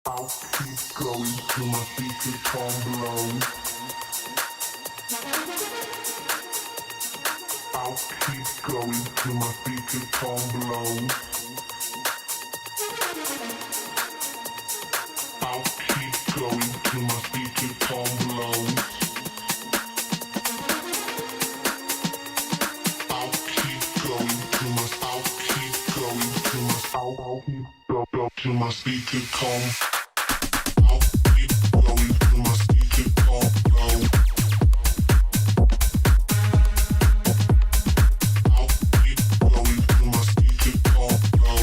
I'll keep going till my speakers can't blow. I'll keep going till my speakers can't blow. I'll keep going till my speakers can't blow. I'll keep going till my till my speakers can't. I'll keep going till my speakers can't blow. I'll keep going till my speakers can't blow.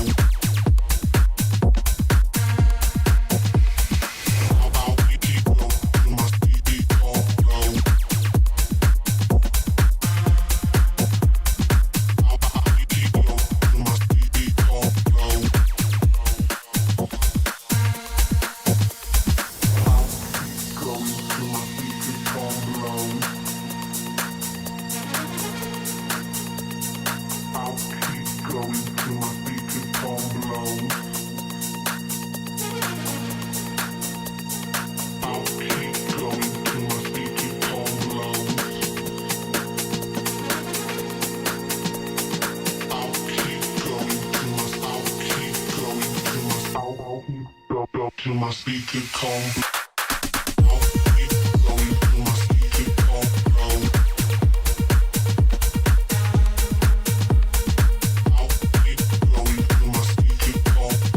I'll keep going till my speakers can't blow. I'll keep going till my speakers can't blow. Till my speaker come. I'll keep going till my speaker come blow. I'll keep going till my speaker come blow.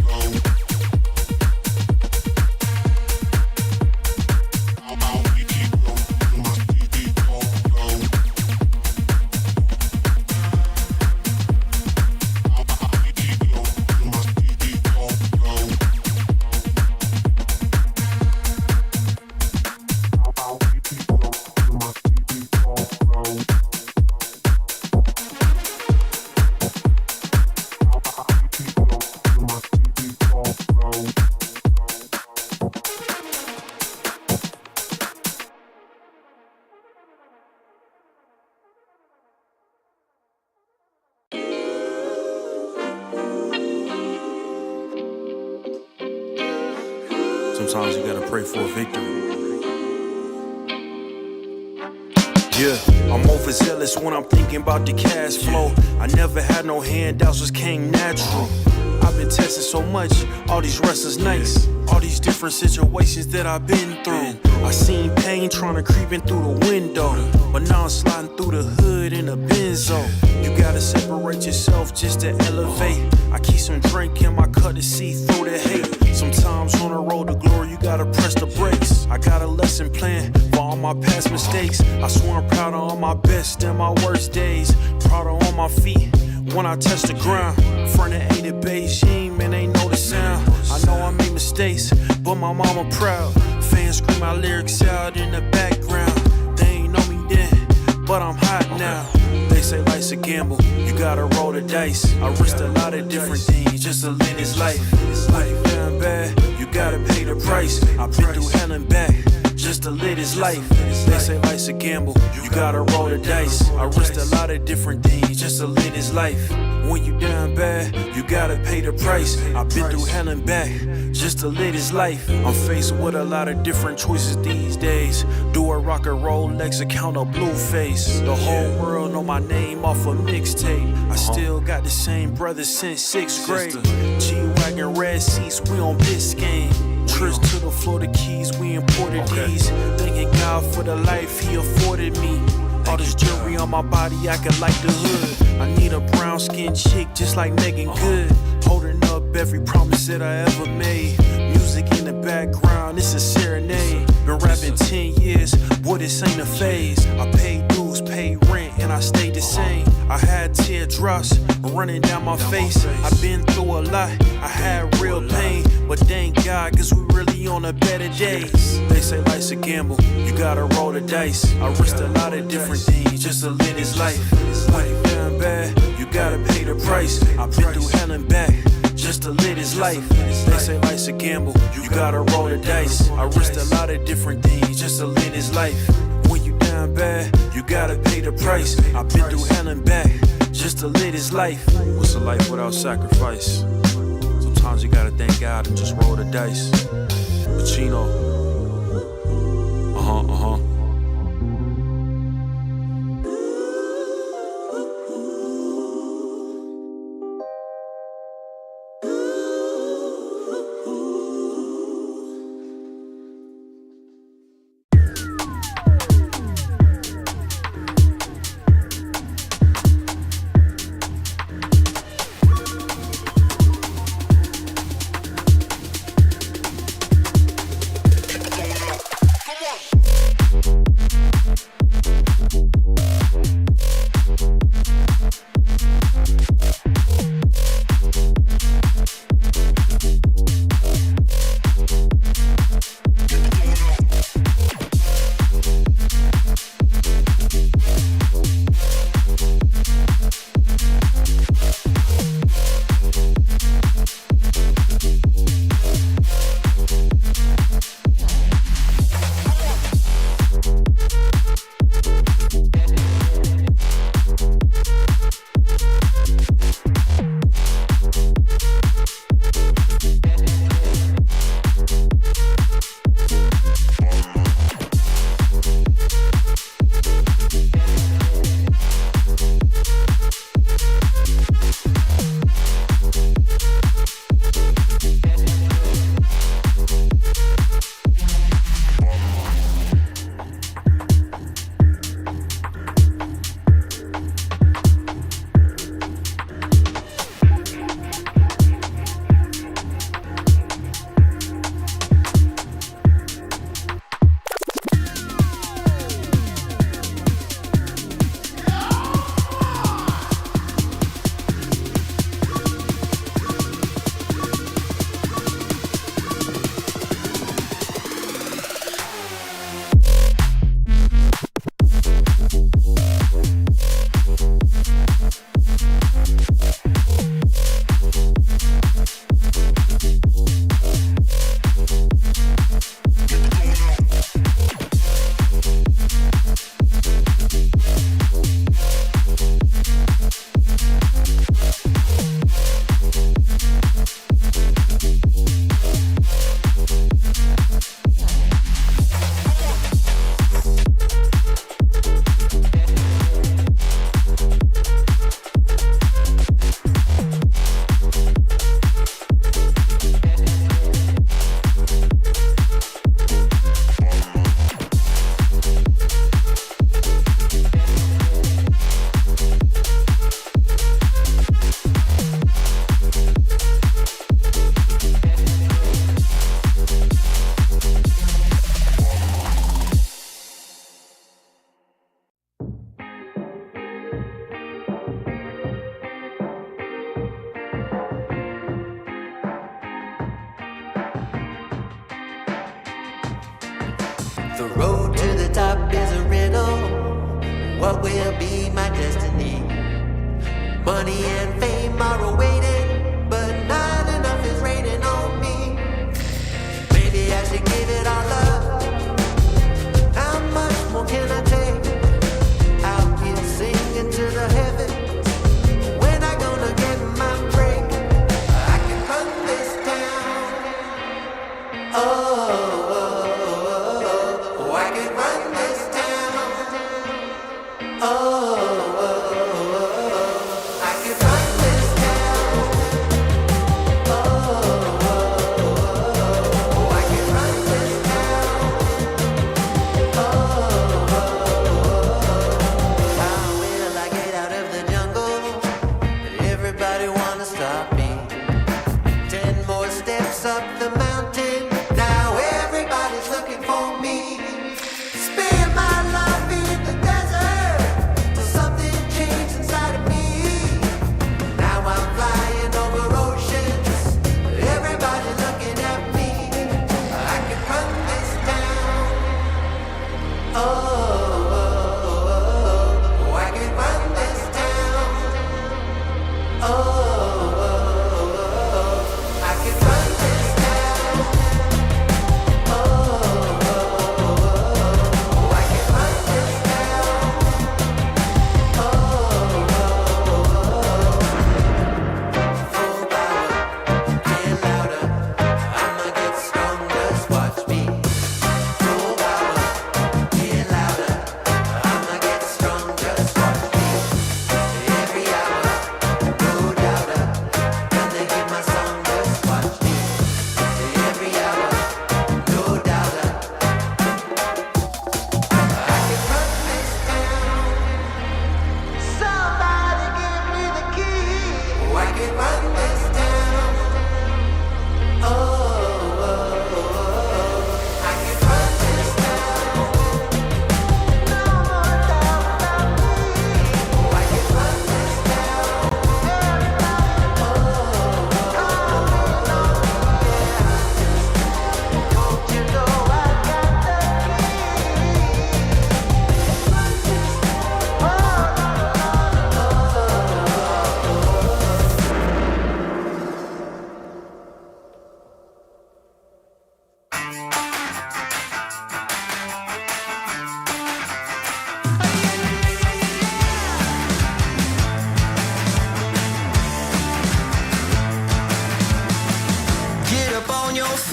I'll keep going till my speaker come blow. I'll keep going till my speaker come blow. Sometimes you gotta pray for a victory. Yeah, I'm overzealous when I'm thinking about the cash flow. I never had no handouts, just came natural. I've been tested so much, all these restless nights, all these different situations that I've been through. I seen pain trying to creep in through the window, but now I'm sliding through the hood in a Benzo. You gotta separate yourself just to elevate. I keep some drink in my cup to see through the hate. Sometimes on the road to glory, you gotta press the brakes. I got a lesson plan for all my past mistakes. I swear I'm proud of all my best and my worst days. Proud of on my feet when I touch the ground. Front of A to Beijing, man, they know the sound. I know I made mistakes, but my mama proud. Fans scream my lyrics out in the background. They ain't know me then, but I'm hot now. They say life's a gamble, you gotta roll the dice. I risked a lot of different things just to live this life. When you down bad, you gotta pay the price. I've been through hell and back just to live this life. They say life's a gamble, you gotta roll the dice. I risked a lot of different things just to live this life. When you down bad, you gotta pay the price. I've been through hell and back just to live this life. I'm faced with a lot of different choices these days. Do a rock and roll Lex account or blue face. The whole world know my name off a mixtape. I still got the same brothers since 6th grade. G-Wagon red seats, we on Biscayne. Trips to the Florida Keys, we imported these. Thanking God for the life he afforded me. All this jewelry on my body, I could like the hood. I need a brown skinned chick just like Megan Good. Holding up every promise that I ever made. Music in the background, it's a serenade. Been rapping 10 years, boy, this ain't a phase. I paid dues, paid rent, and I stayed the same. I had teardrops running down my face. I've been through a lot, I had real pain. But thank God, cause we really on a better days. They say life's a gamble, you gotta roll the dice. I risked a lot of different things just to live this life. When you down bad, you gotta pay the price. I've been through hell and back just to live this life. They say life's a gamble, you gotta roll the dice. I risked a lot of different things just to live this life. When you down bad, you gotta pay the price. I've been through hell and back just to live this life. What's a life without sacrifice? Sometimes you gotta thank God and just roll the dice. Pacino. The road to the top is a riddle. What will be my destiny? Money and fame are awaiting, but not enough is raining on me. Maybe I should give it all up. How much more can I take? Out here singing to the heavens. When I gonna get my break? I can run this town. Oh. I can run this town. Oh, I can run this town. Oh, I can run this town. Oh, how will I get out of the jungle? Everybody wanna stop me. 10 more steps up the mountain. Now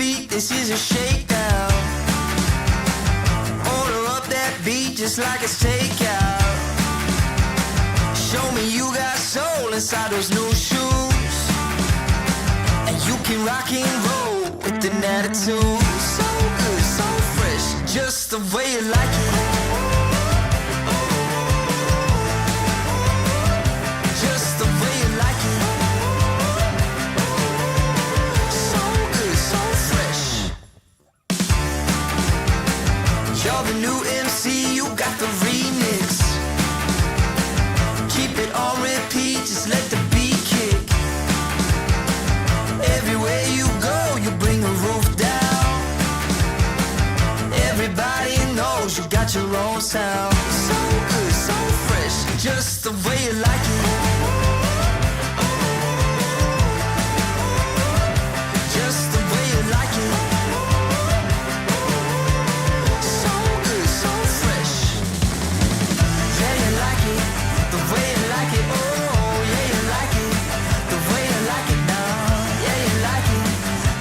feet, this is a shakedown. Order up that beat just like it's takeout. Show me you got soul inside those new shoes, and you can rock and roll with an attitude. So good, so fresh, just the way you like it. Just the way you like it. So good, so fresh. You're the new MC, you got the remix. Keep it on repeat, just let the beat kick. Everywhere you go, you bring the roof down. Everybody knows you got your own sound. So good, so fresh, just the way you like it. Just the way you like it. So good, so fresh. Yeah, you like it, the way you like it. Oh, yeah, you like it, the way you like it now. Yeah, you like it,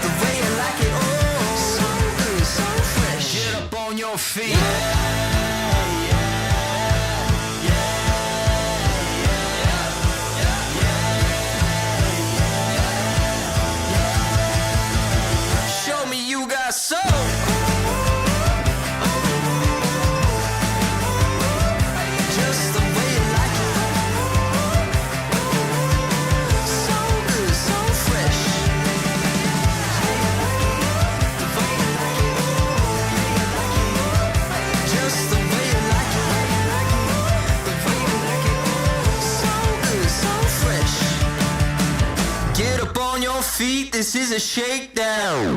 the way you like it. Oh, so good, so fresh. Get up on your feet. Show me you got soul. Just the way you like it. So good, so fresh. Just the way you like it. The way you like it. So good, so fresh. Get up on your feet, this is a shakedown.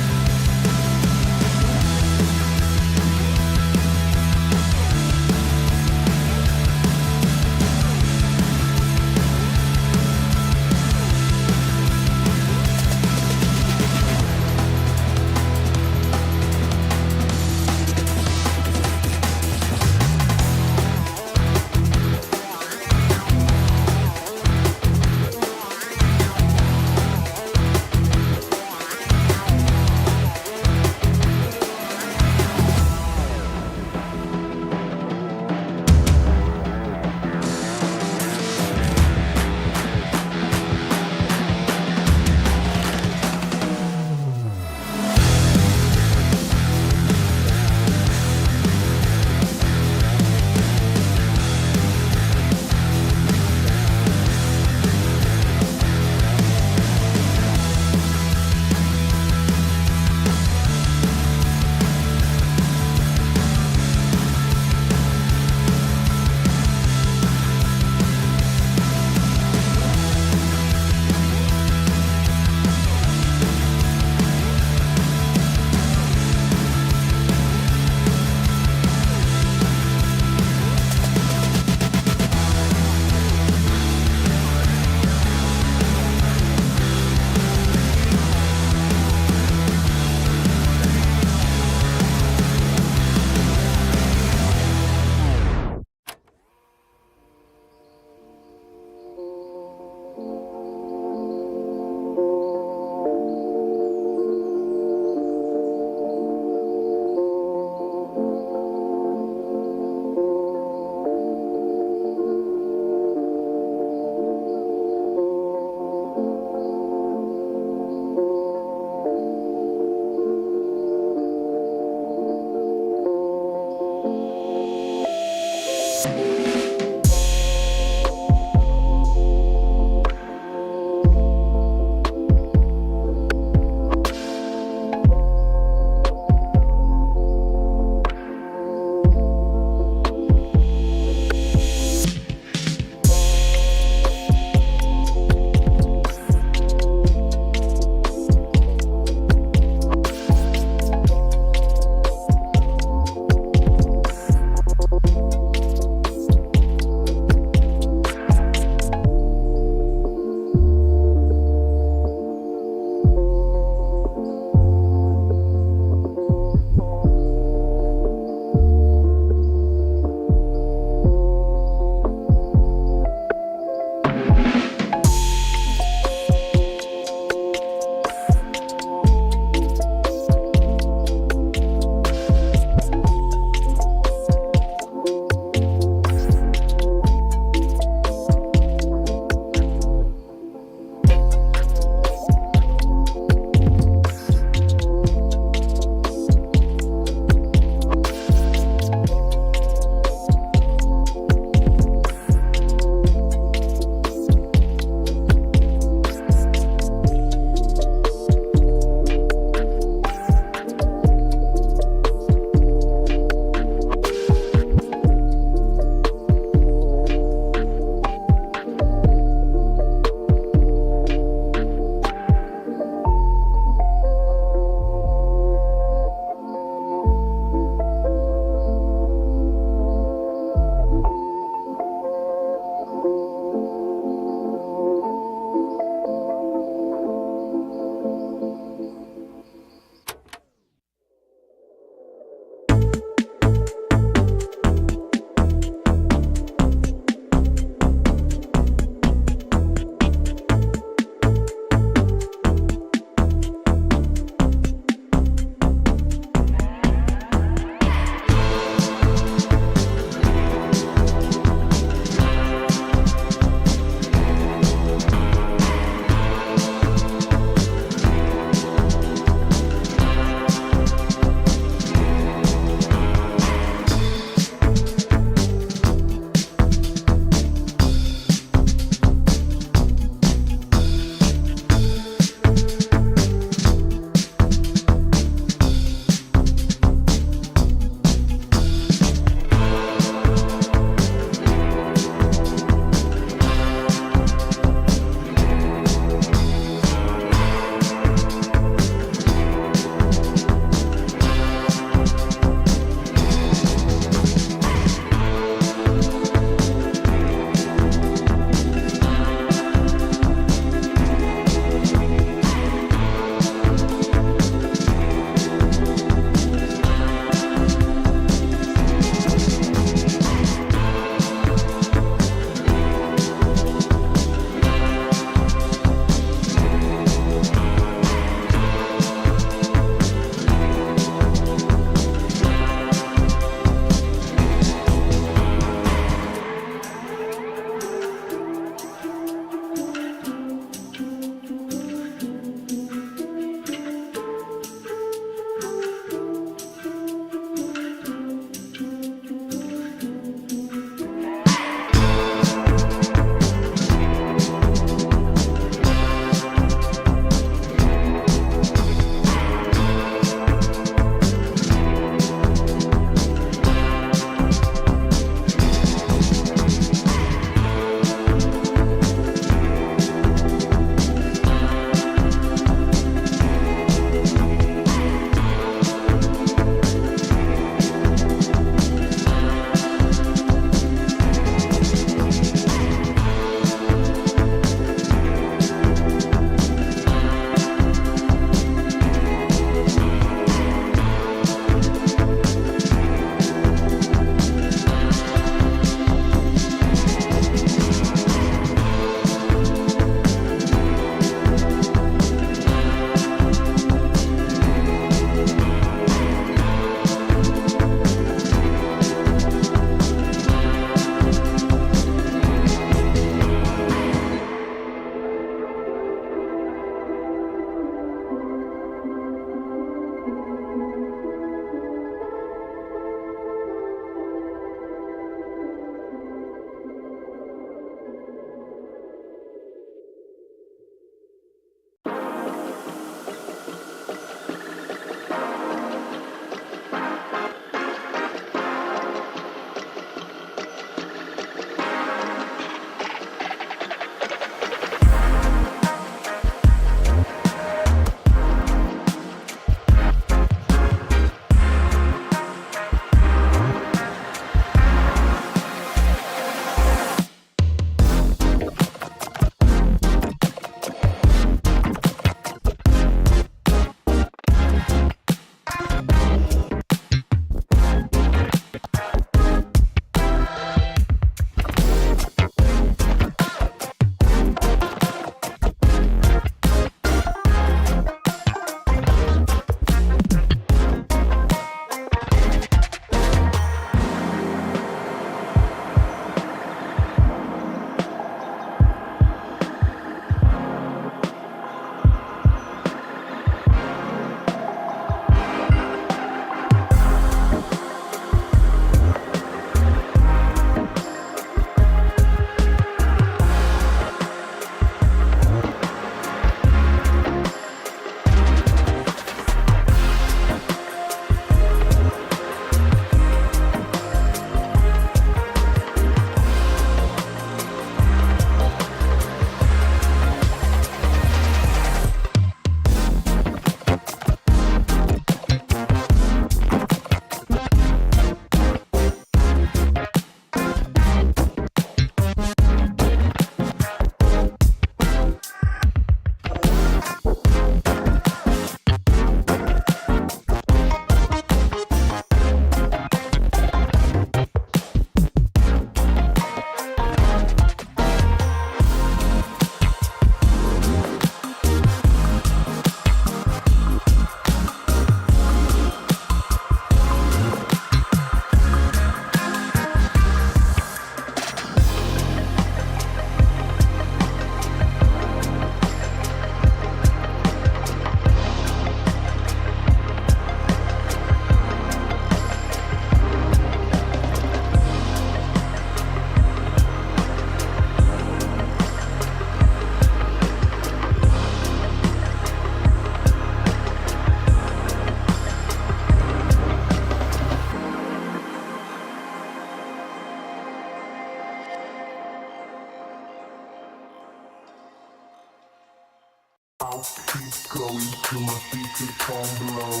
keep going till my speaker calm blow.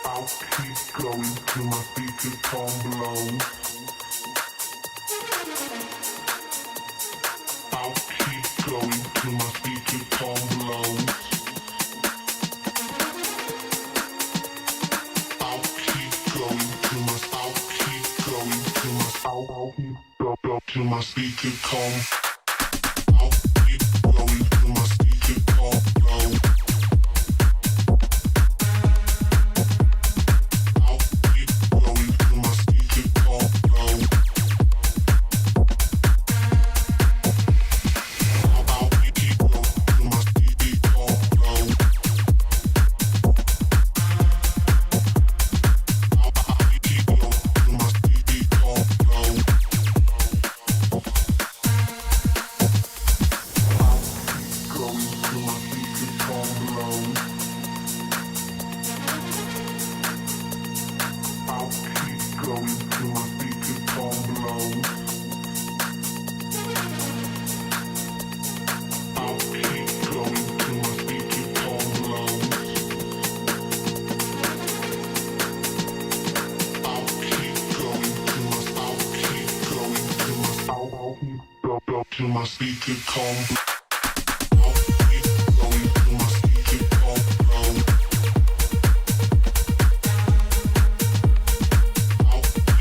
I'll keep going till my speaker calm blow. I'll keep going till my speaker calm blow. I'll keep going till my I'll keep going till my I'll keep go till my speaker calm. I'll keep going till my speaker calm blow. I'll keep going till my speaker calm blow. I'll keep going till my speaker calm blow. I'll keep going till my speaker calm blow. Going till my speaker calm blow. I'll keep going till my speaker calm blow. I'll keep going till my speaker calm blow. I'll keep going till my I'll keep going till my I'll keep go till my speaker calm. I'll keep going till my speaker calm blow. I'll keep going till my speaker calm blow. I'll keep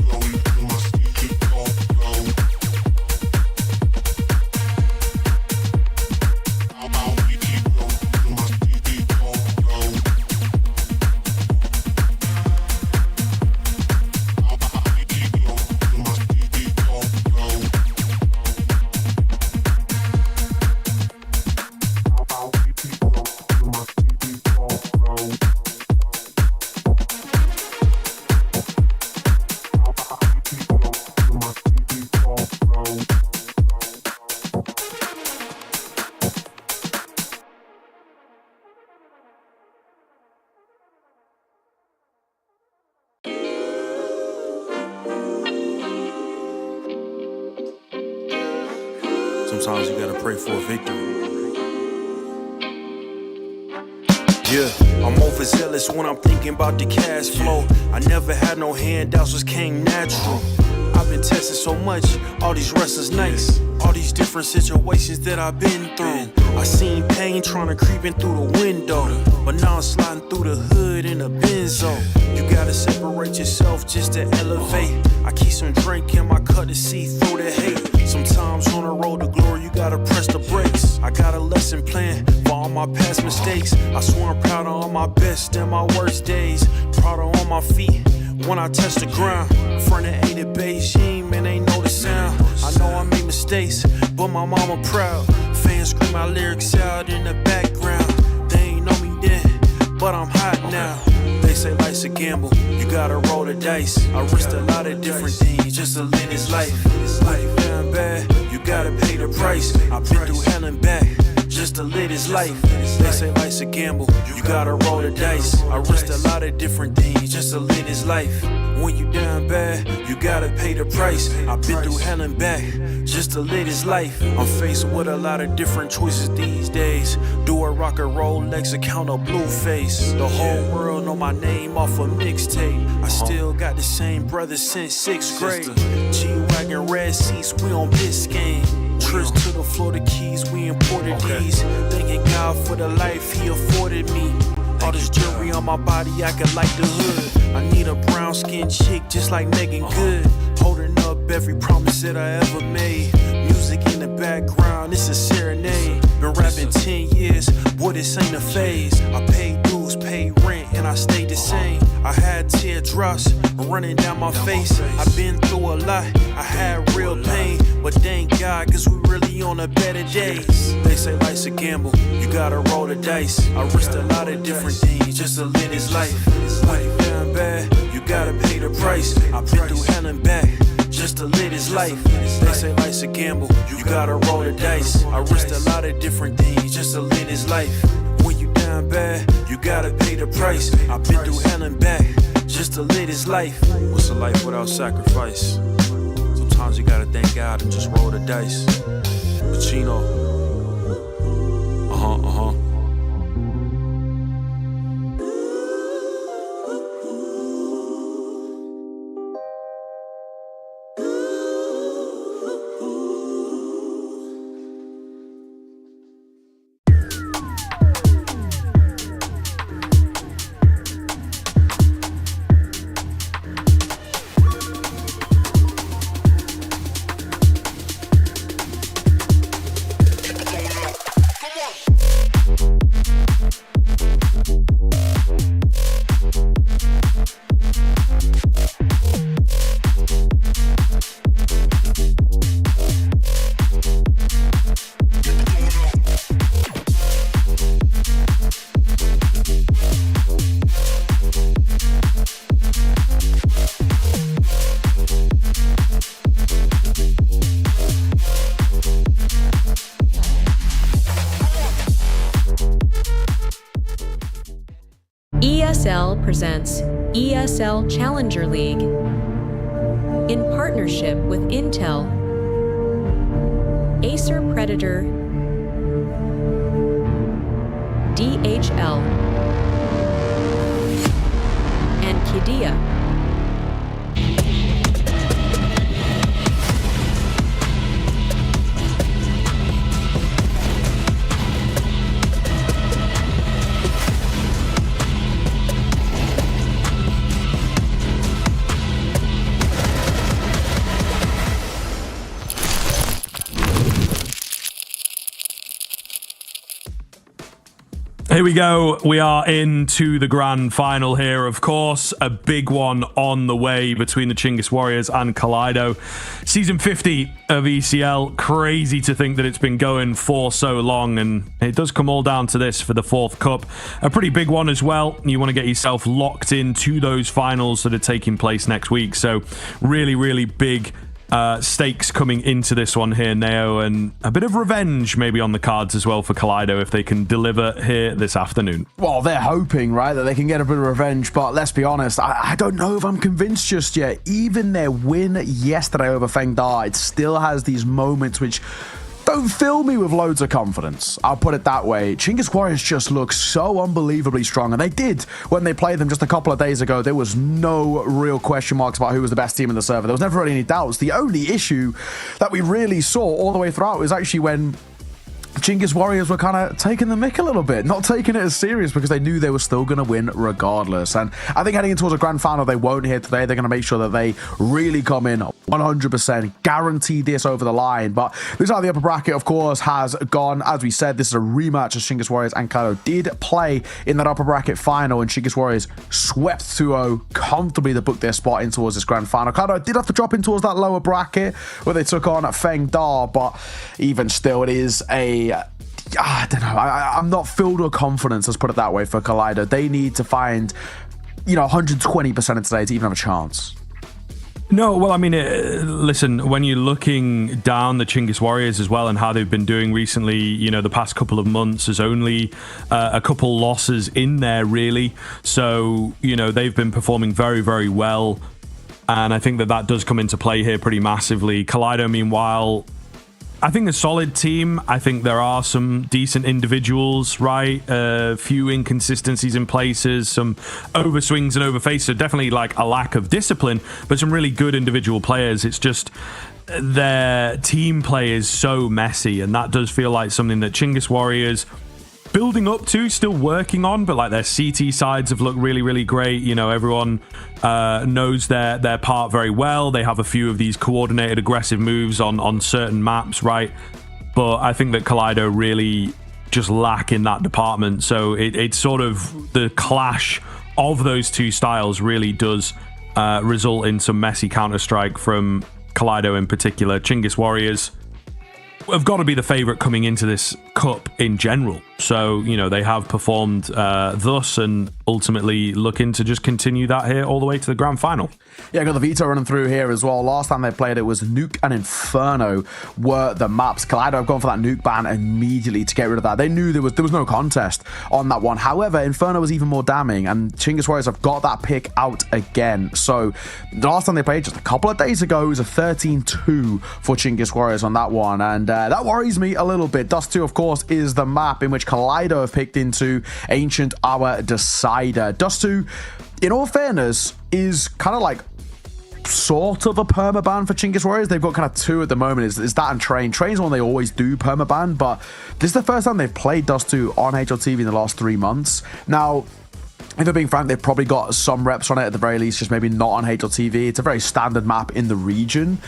going till my speaker calm blow. I'll keep going till my speaker calm blow. I'll keep going till my speaker calm blow. I'll keep going till my speaker calm blow. Sometimes you gotta pray for a victory. Yeah, I'm overzealous when I'm thinking about the cash flow. I never had no handouts, just came natural. I've been tested so much, all these wrestlers nice. All these different situations that I've been through. I seen pain trying to creep in through the window, but now I'm sliding through the hood in a benzo. You gotta separate yourself just to elevate. I keep some drink in my cup to see through the hate. Sometimes on the road to glory, you gotta press the brakes. I got a lesson plan for all my past mistakes. I swear I'm proud of all my best and my worst days. Proud of all my feet when I touch the ground. Front of 8 at Beijing, man, they know the sound. I know I made mistakes, but my mama proud. Fans scream my lyrics out in the background. They ain't know me then, but I'm hot now. They say life's a gamble, you gotta roll the dice. I risked a lot of different things just to live this life. Life down bad, you gotta pay the price. I've been through hell and back just to live this life. They say life's a gamble, you gotta roll the dice. I risked a lot of different things just to live this life. When you down bad, you gotta pay the price. I've been through hell and back just to live this life. I'm faced with a lot of different choices these days. Do a rock and Rolex account or blue face. The whole world know my name off a mixtape. I still got the same brother since 6th grade. G-Wagon, red seats, we on Biscayne. Trips to the Florida Keys, we imported these. Thanking God for the life he afforded me. All this jewelry on my body, I could light the hood. I need a brown skinned chick just like Megan Good. Holding up every promise that I ever made. Music in the background, it's a serenade. Been rapping 10 years, boy, this ain't a phase. I paid dues, paid rent, and I stayed the same. I had teardrops running down my face. I've been through a lot, I had real pain. But thank God, cause we really on the better days. They say life's a gamble, you gotta roll the dice. I risked a lot of different things just to live this life. When you down bad, you gotta pay the price. I've been through hell and back just to live this life. They say life's a gamble, you gotta roll the dice. I risked a lot of different things just to live this life. When you down bad, you gotta pay the price. I've been through hell and back just to live this life. What's a life without sacrifice? Sometimes you gotta thank God and just roll the dice. Chino. ESL presents ESL Challenger League in partnership with Intel, Acer Predator, DHL, and Qiddiya. Here we go. We are into the grand final here. Of course, a big one on the way between the Chinggis Warriors and Kaleido. Season 50 of ECL. Crazy to think that it's been going for so long, and it does come all down to this for the fourth cup. A pretty big one as well. You want to get yourself locked into those finals that are taking place next week. So really, really big stakes coming into this one here, Neo, and a bit of revenge maybe on the cards as well for Kaleido if they can deliver here this afternoon. Well, they're hoping, right, that they can get a bit of revenge, but let's be honest, I don't know if I'm convinced just yet. Even their win yesterday over Feng Da, it still has these moments which don't fill me with loads of confidence. I'll put it that way. Chinggis Warriors just look so unbelievably strong, and they did when they played them just a couple of days ago. There was no real question marks about who was the best team in the server. There was never really any doubts. The only issue that we really saw all the way throughout was actually when Chinggis Warriors were kind of taking the mick a little bit, not taking it as serious because they knew they were still going to win regardless. And I think heading into towards a grand final, they won't here today. They're going to make sure that they really come in 100%, guarantee this over the line. But this is how the upper bracket, of course, has gone. As we said, this is a rematch as Chinggis Warriors and Kaleido did play in that upper bracket final, and Chinggis Warriors swept 2-0 comfortably to book their spot in towards this grand final. Kaleido did have to drop in towards that lower bracket where they took on Feng Da, but even still, it is I don't know. I'm not filled with confidence, let's put it that way, for Kaleido. They need to find, 120% of today to even have a chance. No, well, I mean, listen, when you're looking down the Chinggis Warriors as well and how they've been doing recently, the past couple of months, there's only a couple losses in there, really. So, they've been performing very, very well. And I think that does come into play here pretty massively. Kaleido, meanwhile, I think a solid team. I think there are some decent individuals, right? A few inconsistencies in places, some overswings and overfaces. So definitely like a lack of discipline, but some really good individual players. It's just their team play is so messy, and that does feel like something that Chinggis Warriors building up to, still working on, but like their CT sides have looked really, really great. Everyone knows their part very well. They have a few of these coordinated aggressive moves on certain maps, right? But I think that Kaleido really just lack in that department. So it's sort of the clash of those two styles really does result in some messy Counter-Strike from Kaleido in particular. Chinggis Warriors have got to be the favorite coming into this cup in general. So, you know, they have performed thus and ultimately looking to just continue that here all the way to the grand final. Yeah, I got the veto running through here as well. Last time they played it was Nuke and Inferno were the maps. Kaleido have gone for that Nuke ban immediately to get rid of that. They knew there was no contest on that one. However, Inferno was even more damning, and Chinggis Warriors have got that pick out again. So the last time they played just a couple of days ago, it was a 13-2 for Chinggis Warriors on that one, and that worries me a little bit. Dust 2, of course, is the map in which Kaleido have picked into Ancient Hour Decider. Dust 2, in all fairness, is kind of like sort of a permaban for Chinggis Warriors. They've got kind of two at the moment. Is that and Train. Train's one they always do permaban, but this is the first time they've played Dust 2 on HLTV in the last 3 months. Now, if I'm being frank, they've probably got some reps on it at the very least, just maybe not on HLTV. It's a very standard map in the region,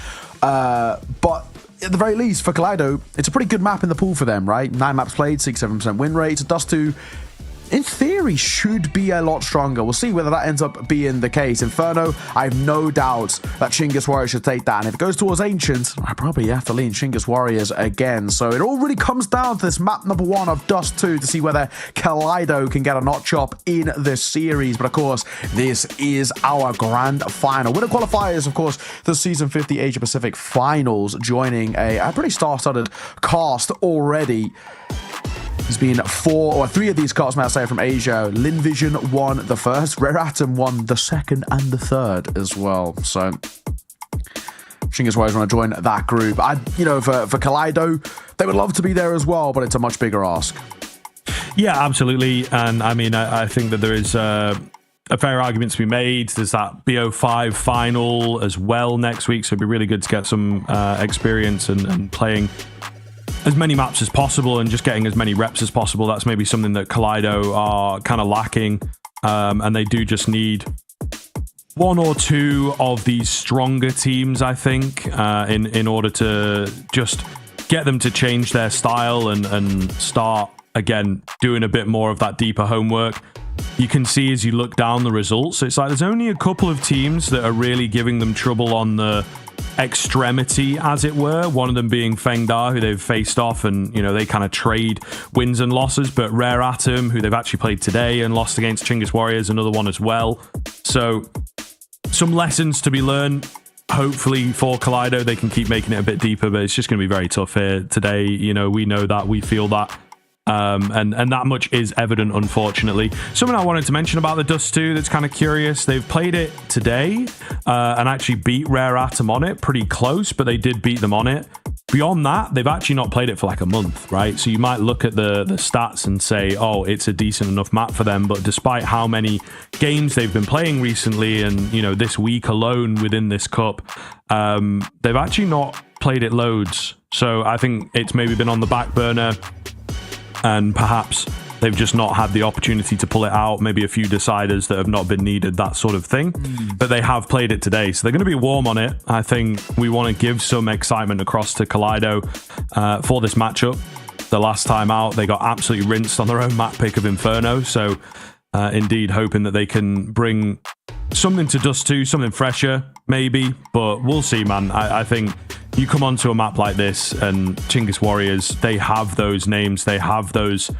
but at the very least, for Kaleido, it's a pretty good map in the pool for them, right? 9 maps played, 67% win rate. Dust 2, in theory, should be a lot stronger. We'll see whether that ends up being the case. Inferno, I have no doubt that Chinggis Warriors should take that. And if it goes towards Ancient, I probably have to lean Chinggis Warriors again. So it all really comes down to this map number 1 of Dust 2 to see whether Kaleido can get a notch up in this series. But of course, this is our grand final. Winner qualifiers, of course, the Season 50 Asia Pacific Finals, joining a pretty star-studded cast already. There's been 3 of these cards, may I say, from Asia. Linvision won the first, Rare Atom won the second and the third as well. So, Chinggis Warriors want to join that group. For Kaleido, they would love to be there as well, but it's a much bigger ask. Yeah, absolutely. And I mean, I think that there is a fair argument to be made. There's that BO5 final as well next week, so it'd be really good to get some experience and playing as many maps as possible and just getting as many reps as possible. That's maybe something that Kaleido are kind of lacking, and they do just need 1 or 2 of these stronger teams, I think, in order to just get them to change their style and start, again, doing a bit more of that deeper homework. You can see as you look down the results, it's like there's only a couple of teams that are really giving them trouble on the extremity, as it were. One of them being Fengda, who they've faced off, and, you know, they kind of trade wins and losses. But Rare Atom, who they've actually played today and lost against Chinggis Warriors, another one as well. So some lessons to be learned. Hopefully for Kaleido, they can keep making it a bit deeper, but it's just going to be very tough here today. You know, we know that, we feel that. And that much is evident, unfortunately. Something I wanted to mention about the Dust 2 that's kind of curious. They've played it today and actually beat Rare Atom on it. Pretty close, but they did beat them on it. Beyond that, they've actually not played it for like a month, right? So you might look at the stats and say, oh, it's a decent enough map for them. But despite how many games they've been playing recently and, you know, this week alone within this cup, they've actually not played it loads. So I think it's maybe been on the back burner, and perhaps they've just not had the opportunity to pull it out. Maybe a few deciders that have not been needed, that sort of thing. But they have played it today, so they're going to be warm on it. I think we want to give some excitement across to Kaleido for this matchup. The last time out, they got absolutely rinsed on their own map pick of Inferno. So indeed, hoping that they can bring something to Dust 2, something fresher, maybe. But we'll see, man. I think you come onto a map like this, and Chinggis Warriors, they have those names, they have those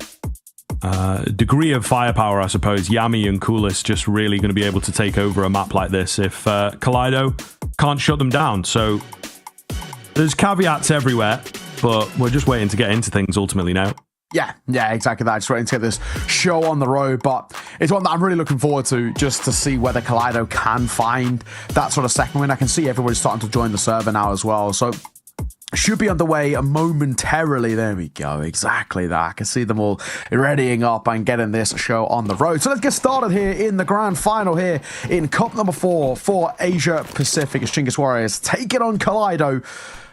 degree of firepower, I suppose. Yami and Coolis just really going to be able to take over a map like this if Kaleido can't shut them down. So there's caveats everywhere, but we're just waiting to get into things ultimately now. Yeah, exactly that. Just waiting to get this show on the road, but it's one that I'm really looking forward to, just to see whether Kaleido can find that sort of second win. I can see everybody's starting to join the server now as well, so should be underway momentarily. There we go, exactly that. I can see them all readying up and getting this show on the road. So let's get started here in the grand final here in Cup number 4 for Asia Pacific as Chinggis Warriors take it on Kaleido.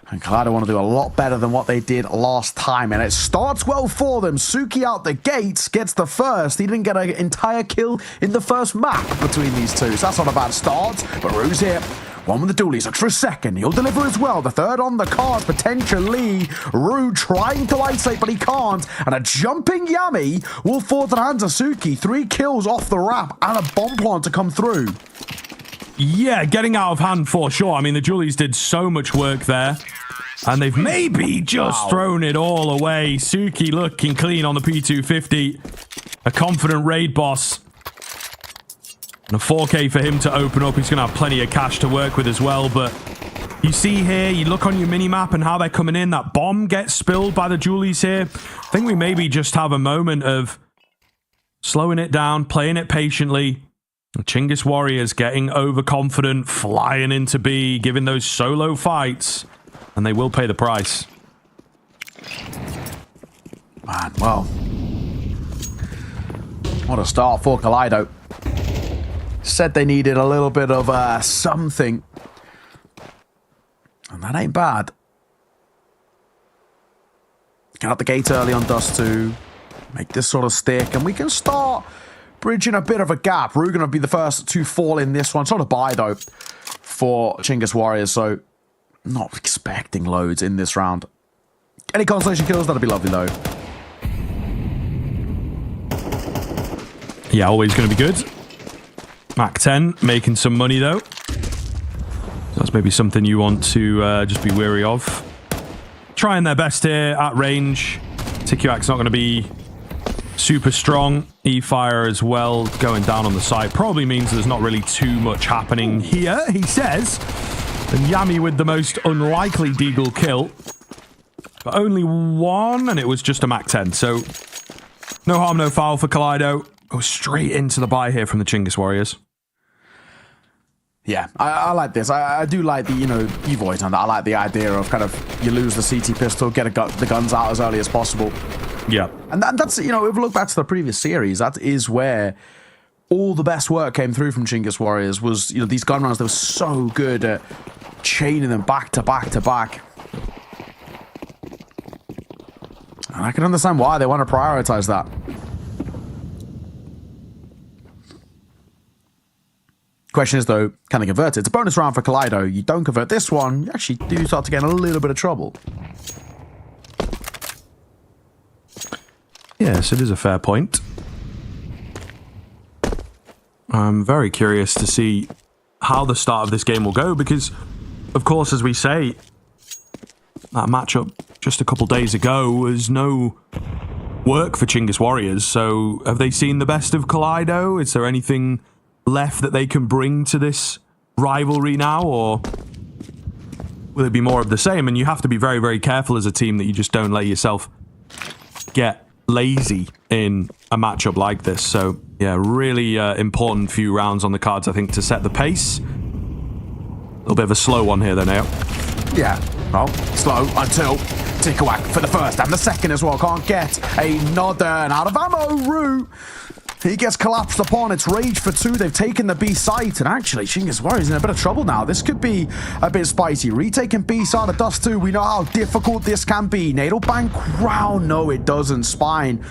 And Kaleido want to do a lot better than what they did last time. And it starts well for them. Suki out the gates, gets the first. He didn't get an entire kill in the first map between these two. So that's not a bad start. But Rue's here. One with the dualies, looks for a second. He'll deliver as well. The third on the card, potentially. Rue trying to isolate, but he can't. And a jumping Yami will fall to the hands of Suki. 3 kills off the wrap and a bomb plant to come through. Yeah, getting out of hand for sure. I mean, the Julies did so much work there. And they've maybe just thrown it all away. Suki looking clean on the P250. A confident raid boss. And a 4K for him to open up. He's going to have plenty of cash to work with as well. But you see here, you look on your mini-map and how they're coming in. That bomb gets spilled by the Julies here. I think we maybe just have a moment of slowing it down, playing it patiently. The Chinggis Warriors getting overconfident, flying into B, giving those solo fights. And they will pay the price. Man, well. What a start for Kaleido. Said they needed a little bit of something. And that ain't bad. Get out the gate early on Dust 2. Make this sort of stick. And we can start bridging a bit of a gap. We're going to be the first to fall in this one. Sort of buy, though, for Chinggis Warriors. So, not expecting loads in this round. Any consolation kills, that'd be lovely, though. Yeah, always going to be good. Mac 10, making some money, though. That's maybe something you want to just be wary of. Trying their best here at range. TQAC's not going to be super strong. E-Fire as well, going down on the side. Probably means there's not really too much happening here, he says. And Yami with the most unlikely Deagle kill. But only one, and it was just a Mac 10. So, no harm, no foul for Kaleido. Go straight into the buy here from the Chinggis Warriors. Yeah, I like this. I do like the, Evoid on that. I like the idea of kind of, you lose the CT pistol, get the guns out as early as possible. Yeah. And that's, if we look back to the previous series, that is where all the best work came through from Chinggis Warriors was, these gun rounds, they were so good at chaining them back to back to back. And I can understand why they want to prioritize that. Question is, though, can they convert it? It's a bonus round for Kaleido. You don't convert this one, you actually do start to get in a little bit of trouble. Yes, it is a fair point. I'm very curious to see how the start of this game will go because, of course, as we say, that matchup just a couple days ago was no work for Chinggis Warriors. So have they seen the best of Kaleido? Is there anything left that they can bring to this rivalry now, or will it be more of the same? And you have to be very, very careful as a team that you just don't let yourself get lazy in a matchup like this. So yeah, really important few rounds on the cards, I think, to set the pace. A little bit of a slow one here, though, now. Yeah, well, slow until TQAC for the first and the second as well. Can't get another out of ammo route. He gets collapsed upon. It's rage for 2. They've taken the B site, and actually, Chinggis Warriors in a bit of trouble now. This could be a bit spicy. Retaking B side of Dust 2. We know how difficult this can be. Natal Bank round. No, it doesn't. Spine.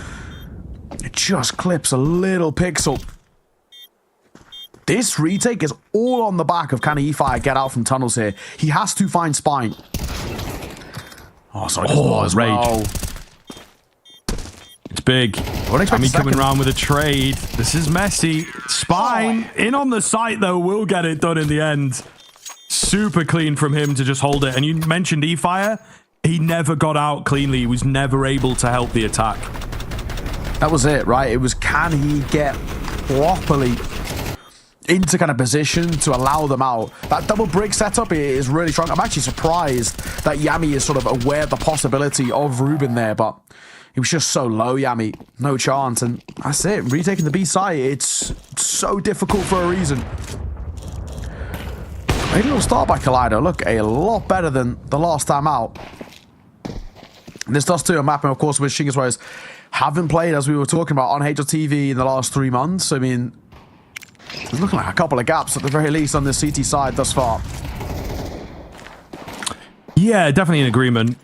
It just clips a little pixel. This retake is all on the back of can E-Fire get out from tunnels here. He has to find Spine. Oh, sorry. Oh, rage. Well. It's big. Yami coming around with a trade. This is messy. Spine in on the site, though, will get it done in the end. Super clean from him to just hold it. And you mentioned E-Fire. He never got out cleanly. He was never able to help the attack. That was it, right? It was, can he get properly into kind of position to allow them out? That double brick setup is really strong. I'm actually surprised that Yami is sort of aware of the possibility of Ruben there, but he was just so low, Yami. No chance. And that's it. Retaking the B site. It's so difficult for a reason. Maybe a little start by Kaleido. Look, a lot better than the last time out. And this does too a mapping, of course, which Chinggis Warriors haven't played, as we were talking about, on HLTV in the last 3 months. I mean, there's looking like a couple of gaps at the very least on the CT side thus far. Yeah, definitely in agreement.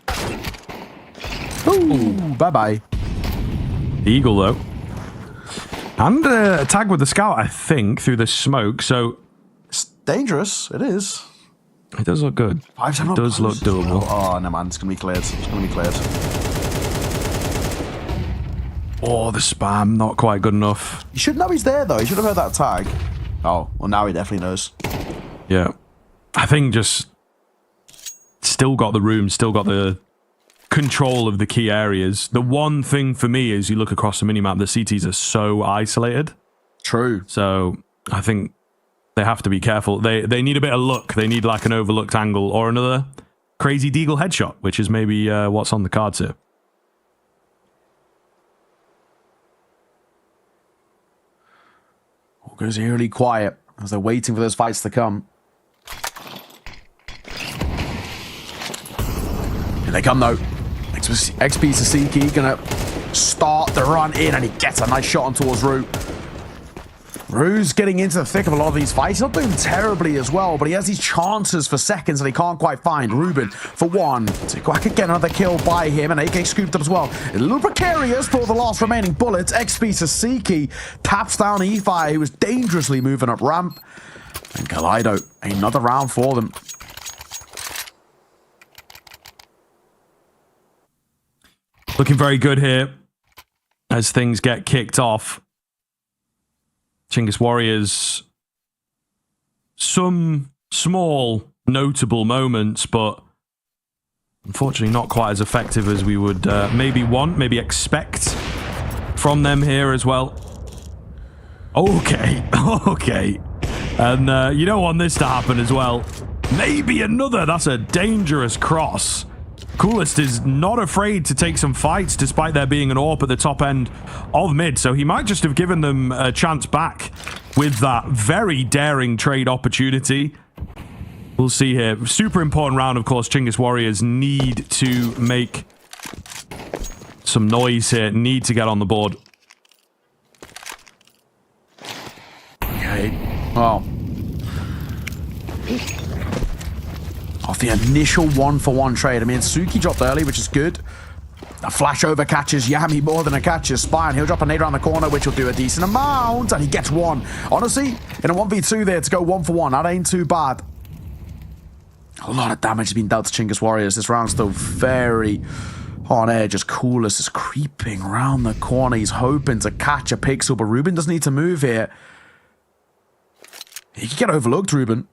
Ooh, bye-bye. Eagle, though. And a tag with the scout, I think, through the smoke, so it's dangerous. It is. It does look good. It does look doable. Oh, no, man. It's going to be cleared. It's going to be cleared. Oh, the spam. Not quite good enough. You should know he's there, though. You should have heard that tag. Oh, well, now he definitely knows. Yeah. I think just still got the room, still got the control of the key areas. The one thing for me is you look across the minimap, the CTs are so isolated. True. So I think they have to be careful. They need a bit of luck. They need like an overlooked angle or another crazy deagle headshot, which is maybe what's on the cards here. All goes eerily quiet as they're waiting for those fights to come. Here they come, though. XP Sasiki gonna start the run in, and he gets a nice shot on towards Rue. Rue's getting into the thick of a lot of these fights. He's not doing terribly as well, but he has these chances for seconds that he can't quite find. Ruben for one. I could get another kill by him, and AK scooped up as well. A little precarious for the last remaining bullets. XP Sasiki taps down Efi, who was dangerously moving up ramp. And Kaleido, another round for them. Looking very good here as things get kicked off. Chinggis Warriors, some small notable moments, but unfortunately not quite as effective as we would maybe want, maybe expect from them here as well. Okay, okay. And you don't want this to happen as well. Maybe another, that's a dangerous cross. Coolest is not afraid to take some fights despite there being an AWP at the top end of mid, so he might just have given them a chance back with that very daring trade opportunity. We'll see here. Super important round, of course. Chinggis Warriors need to make some noise here, need to get on the board. Okay, well, off the initial 1-for-1 trade. I mean, Suki dropped early, which is good. A flash over catches Yami more than a catches Spine. He'll drop a nade around the corner, which will do a decent amount, and he gets one. Honestly, in a 1v2 there to go 1-for-1, that ain't too bad. A lot of damage has been dealt to Chinggis Warriors. This round's still very on edge as Coolest is creeping around the corner. He's hoping to catch a pixel, but Ruben doesn't need to move here. He could get overlooked, Ruben.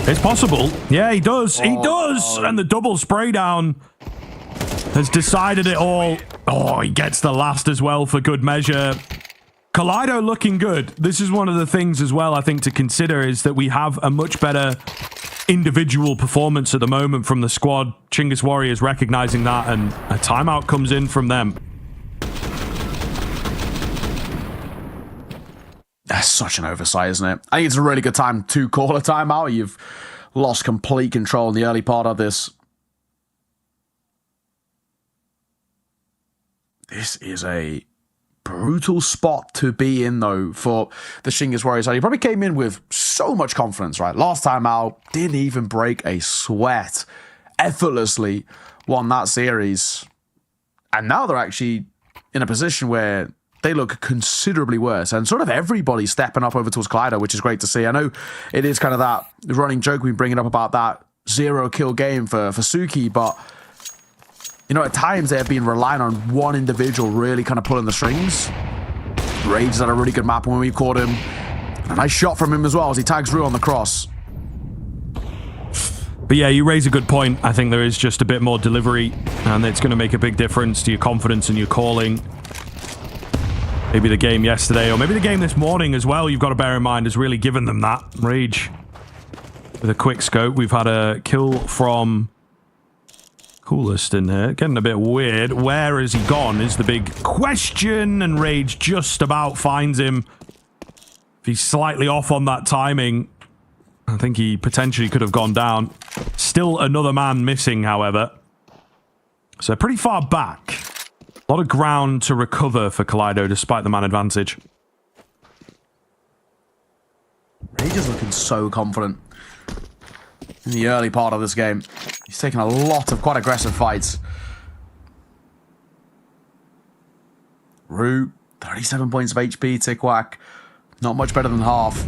It's possible. Yeah, he does. He does. And the double spray down has decided it all. Oh, he gets the last as well for good measure. Kaleido looking good. This is one of the things as well, I think, to consider is that we have a much better individual performance at the moment from the squad. Chinggis Warriors recognizing that, and a timeout comes in from them. That's such an oversight, isn't it? I think it's a really good time to call a timeout. You've lost complete control in the early part of this. This is a brutal spot to be in, though, for the Chinggis Warriors. He probably came in with so much confidence, right? Last time out, didn't even break a sweat. Effortlessly won that series. And now they're actually in a position where they look considerably worse, and sort of everybody stepping up over towards Kaleido, which is great to see. I know it is kind of that running joke we've been bringing up about that 0-kill game for Suki, but you know, at times they have been relying on one individual really kind of pulling the strings. Rage is at a really good map when we caught him. A nice shot from him as well as he tags Rue on the cross. But yeah, you raise a good point. I think there is just a bit more delivery, and it's going to make a big difference to your confidence and your calling. Maybe the game yesterday, or maybe the game this morning as well, you've got to bear in mind, has really given them that. Rage with a quick scope. We've had a kill from Coolest in here. Getting a bit weird. Where has he gone is the big question, and Rage just about finds him. If he's slightly off on that timing, I think he potentially could have gone down. Still another man missing, however. So pretty far back. A lot of ground to recover for Kaleido despite the man advantage. Rage is looking so confident in the early part of this game. He's taken a lot of quite aggressive fights. Rue, 37 points of HP, Tikwak. Not much better than half.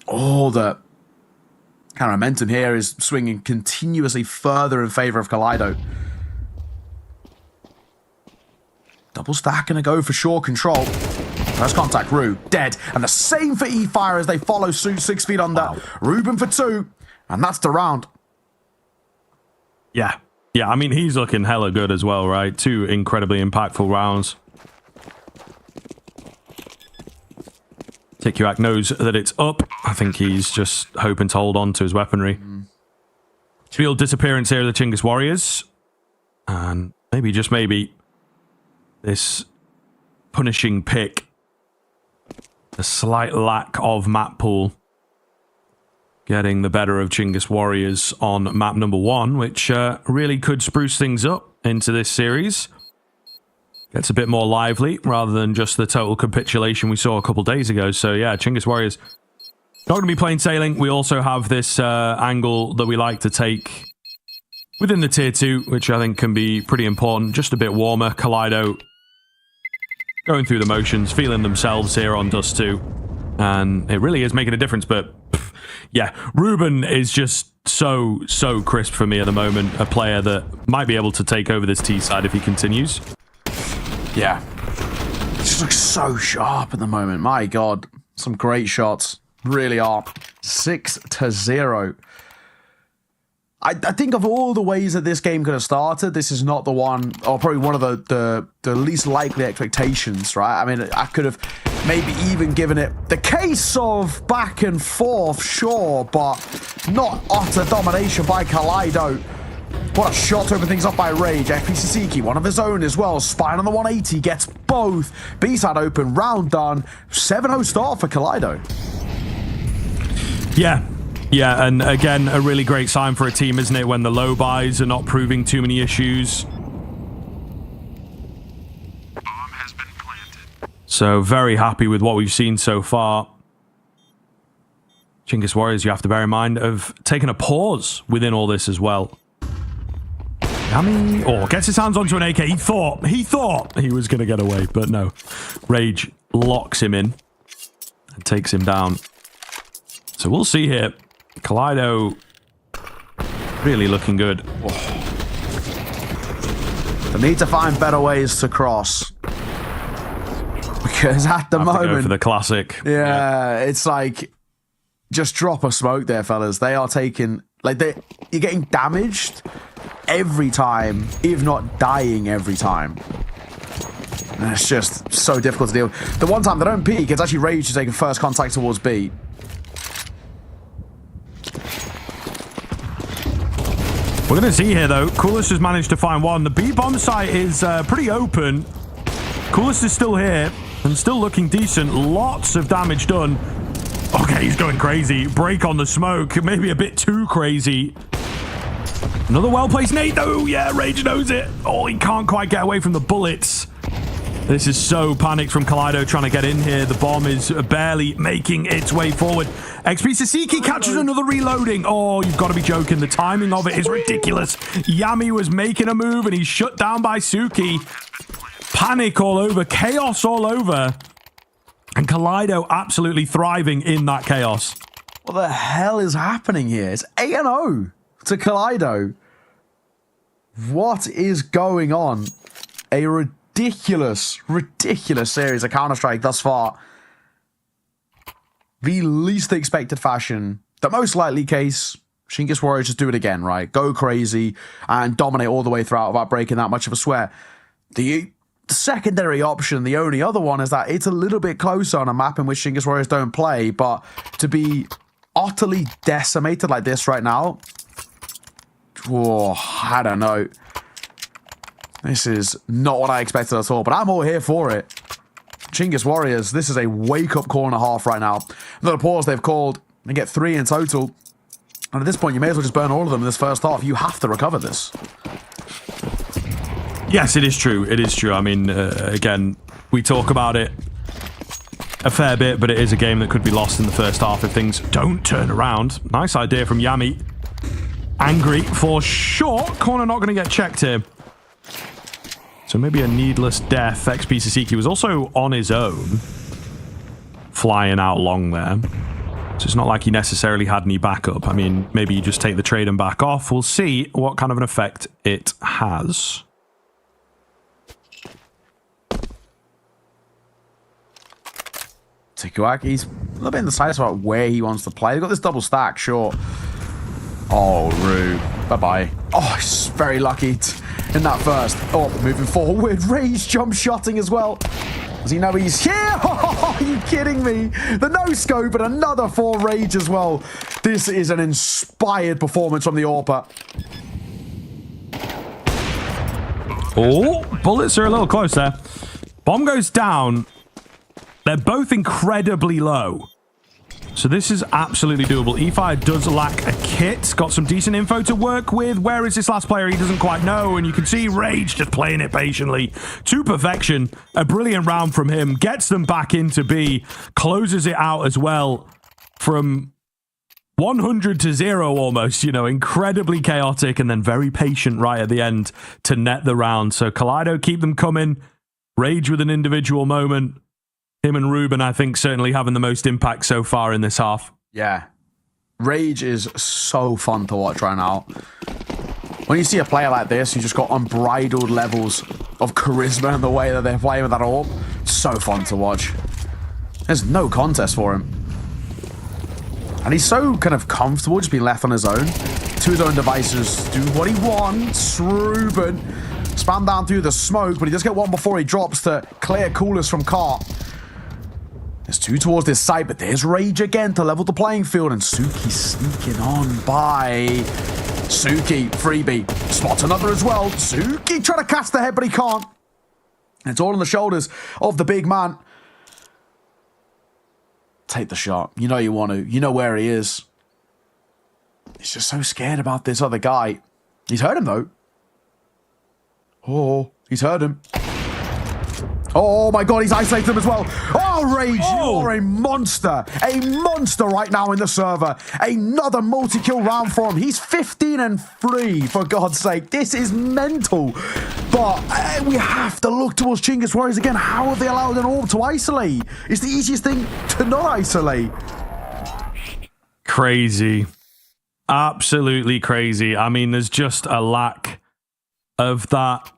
All the kind of momentum here is swinging continuously further in favor of Kaleido. Double stack gonna go for sure control. First contact, Rue, dead. And the same for E-Fire as they follow suit 6 feet under. Wow. Ruben for 2. And that's the round. Yeah. Yeah, I mean, he's looking hella good as well, right? 2 incredibly impactful rounds. Tikyrak knows that it's up. I think he's just hoping to hold on to his weaponry. Field disappearance here of the Chinggis Warriors. And maybe, just maybe, this punishing pick, a slight lack of map pool, getting the better of Chinggis Warriors on map number 1, which really could spruce things up into this series. Gets a bit more lively rather than just the total capitulation we saw a couple days ago. So yeah, Chinggis Warriors not going to be plain sailing. We also have this angle that we like to take within the tier 2, which I think can be pretty important. Just a bit warmer. Kaleido going through the motions, feeling themselves here on Dust 2. And it really is making a difference. But yeah, Ruben is just so crisp for me at the moment. A player that might be able to take over this T side if he continues. Yeah. It just looks so sharp at the moment. My God. Some great shots. Really are. 6-0. I think of all the ways that this game could have started, this is not the one, or probably one of the least likely expectations, right? I mean, I could have maybe even given it the case of back and forth, sure, but not utter domination by Kaleido. What a shot to open things up by Rage. FP Sasiki, one of his own as well. Spine on the 180, gets both. B-side open, round done. 7-0 start for Kaleido. Yeah, and again, a really great sign for a team, isn't it, when the low buys are not proving too many issues. Bomb has been planted. So very happy with what we've seen so far. Chinggis Warriors, you have to bear in mind, have taken a pause within all this as well. Yami, gets his hands onto an AK. He thought he was going to get away, but no. Rage locks him in and takes him down. So we'll see here. Kaleido really looking good. They need to find better ways to cross. Because at the moment... go for the classic. Yeah, it's like... Just drop a smoke there, fellas. They are taking... You're getting damaged every time, if not dying every time. And it's just so difficult to deal with. The one time they don't peek, it's actually Rage to take a first contact towards B. We're going to see here, though. Coolest has managed to find one. The B-bomb site is pretty open. Coolest is still here and still looking decent. Lots of damage done. Okay, he's going crazy. Break on the smoke. Maybe a bit too crazy. Another well-placed nade, though. Yeah, Rage knows it. Oh, he can't quite get away from the bullets. This is so panicked from Kaleido trying to get in here. The bomb is barely making its way forward. XP Sasiki catches another reloading. Oh, you've got to be joking. The timing of it is ridiculous. Yami was making a move and he's shut down by Suki. Panic all over. Chaos all over. And Kaleido absolutely thriving in that chaos. What the hell is happening here? It's 8-0 to Kaleido. What is going on? A ridiculous series of Counter-Strike thus far. The least expected fashion. The most likely case, Chinggis Warriors just do it again, right? Go crazy and dominate all the way throughout without breaking that much of a sweat. The secondary option, the only other one, is that it's a little bit closer on a map in which Chinggis Warriors don't play, but to be utterly decimated like this right now, I don't know. This is not what I expected at all, but I'm all here for it. Chinggis Warriors, this is a wake-up call and a half right now. Another pause they've called and get 3 in total. And at this point, you may as well just burn all of them in this first half. You have to recover this. Yes, it is true. It is true. I mean, again, we talk about it a fair bit, but it is a game that could be lost in the first half if things don't turn around. Nice idea from Yami. Angry for sure. Corner not going to get checked here. So maybe a needless death. XP Sasiki was also on his own, flying out long there. So it's not like he necessarily had any backup. I mean, maybe you just take the trade and back off. We'll see what kind of an effect it has. Tikuak, he's a little bit indecisive about where he wants to play. They've got this double stack, sure. Oh, Rue. Bye-bye. Oh, he's very lucky in that first. Oh, moving forward. Rage jump shotting as well. Does he know he's here? Oh, are you kidding me? The no-scope and another for Rage as well. This is an inspired performance from the AWPer. Oh, bullets are a little close there. Bomb goes down. They're both incredibly low. So this is absolutely doable. E-Fire does lack a kit. Got some decent info to work with. Where is this last player? He doesn't quite know. And you can see Rage just playing it patiently to perfection. A brilliant round from him. Gets them back into B. Closes it out as well from 100 to 0 almost. You know, incredibly chaotic and then very patient right at the end to net the round. So Kaleido keep them coming. Rage with an individual moment. Him and Ruben, I think, certainly having the most impact so far in this half. Yeah. Rage is so fun to watch right now. When you see a player like this who just got unbridled levels of charisma in the way that they're playing with that orb, it's so fun to watch. There's no contest for him. And he's so kind of comfortable just being left on his own. To his own devices, do what he wants. Ruben spam down through the smoke, but he does get one before he drops to clear Coolest from Cart. There's two towards this side, but there's Rage again to level the playing field, and Suki sneaking on by Suki. Freebie spots another as well. Suki trying to cast the head, but he can't. It's all on the shoulders of the big man. Take the shot. You know you want to. You know where he is. He's just so scared about this other guy. He's heard him, though. Oh, he's heard him. Oh my god, he's isolated him as well. Oh, Rage, you're a monster. A monster right now in the server. Another multi-kill round for him. He's 15-3, for God's sake. This is mental. But we have to look towards Chinggis Warriors again. How have they allowed an orb to isolate? It's the easiest thing to not isolate. Crazy. Absolutely crazy. I mean, there's just a lack of that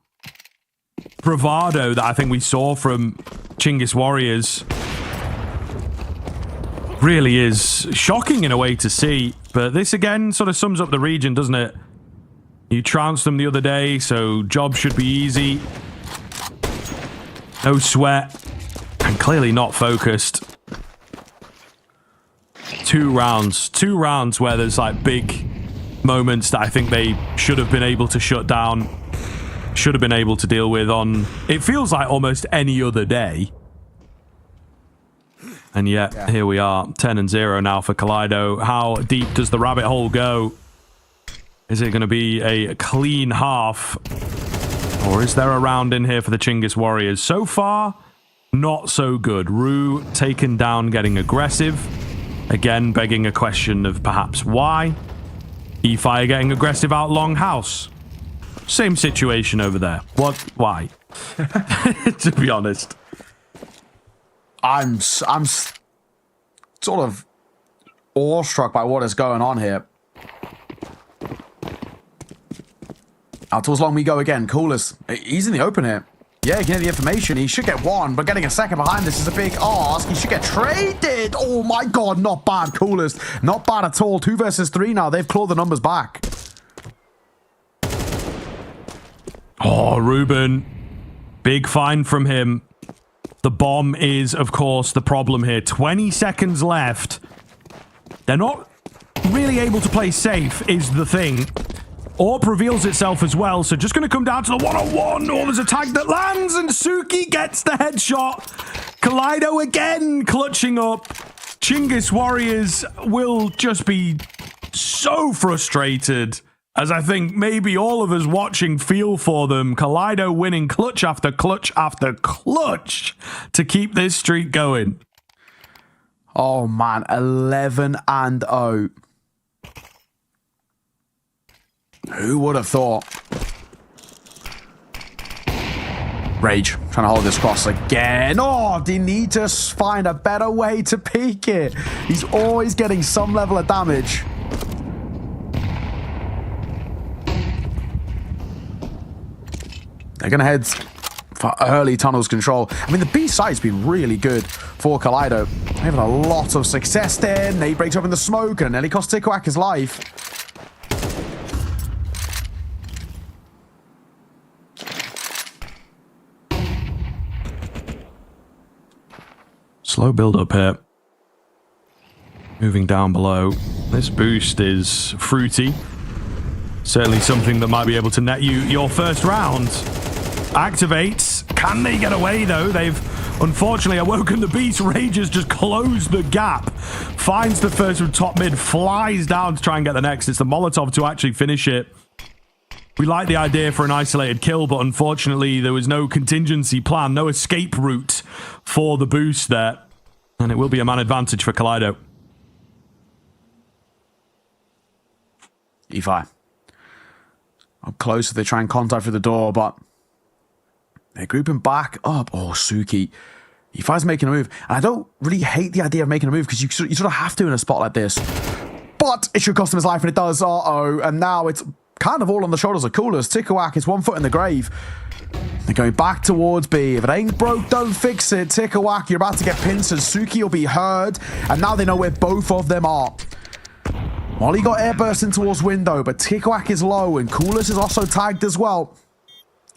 bravado that I think we saw from Chinggis Warriors. Really is shocking in a way to see, but this again sort of sums up the region, doesn't it? You trounced them the other day, so job should be easy. No sweat, and clearly not focused. Two rounds where there's like big moments that I think they should have been able to shut down. Should have been able to deal with on, it feels like almost any other day. And yet, here we are, 10-0 now for Kaleido. How deep does the rabbit hole go? Is it going to be a clean half? Or is there a round in here for the Chinggis Warriors? So far, not so good. Rue taken down, getting aggressive. Again, begging a question of perhaps why. E-Fire getting aggressive out Longhouse. Same situation over there. What? Why? To be honest. I'm sort of awestruck by what is going on here. Out towards Long we go again. Coolest. He's in the open here. Yeah, you can get the information. He should get one, but getting a second behind this is a big ask. He should get traded. Oh my god, not bad. Coolest. Not bad at all. 2 versus 3 now. They've clawed the numbers back. Oh, Ruben. Big find from him. The bomb is, of course, the problem here. 20 seconds left. They're not really able to play safe, is the thing. Orb reveals itself as well, so just going to come down to the one-on-one. Oh, there's a tag that lands, and Suki gets the headshot. Kaleido again clutching up. Chinggis Warriors will just be so frustrated, as I think maybe all of us watching feel for them. Kaleido winning clutch after clutch after clutch to keep this streak going. Oh man, 11-0. Who would have thought? Rage, trying to hold this cross again. Oh, they need to find a better way to peek it. He's always getting some level of damage. They're going to head for early tunnels control. I mean, the B side's been really good for Kaleido. Having a lot of success there. Nate breaks open the smoke and nearly costs Tikawak his life. Slow build up here. Moving down below. This boost is fruity. Certainly something that might be able to net you your first round. Activates. Can they get away, though? They've unfortunately awoken the beast. Rages just closed the gap. Finds the first from top mid. Flies down to try and get the next. It's the Molotov to actually finish it. We like the idea for an isolated kill, but unfortunately there was no contingency plan, no escape route for the boost there. And it will be a man advantage for Kaleido. E5. Up close, they try and contact through the door, but they're grouping back up. Oh, Suki. E5's making a move. And I don't really hate the idea of making a move because you sort of have to in a spot like this. But it should cost him his life, and it does. Uh-oh. And now it's kind of all on the shoulders of Coolers. Tikawak is 1 foot in the grave. They're going back towards B. If it ain't broke, don't fix it. Tikawak, you're about to get pincered. Suki will be heard. And now they know where both of them are. Molly got air bursting towards window, but Tikawak is low, and Coolers is also tagged as well.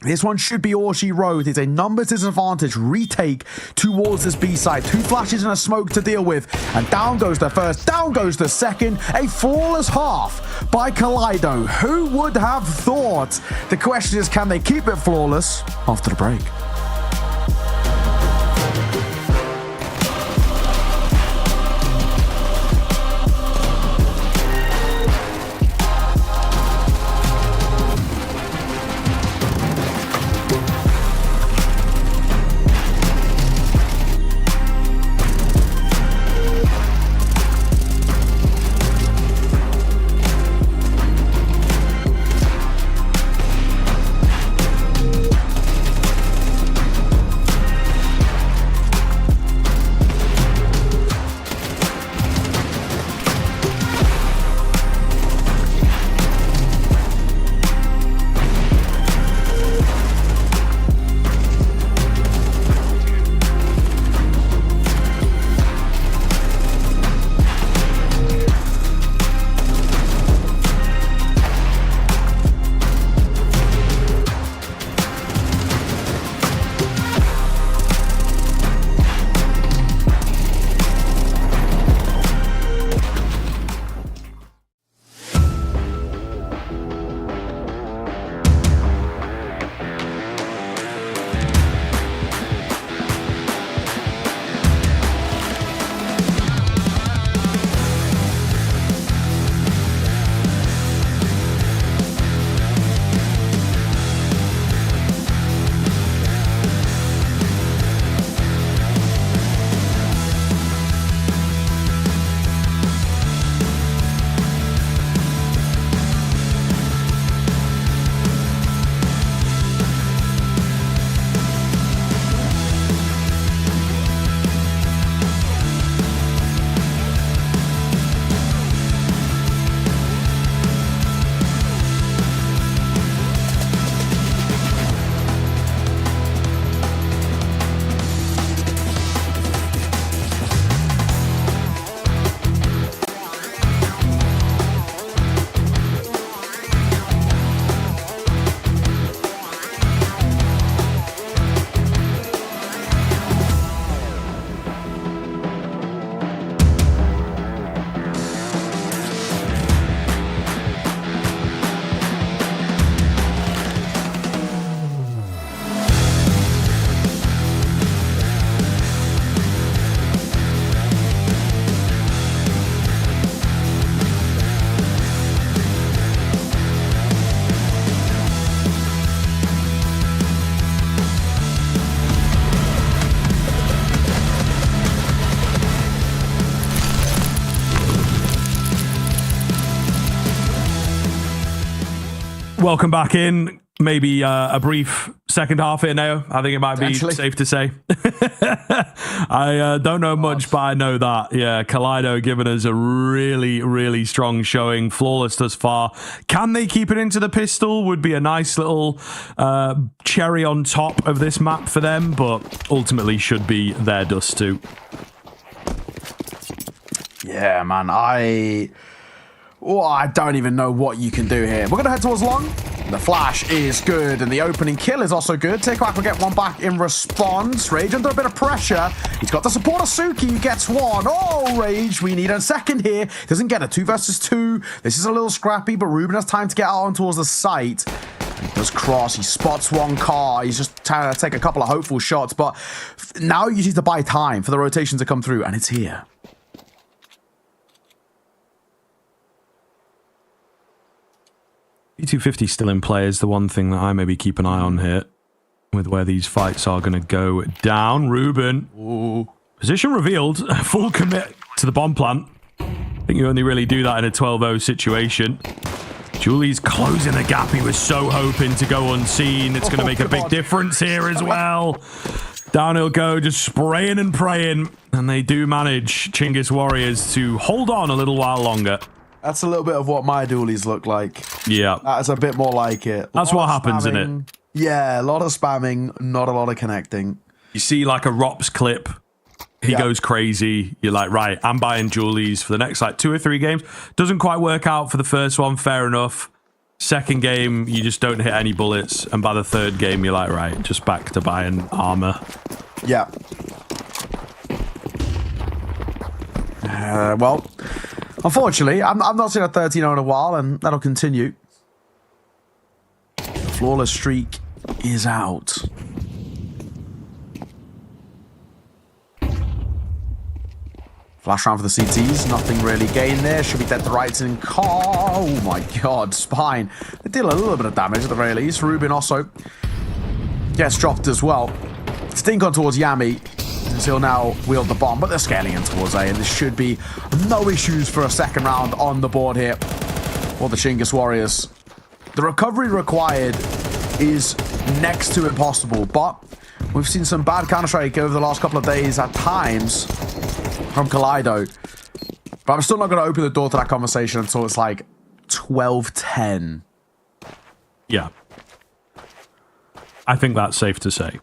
This one should be all she wrote. It's a numbers disadvantage retake towards this B side. 2 flashes and a smoke to deal with. And down goes the first, down goes the second. A flawless half by Kaleido. Who would have thought? The question is, can they keep it flawless after the break? Welcome back in. maybe a brief second half here, Neo. I think it might be safe to say. I don't know much, but I know that. Yeah, Kaleido giving us a really, really strong showing. Flawless thus far. Can they keep it into the pistol? Would be a nice little cherry on top of this map for them, but ultimately should be their dust too. Yeah, man. I don't even know what you can do here. We're going to head towards long. The flash is good, and the opening kill is also good. Takeback will get one back in response. Rage under a bit of pressure. He's got the support of Suki, who gets one. Oh, Rage, we need a second here. Doesn't get a 2 versus 2. This is a little scrappy, but Ruben has time to get on towards the site. He does cross. He spots one car. He's just trying to take a couple of hopeful shots, but now you need to buy time for the rotation to come through, and it's here. P250 still in play is the one thing that I maybe keep an eye on here with where these fights are going to go down. Ruben, position revealed, full commit to the bomb plant. I think you only really do that in a 12-0 situation. Julie's closing the gap. He was so hoping to go unseen. It's going to make a big difference here as well. Down he'll go, just spraying and praying. And they do manage, Chinggis Warriors, to hold on a little while longer. That's a little bit of what my dualies look like. Yeah. That's a bit more like it. That's what happens, isn't it? Yeah, a lot of spamming, not a lot of connecting. You see like a Rops clip, he goes crazy. You're like, right, I'm buying dualies for the next like 2 or 3 games. Doesn't quite work out for the first one, fair enough. Second game, you just don't hit any bullets. And by the third game, you're like, right, just back to buying armor. Yeah. Well... Unfortunately, I'm not seeing a 13-0 in a while, and that'll continue. The flawless streak is out. Flash round for the CTs. Nothing really gained there. Should be dead to rights in car. Oh my god, Spine. They deal a little bit of damage at the very least. Ruben also gets dropped as well. Stink on towards Yami. He'll now wield the bomb, but they're scaling in towards A, and this should be no issues for a second round on the board here for the Chinggis Warriors. The recovery required is next to impossible, but we've seen some bad Counter-Strike over the last couple of days at times from Kaleido. But I'm still not going to open the door to that conversation until it's like 12-10. Yeah. I think that's safe to say.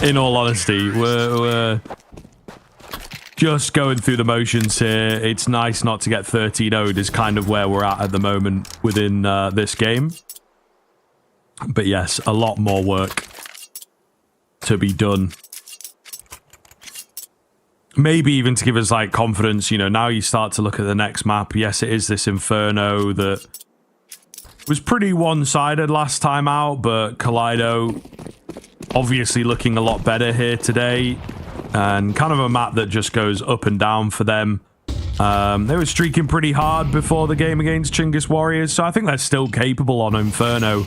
In all honesty, we're just going through the motions here. It's nice not to get 13-0'd is kind of where we're at the moment within this game. But yes, a lot more work to be done. Maybe even to give us like confidence, you know, now you start to look at the next map. Yes, it is this Inferno that was pretty one-sided last time out, but Kaleido obviously looking a lot better here today, and kind of a map that just goes up and down for them. They were streaking pretty hard before the game against Chinggis Warriors, so I think they're still capable on Inferno.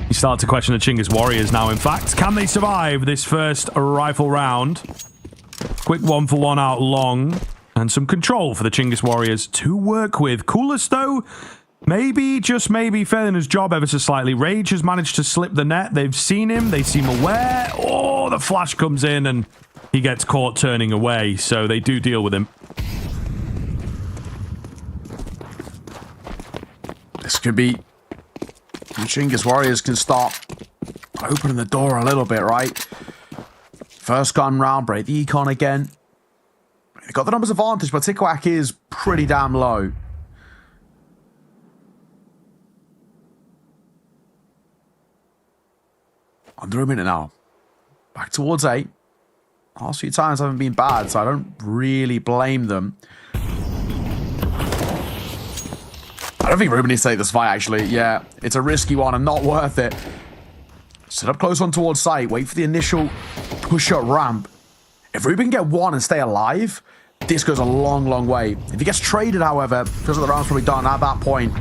You start to question the Chinggis Warriors now, in fact. Can they survive this first rifle round? Quick 1-for-1 out long, and some control for the Chinggis Warriors to work with. Coolest though, maybe, just maybe, failing his job ever so slightly. Rage has managed to slip the net. They've seen him. They seem aware. Oh, the flash comes in and he gets caught turning away. So they do deal with him. This could be... The Chinggis Warriors can start opening the door a little bit, right? First gun round, break the econ again. They've got the numbers advantage, but Tikwak is pretty damn low. Under a minute now. Back towards 8. Last few times haven't been bad, so I don't really blame them. I don't think Ruben needs to take this fight, actually. Yeah, it's a risky one and not worth it. Sit up close on towards sight. Wait for the initial push-up ramp. If Ruben can get one and stay alive, this goes a long, long way. If he gets traded, however, because of the round's probably done at that point,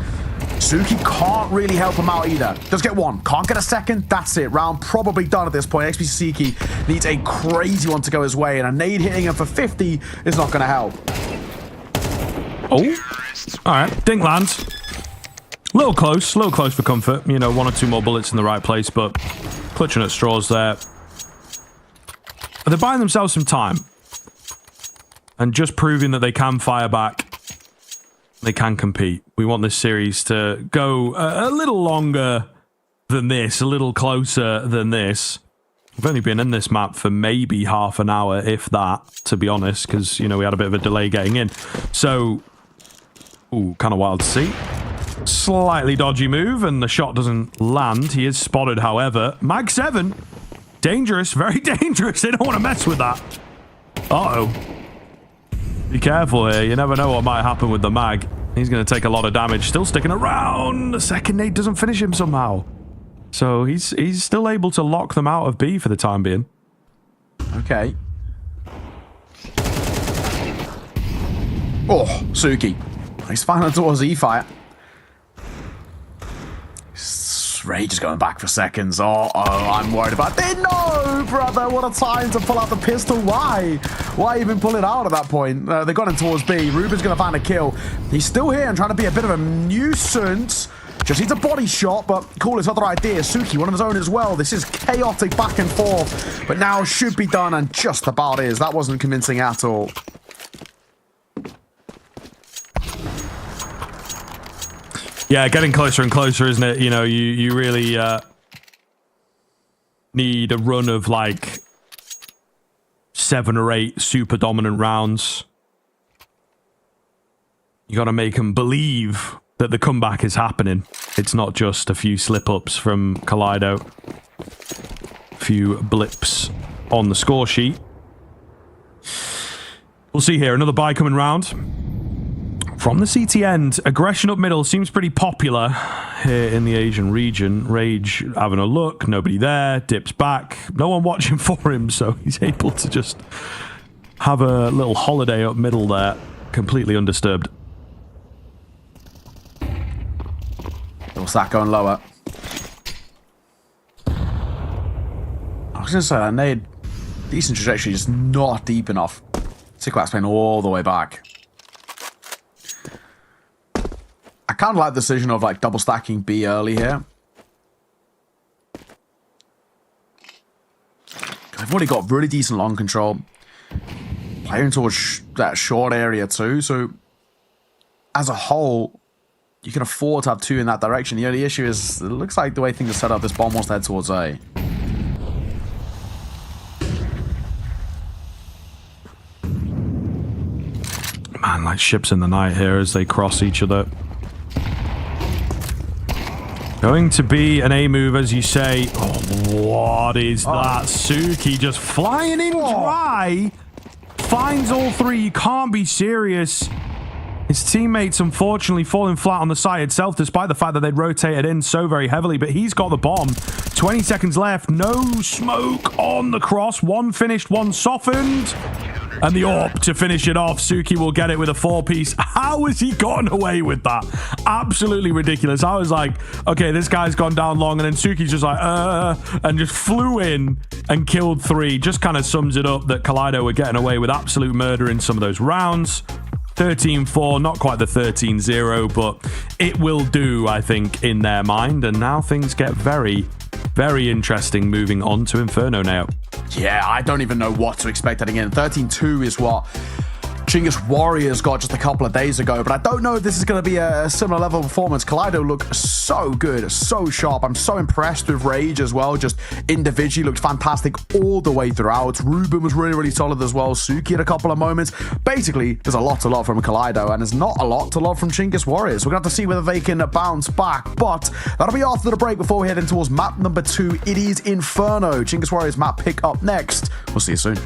Suki can't really help him out either. Does get one. Can't get a second. That's it. Round probably done at this point. XP Suki needs a crazy one to go his way, and a nade hitting him for 50 is not going to help. Oh. All right. Dink lands. A little close for comfort. You know, 1 or 2 more bullets in the right place, but clutching at straws there. They're buying themselves some time. And just proving that they can fire back. They can compete. We want this series to go a little longer than this, a little closer than this. We've only been in this map for maybe half an hour, if that, to be honest, because, you know, we had a bit of a delay getting in. So, ooh, kind of wild to see. Slightly dodgy move, and the shot doesn't land. He is spotted, however. Mag 7. Dangerous, very dangerous. They don't want to mess with that. Uh-oh. Be careful here. You never know what might happen with the mag. He's going to take a lot of damage. Still sticking around. The second nade doesn't finish him somehow. So he's still able to lock them out of B for the time being. Okay. Oh, Suki. He's finally towards E-Fire. Rage is going back for seconds. Oh, I'm worried about it. No, brother. What a time to pull out the pistol. Why? Why even pull it out at that point? They got him towards B. Ruben's going to find a kill. He's still here and trying to be a bit of a nuisance. Just needs a body shot, but cool, his other idea. Suki, one of his own as well. This is chaotic back and forth, but now should be done, and just about is. That wasn't convincing at all. Yeah, getting closer and closer, isn't it? You know, you really need a run of like 7 or 8 super dominant rounds. You got to make them believe that the comeback is happening. It's not just a few slip-ups from Kaleido. A few blips on the score sheet. We'll see here. Another buy coming round. From the CT end, aggression up middle seems pretty popular here in the Asian region. Rage having a look, nobody there, dips back, no one watching for him, so he's able to just have a little holiday up middle there, completely undisturbed. Little sack going lower. I was going to say, that nade, decent trajectory, just not deep enough. Tikwack's playing all the way back. I kind of like the decision of like double stacking B early here. I've already got really decent long control. Playing towards that short area too, so as a whole, you can afford to have 2 in that direction. The only issue is, it looks like the way things are set up, this bomb wants to head towards A. Man, like ships in the night here as they cross each other. Going to be an A move, as you say. Oh, what is that? Suki just flying in dry. Finds all 3. You can't be serious. His teammates, unfortunately, falling flat on the site itself, despite the fact that they'd rotated in so very heavily. But he's got the bomb. 20 seconds left. No smoke on the cross. 1 finished, 1 softened. And the AWP to finish it off. Suki will get it with a 4-piece. How has he gotten away with that? Absolutely ridiculous. I was like, okay, this guy's gone down long. And then Suki's just like, and just flew in and killed 3. Just kind of sums it up that Kaleido were getting away with absolute murder in some of those rounds. 13-4, not quite the 13-0, but it will do, I think, in their mind. And now things get very, very interesting moving on to Inferno now. Yeah, I don't even know what to expect heading in. 13-2 is what Chinggis Warriors got just a couple of days ago, but I don't know if this is going to be a similar level of performance. Kaleido looked so good, so sharp. I'm so impressed with Rage as well. Just individually looked fantastic all the way throughout. Ruben was really, really solid as well. Suki had a couple of moments. Basically, there's a lot from Kaleido, and there's not a lot from Chinggis Warriors. We're going to have to see whether they can bounce back, but that'll be after the break before we head in towards map number 2. It is Inferno. Chinggis Warriors map pick up next. We'll see you soon.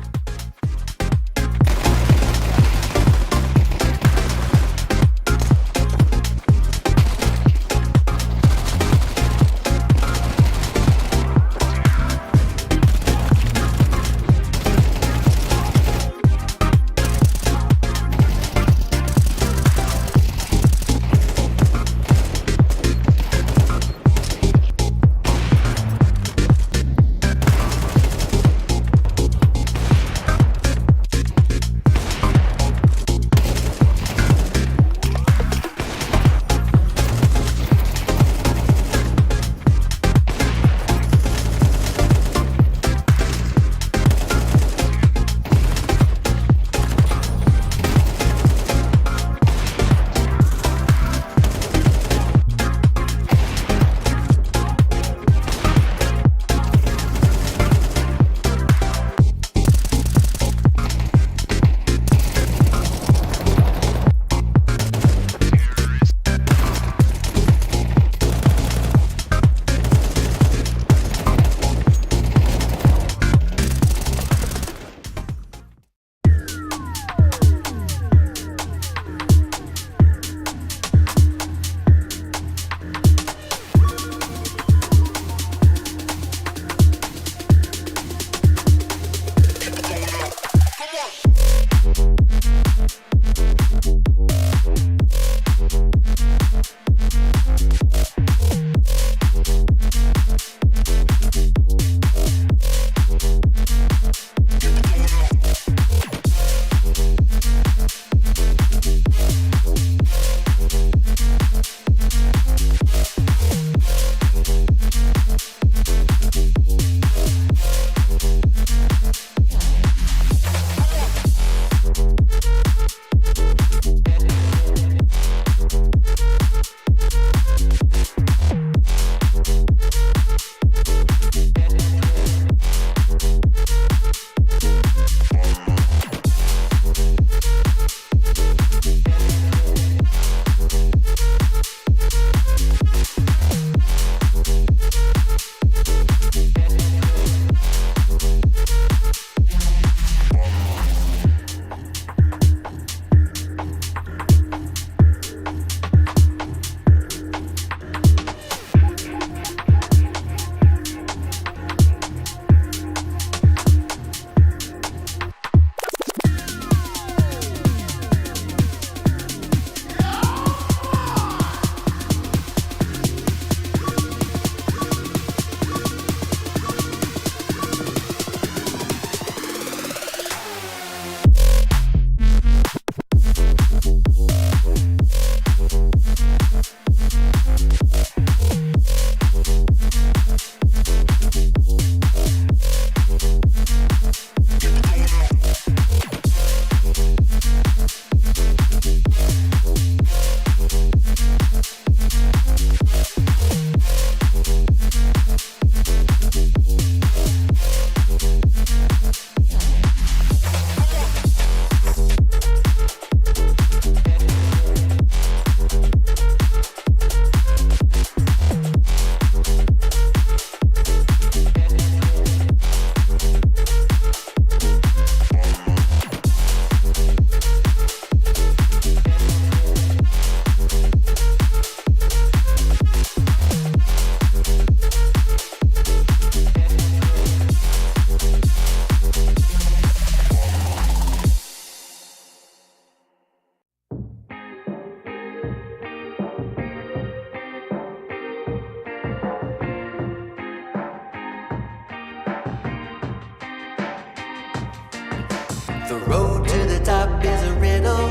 The road to the top is a riddle.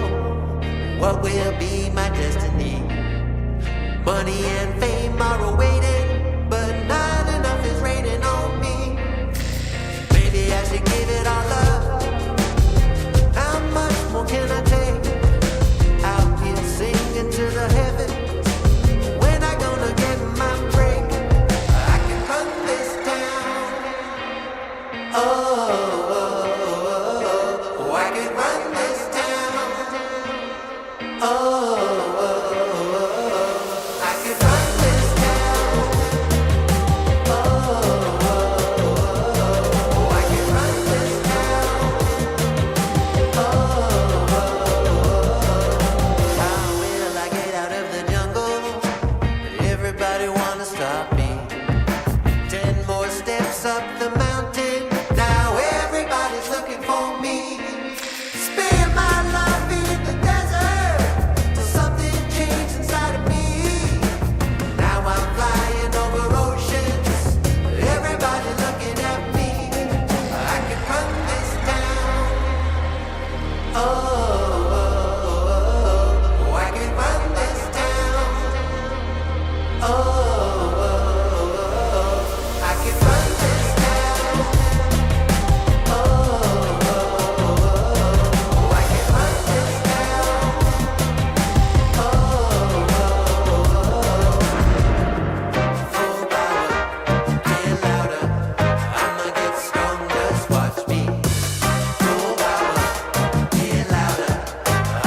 What will be my destiny? Money and fame are awaiting, but not enough is raining on me. Maybe I should give it all up. How much more can I take? Out here singing to the heavens. When I gonna get my break? I can run this town. Oh, I can run this town. Oh, I can run this town. Oh, I can run this town. How will I get out of the jungle? Everybody wanna stop me. 10 more steps up the mountain. Now everybody's looking for me. Spend my life in the desert till something changed inside of me. Now I'm flying over oceans. Everybody looking at me. I can run this town. Oh, I can run this town. Oh, I can run this town. Oh, I can run this town. Full power, get louder. I'ma get stronger, just watch me. Full power, get louder.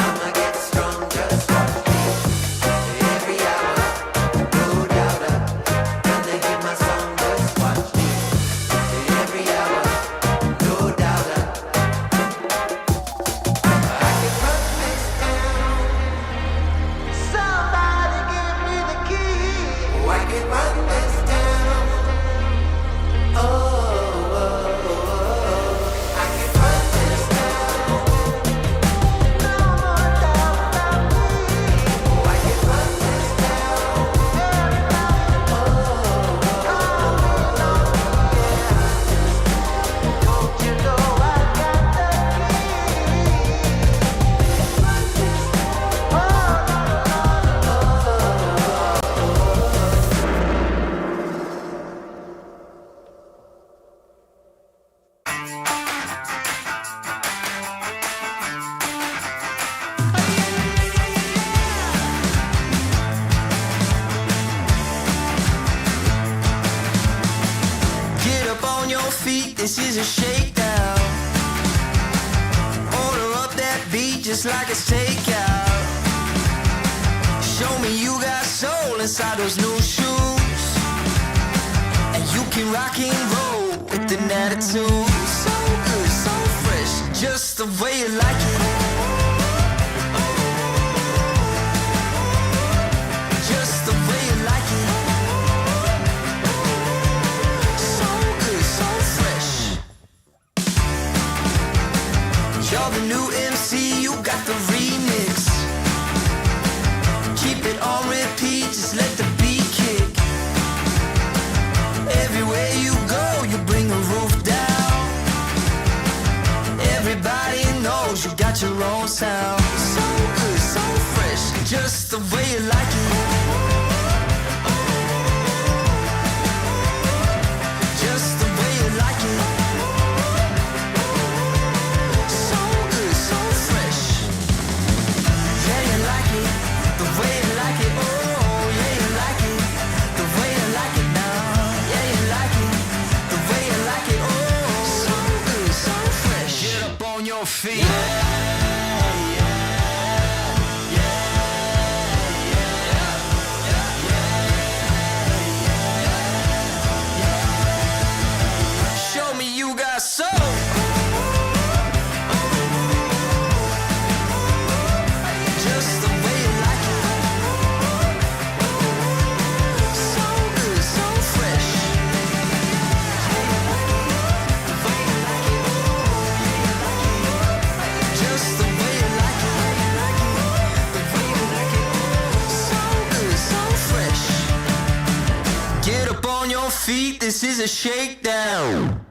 I'ma get stronger, just watch me. Every hour, no doubter. Gonna hear my song, just watch me. Every hour, no doubter. I can run this town. Somebody give me the key. I can run this town. Oh, I can run this town. No more doubt about me. I can run this town. Don't you know I got the Get up on your feet, this is a shakedown. Order up that beat just like it's takeout. Show me you got soul inside those new shoes. And you can rock and roll with an attitude. So good, so fresh, just the way you like it. Just the way you like it. So good, so fresh. You're the new MC, you got the remix. Keep it on repeat, just let the beat kick. Everywhere you go, you bring the roof down. Everybody knows you got your own sound. So good, so fresh, just the way you like it. Just the way you like it. So good, so fresh. Yeah, you like it, the way you like it. Oh, yeah, you like it, the way you like it now. Yeah, you like it, the way you like it. Oh, so good, so fresh. Get up on your feet. Show me you got soul. Just the way you like it. So good, so fresh. Just the way you like it. The way you like it. So good, so fresh. Get up on your feet, this is a shakedown.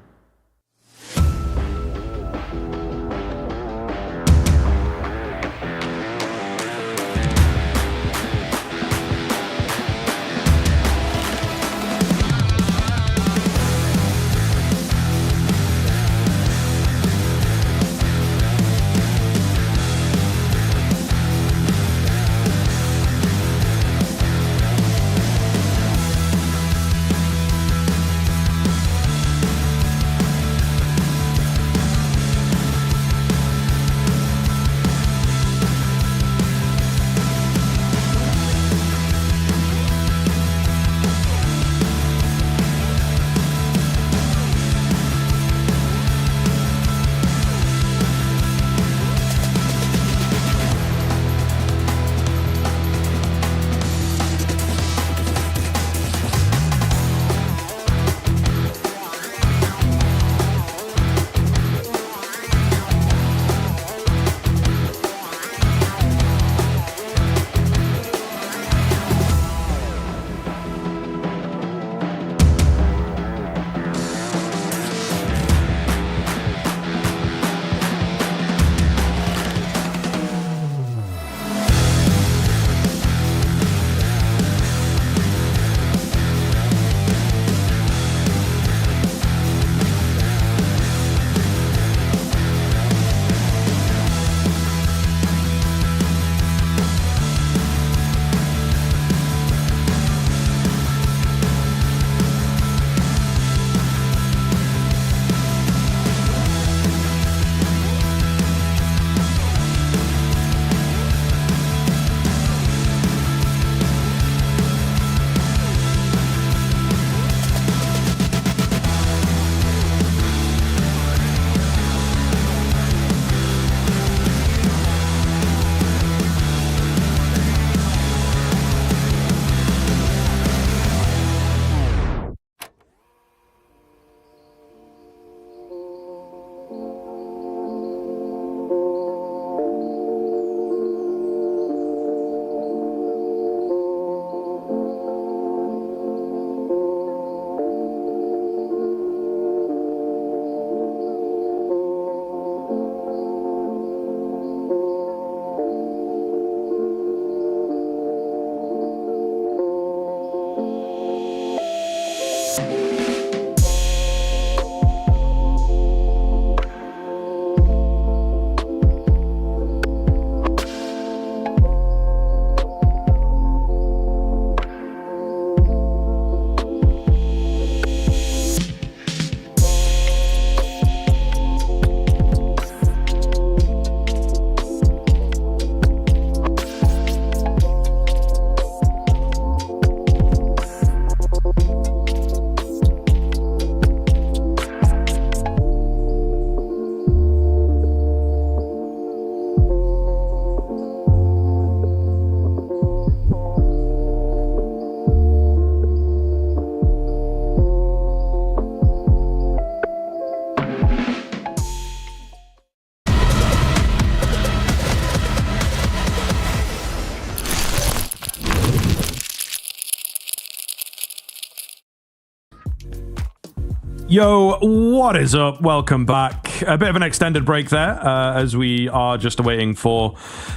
Yo, what is up? Welcome back. A bit of an extended break there, as we are just awaiting for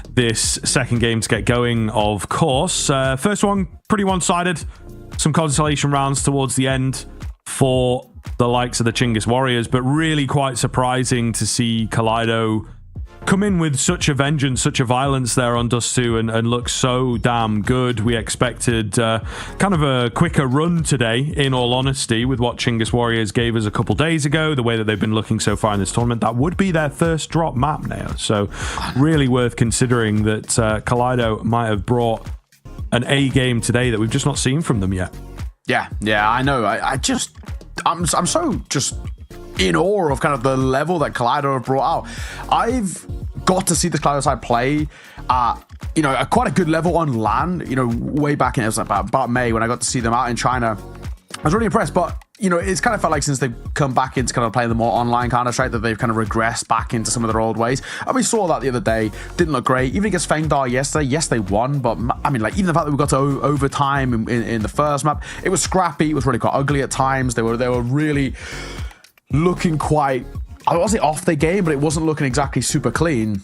this second game to get going, of course. First one, pretty one-sided. Some consolation rounds towards the end for the likes of the Chinggis Warriors, but really quite surprising to see Kaleido come in with such a vengeance, such a violence there on Dust 2 and look so damn good. We expected kind of a quicker run today, in all honesty, with what Chinggis Warriors gave us a couple days ago, the way that they've been looking so far in this tournament. That would be their first drop map now, so really worth considering that Kaleido might have brought an A game today that we've just not seen from them yet. Yeah, I know. I'm so just in awe of kind of the level that Kaleido have brought out. I've got to see the Kaleido side play at, quite a good level on LAN, way back in, it was about May when I got to see them out in China. I was really impressed, but, it's kind of felt like since they've come back into kind of playing the more online Counter-Strike that they've kind of regressed back into some of their old ways. And we saw that the other day. Didn't look great. Even against Fengdar yesterday, yes, they won, but I mean, like, even the fact that we got to overtime in the first map, it was scrappy. It was really quite ugly at times. They were really looking quite, I wasn't off their game, but it wasn't looking exactly super clean.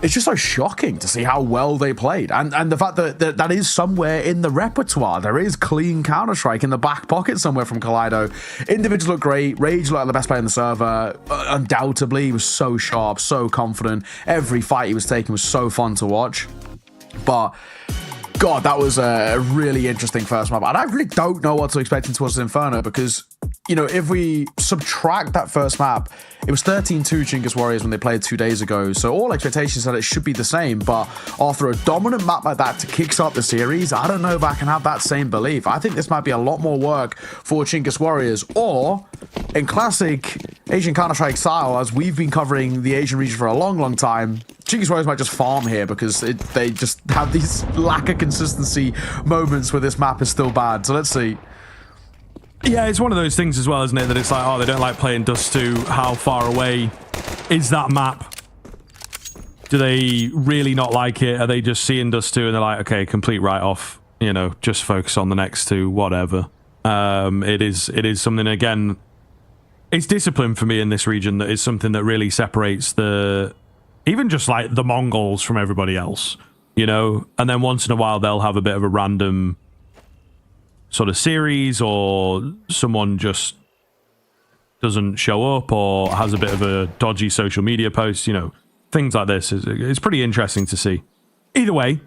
It's just so shocking to see how well they played. And the fact that is somewhere in the repertoire. There is clean Counter-Strike in the back pocket somewhere from Kaleido. Individuals look great. Rage looked like the best player in the server. Undoubtedly, he was so sharp, so confident. Every fight he was taking was so fun to watch. But God, that was a really interesting first map. And I really don't know what to expect towards Inferno because, if we subtract that first map, it was 13-2 Chinggis Warriors when they played 2 days ago. So all expectations that it should be the same. But after a dominant map like that to kickstart the series, I don't know if I can have that same belief. I think this might be a lot more work for Chinggis Warriors. Or, in classic Asian Counter-Strike style, as we've been covering the Asian region for a long, long time, Chinggis Warriors might just farm here because they just have these lack of consistency moments where this map is still bad. So let's see. Yeah, it's one of those things as well, isn't it? That it's like, oh, they don't like playing Dust 2. How far away is that map? Do they really not like it? Are they just seeing Dust 2 and they're like, okay, complete write-off, just focus on the next two, whatever. It is something, again, it's discipline for me in this region that is something that really separates even just like the Mongols from everybody else, and then once in a while they'll have a bit of a random sort of series or someone just doesn't show up or has a bit of a dodgy social media post, things like this. It's pretty interesting to see. Either way,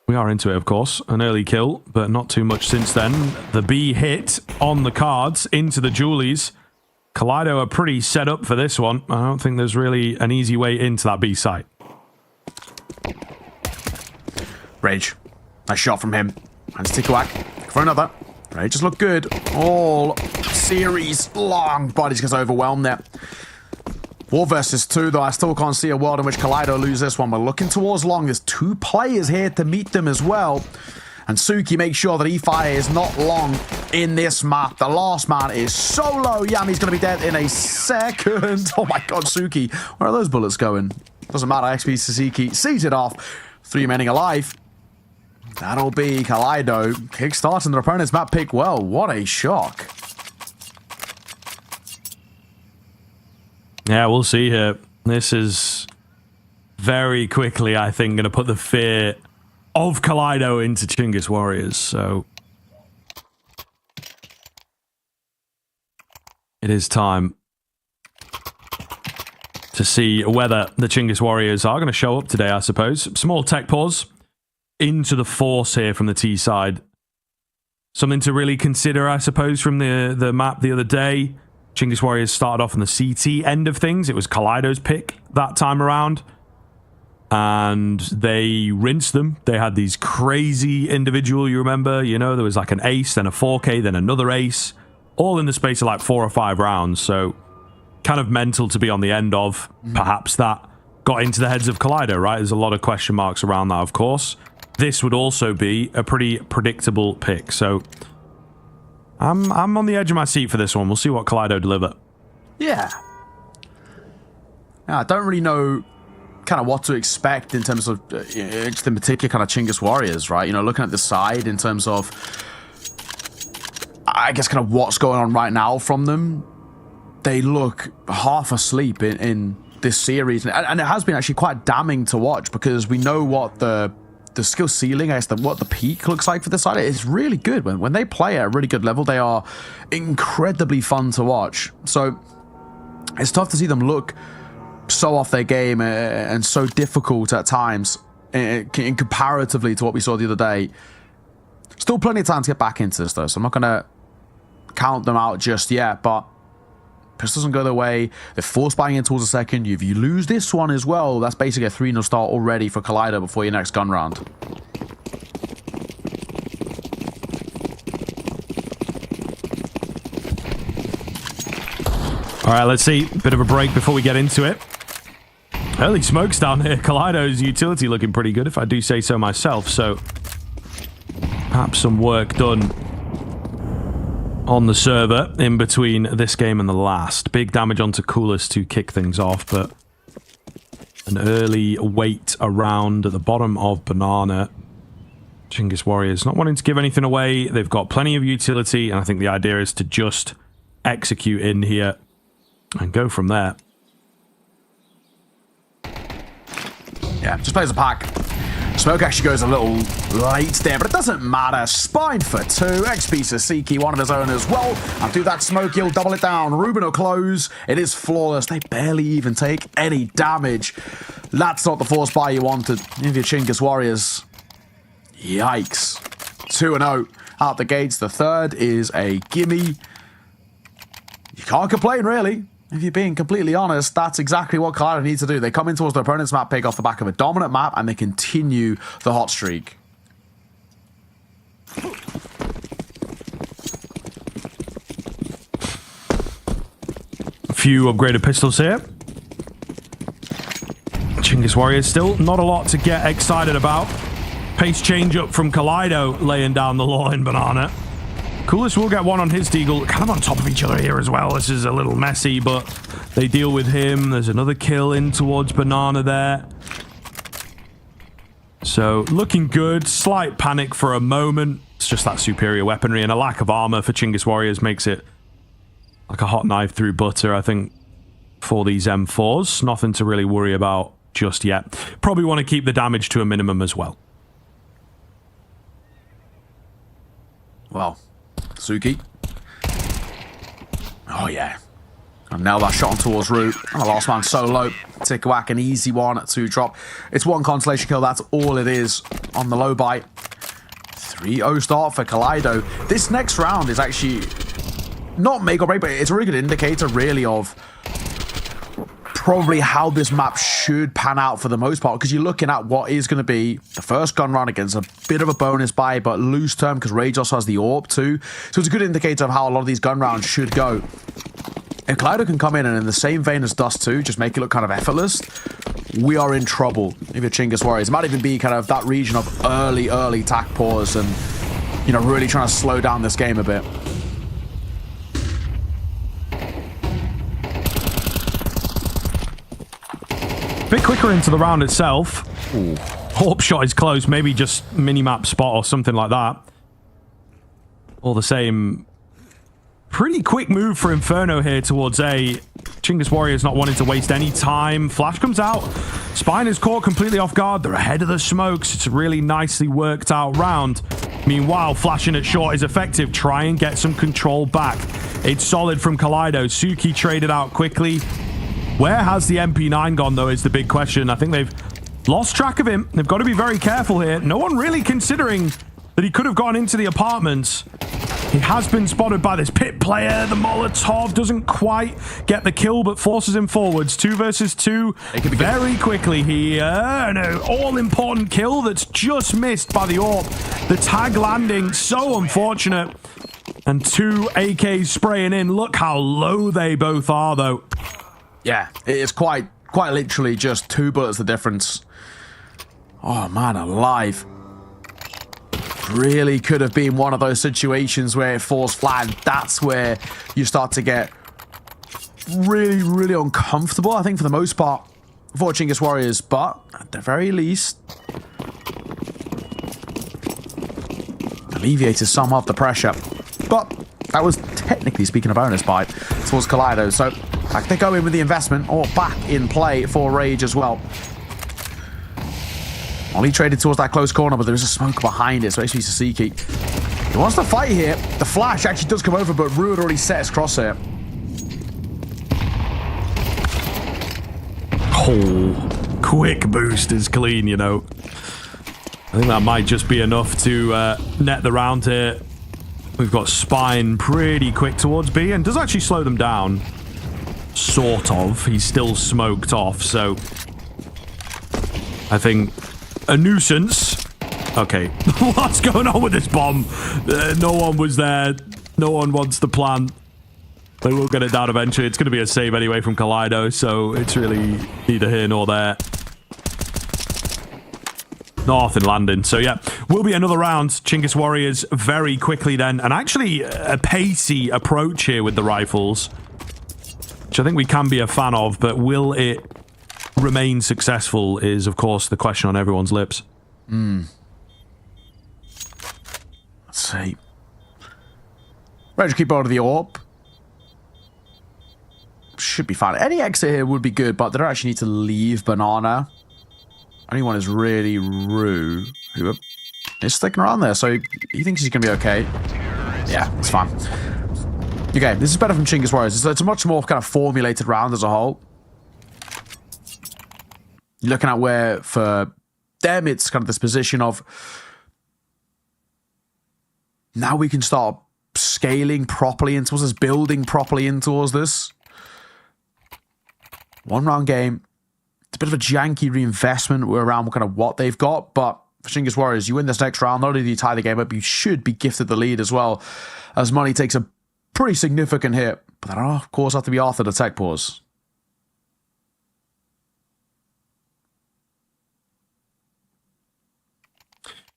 we are into it, of course. An early kill, but not too much since then. The B hit on the cards into the Julies. Kaleido are pretty set up for this one. I don't think there's really an easy way into that B site. Rage. Nice shot from him. And stick whack for another. Rage just look good. All series long. Bodies gets overwhelmed there. 4 versus 2, though. I still can't see a world in which Kaleido lose this one. We're looking towards long. There's 2 players here to meet them as well. And Suki makes sure that E-Fire is not long in this map. The last man is solo. Yami's going to be dead in a second. Oh my god, Suki. Where are those bullets going? Doesn't matter. XP Sasiki sees it off. 3 remaining alive. That'll be Kaleido kickstarting their opponent's map pick well. What a shock. Yeah, we'll see here. This is very quickly, I think, going to put the fear of Kaleido into Chinggis Warriors. So it is time to see whether the Chinggis Warriors are going to show up today, I suppose. Small tech pause into the force here from the T side. Something to really consider, I suppose, from the map the other day. Chinggis Warriors started off on the CT end of things. It was Kaleido's pick that time around. And they rinsed them. They had these crazy individual, you remember? There was like an ace, then a 4K, then another ace. All in the space of like 4 or 5 rounds. So kind of mental to be on the end of. Perhaps that got into the heads of Kaleido, right? There's a lot of question marks around that, of course. This would also be a pretty predictable pick. So I'm on the edge of my seat for this one. We'll see what Kaleido deliver. Yeah. I don't really know kind of what to expect in terms of just in particular kind of Chinggis Warriors, right? Looking at the side in terms of I guess, kind of what's going on right now from them, they look half asleep in this series. And it has been actually quite damning to watch because we know what the skill ceiling, I guess, what the peak looks like for this side. It's really good. When they play at a really good level, they are incredibly fun to watch. So it's tough to see them look so off their game and so difficult at times in comparatively to what we saw the other day. Still plenty of time to get back into this, though, so I'm not going to count them out just yet, but this doesn't go their way. They're force buying in towards the second. If you lose this one as well, that's basically a 3-0 start already for Kaleido before your next gun round. All right, let's see. Bit of a break before we get into it. Early smokes down here. Kaleido's utility looking pretty good, if I do say so myself. So perhaps some work done on the server in between this game and the last. Big damage onto Coolest to kick things off, but an early wait around at the bottom of Banana. Chinggis Warriors not wanting to give anything away. They've got plenty of utility, and I think the idea is to just execute in here and go from there. Yeah, just plays a pack. Smoke actually goes a little late there, but it doesn't matter. Spine for 2. XP Sasiki, one of his own as well. And do that smoke, he'll double it down. Ruben will close. It is flawless. They barely even take any damage. That's not the force buy you wanted. If you're Chinggis Warriors. Yikes. 2-0 out the gates. The third is a gimme. You can't complain, really. If you're being completely honest, that's exactly what Kaleido needs to do. They come in towards their opponent's map pick off the back of a dominant map, and they continue the hot streak. A few upgraded pistols here. Chinggis Warriors still not a lot to get excited about. Pace change up from Kaleido laying down the law in Banana. Coolest will get one on his deagle, kind of on top of each other here as well. This is a little messy, but they deal with him. There's another kill in towards Banana there. So, looking good. Slight panic for a moment. It's just that superior weaponry and a lack of armor for Chinggis Warriors makes it like a hot knife through butter, I think, for these M4s. Nothing to really worry about just yet. Probably want to keep the damage to a minimum as well. Well, Suki. Oh, yeah. And now that shot on towards Root. And the last man solo. Tick whack, an easy one at 2-drop. It's one consolation kill. That's all it is on the low bite. 3-0 start for Kaleido. This next round is actually not make or break, but it's a really good indicator, really, of probably how this map should pan out for the most part, because you're looking at what is going to be the first gun round against a bit of a bonus buy, but loose term, because Rage also has the AWP too. So it's a good indicator of how a lot of these gun rounds should go. If Kaleido can come in and in the same vein as Dust 2, just make it look kind of effortless, we are in trouble if you're Chinggis Warriors. It might even be kind of that region of early tack pause and, you know, really trying to slow down this game a bit. Bit quicker into the round itself. Ooh. Warp shot is close, maybe just minimap spot or something like that. All the same, pretty quick move for Inferno here towards A. Chinggis Warriors not wanting to waste any time. Flash comes out. Spine is caught completely off guard. They're ahead of the smokes. It's a really nicely worked out round. Meanwhile, flashing at short is effective. Try and get some control back. It's solid from Kaleido. Suki traded out quickly. Where has the MP9 gone, though, is the big question. I think they've lost track of him. They've got to be very careful here. No one really considering that he could have gone into the apartments. He has been spotted by this pit player. The Molotov doesn't quite get the kill, but forces him forwards. 2 versus 2 very quickly here. An all-important kill that's just missed by the AWP. The tag landing, so unfortunate. And 2 AKs spraying in. Look how low they both are, though. Yeah, it is quite literally just 2 bullets the difference. Oh, man, alive. Really could have been one of those situations where it falls flat. That's where you start to get really uncomfortable, I think, for the most part, for Chinggis Warriors. But at the very least, alleviated some of the pressure. But That was technically speaking a bonus bite towards Kaleido. So like they go in with the investment or back in play for Rage as well. Ollie traded towards that close corner, but there is a smoke behind it, so actually Sasiki. He wants to fight here. The flash actually does come over, but Rue had already set his crosshair. Oh, quick boost is clean, you know. I think that might just be enough to net the round here. We've got Spine pretty quick towards B and does actually slow them down. Sort of. He's still smoked off, so I think a nuisance. Okay, what's going on with this bomb? No one was there. No one wants the plan. They will get it down eventually. It's going to be a save anyway from Kaleido, so it's really neither here nor there. North and landing. So yeah, will be another round. Chinggis Warriors very quickly then, and actually a pacey approach here with the rifles, which I think we can be a fan of, but will it remain successful is of course the question on everyone's lips. Let's see. Ready to keep hold of the orb. Should be fine. Any exit here would be good, but they don't actually need to leave Banana. Only one is really Rue, who is sticking around there, so he thinks he's going to be okay. Yeah, it's fine. Okay, this is better from Chinggis Warriors. It's a much more kind of formulated round as a whole. You're looking at where, for them, it's kind of this position of now we can start scaling properly into this, building properly in towards this. One round game. It's a bit of a janky reinvestment around kind of what they've got, but for Chinggis Warriors, you win this next round, not only do you tie the game up, you should be gifted the lead as well, as Money takes a pretty significant hit, but that'll of course have to be after the tech pause.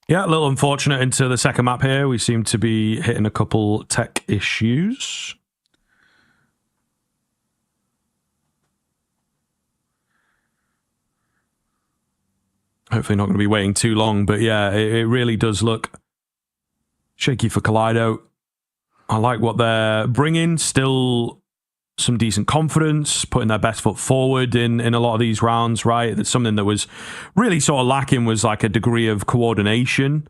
Yeah, a little unfortunate into the second map here. We seem to be hitting a couple tech issues. Hopefully not going to be waiting too long, but yeah, it really does look shaky for Kaleido. I like what they're bringing. Still some decent confidence, putting their best foot forward in a lot of these rounds, right? That's something that was really sort of lacking, was like a degree of coordination.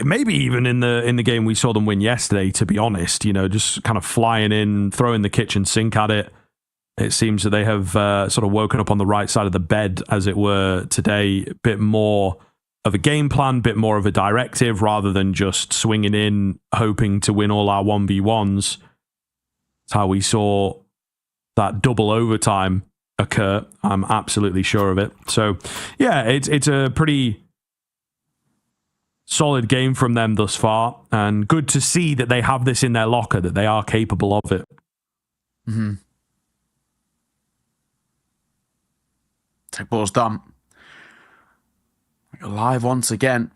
Maybe even in the game we saw them win yesterday, to be honest, you know, just kind of flying in, throwing the kitchen sink at it. It seems that they have sort of woken up on the right side of the bed, as it were, today. A bit more of a game plan, bit more of a directive, rather than just swinging in, hoping to win all our 1v1s. That's how we saw that double overtime occur. I'm absolutely sure of it. So, yeah, it's a pretty solid game from them thus far, and good to see that they have this in their locker, that they are capable of it. Mm-hmm. Tech ball's done. We're live once again.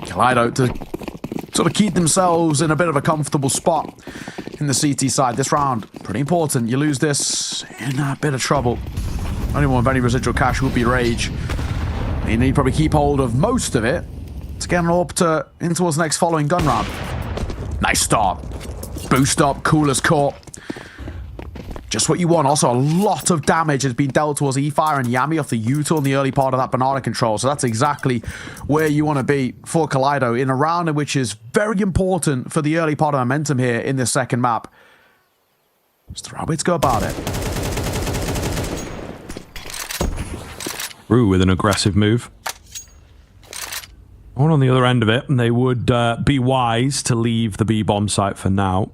Kaleido to sort of keep themselves in a bit of a comfortable spot in the CT side. This round, pretty important. You lose this, in a bit of trouble. Only one with any residual cash would be Rage. You need to probably keep hold of most of it to get an orb in towards the next following gun round. Nice start. Boost up, cool as caught. Just what you want. Also, a lot of damage has been dealt towards E-Fire and Yami off the U-turn in the early part of that banana control. So that's exactly where you want to be for Kaleido in a round in which is very important for the early part of momentum here in this second map. That's the right way to go about it. Rue with an aggressive move. One on the other end of it, and they would be wise to leave the B-bomb site for now.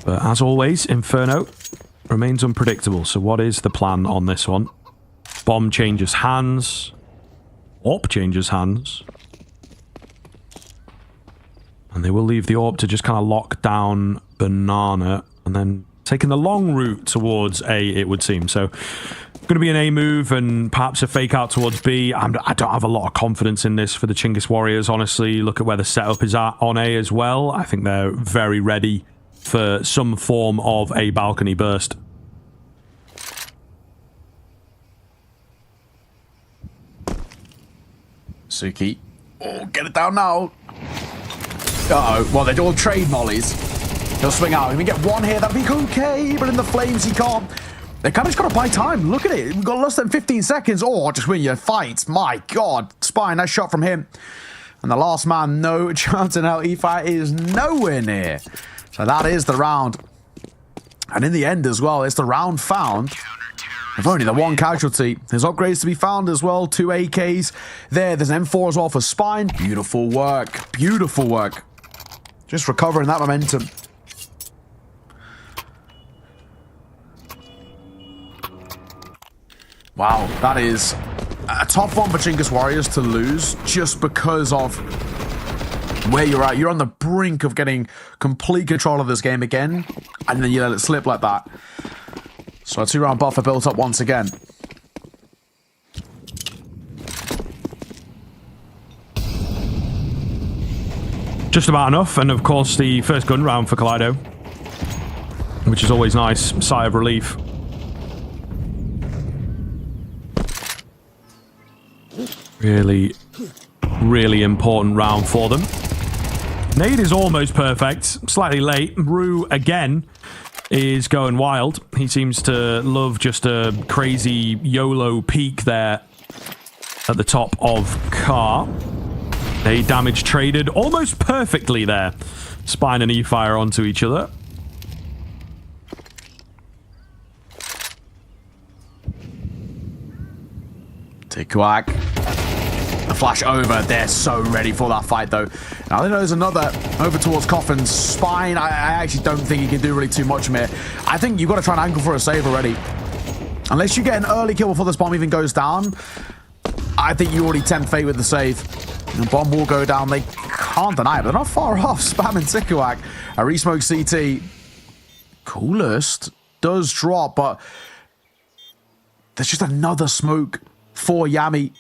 But as always, Inferno remains unpredictable. So what is the plan on this one? Bomb changes hands. Orb changes hands. And they will leave the orb to just kind of lock down Banana. And then taking the long route towards A, it would seem. So going to be an A move and perhaps a fake out towards B. I don't have a lot of confidence in this for the Chinggis Warriors, honestly. Look at where the setup is at on A as well. I think they're very ready for some form of a balcony burst. Suki. Oh, get it down now. Uh-oh. Well, they all trade mollies. He'll swing out. If we get one here, that'll be okay. But in the flames, he can't. They kind of just got to buy time. Look at it. We've got less than 15 seconds. Oh, just win your fight. My God. Spine, nice shot from him. And the last man, no chance in hell. E-Fire is nowhere near. So that is the round. And in the end as well, it's the round found. With only the one casualty. There's upgrades to be found as well. 2 AKs there. There's an M4 as well for Spine. Beautiful work. Beautiful work. Just recovering that momentum. Wow, that is a tough one for Chinggis Warriors to lose just because of where you're at. You're on the brink of getting complete control of this game again, and then you let it slip like that. So a 2-round buffer built up once again. Just about enough, and of course the first gun round for Kaleido, which is always nice. Sigh of relief. Really, really important round for them. Nade is almost perfect. Slightly late. Rue, again, is going wild. He seems to love just a crazy YOLO peak there at the top of car. Nade damage traded almost perfectly there. Spine and E-Fire onto each other. Tick-whack. The flash over. They're so ready for that fight, though. Now, there's another over towards Coffin's Spine. I actually don't think he can do really too much from here. I think you've got to try and angle for a save already. Unless you get an early kill before this bomb even goes down, I think you already tempt fate with the save. The bomb will go down. They can't deny it, but they're not far off. Spam and Tick-whack. A resmoke CT. Coolest does drop, but there's just another smoke for Yami.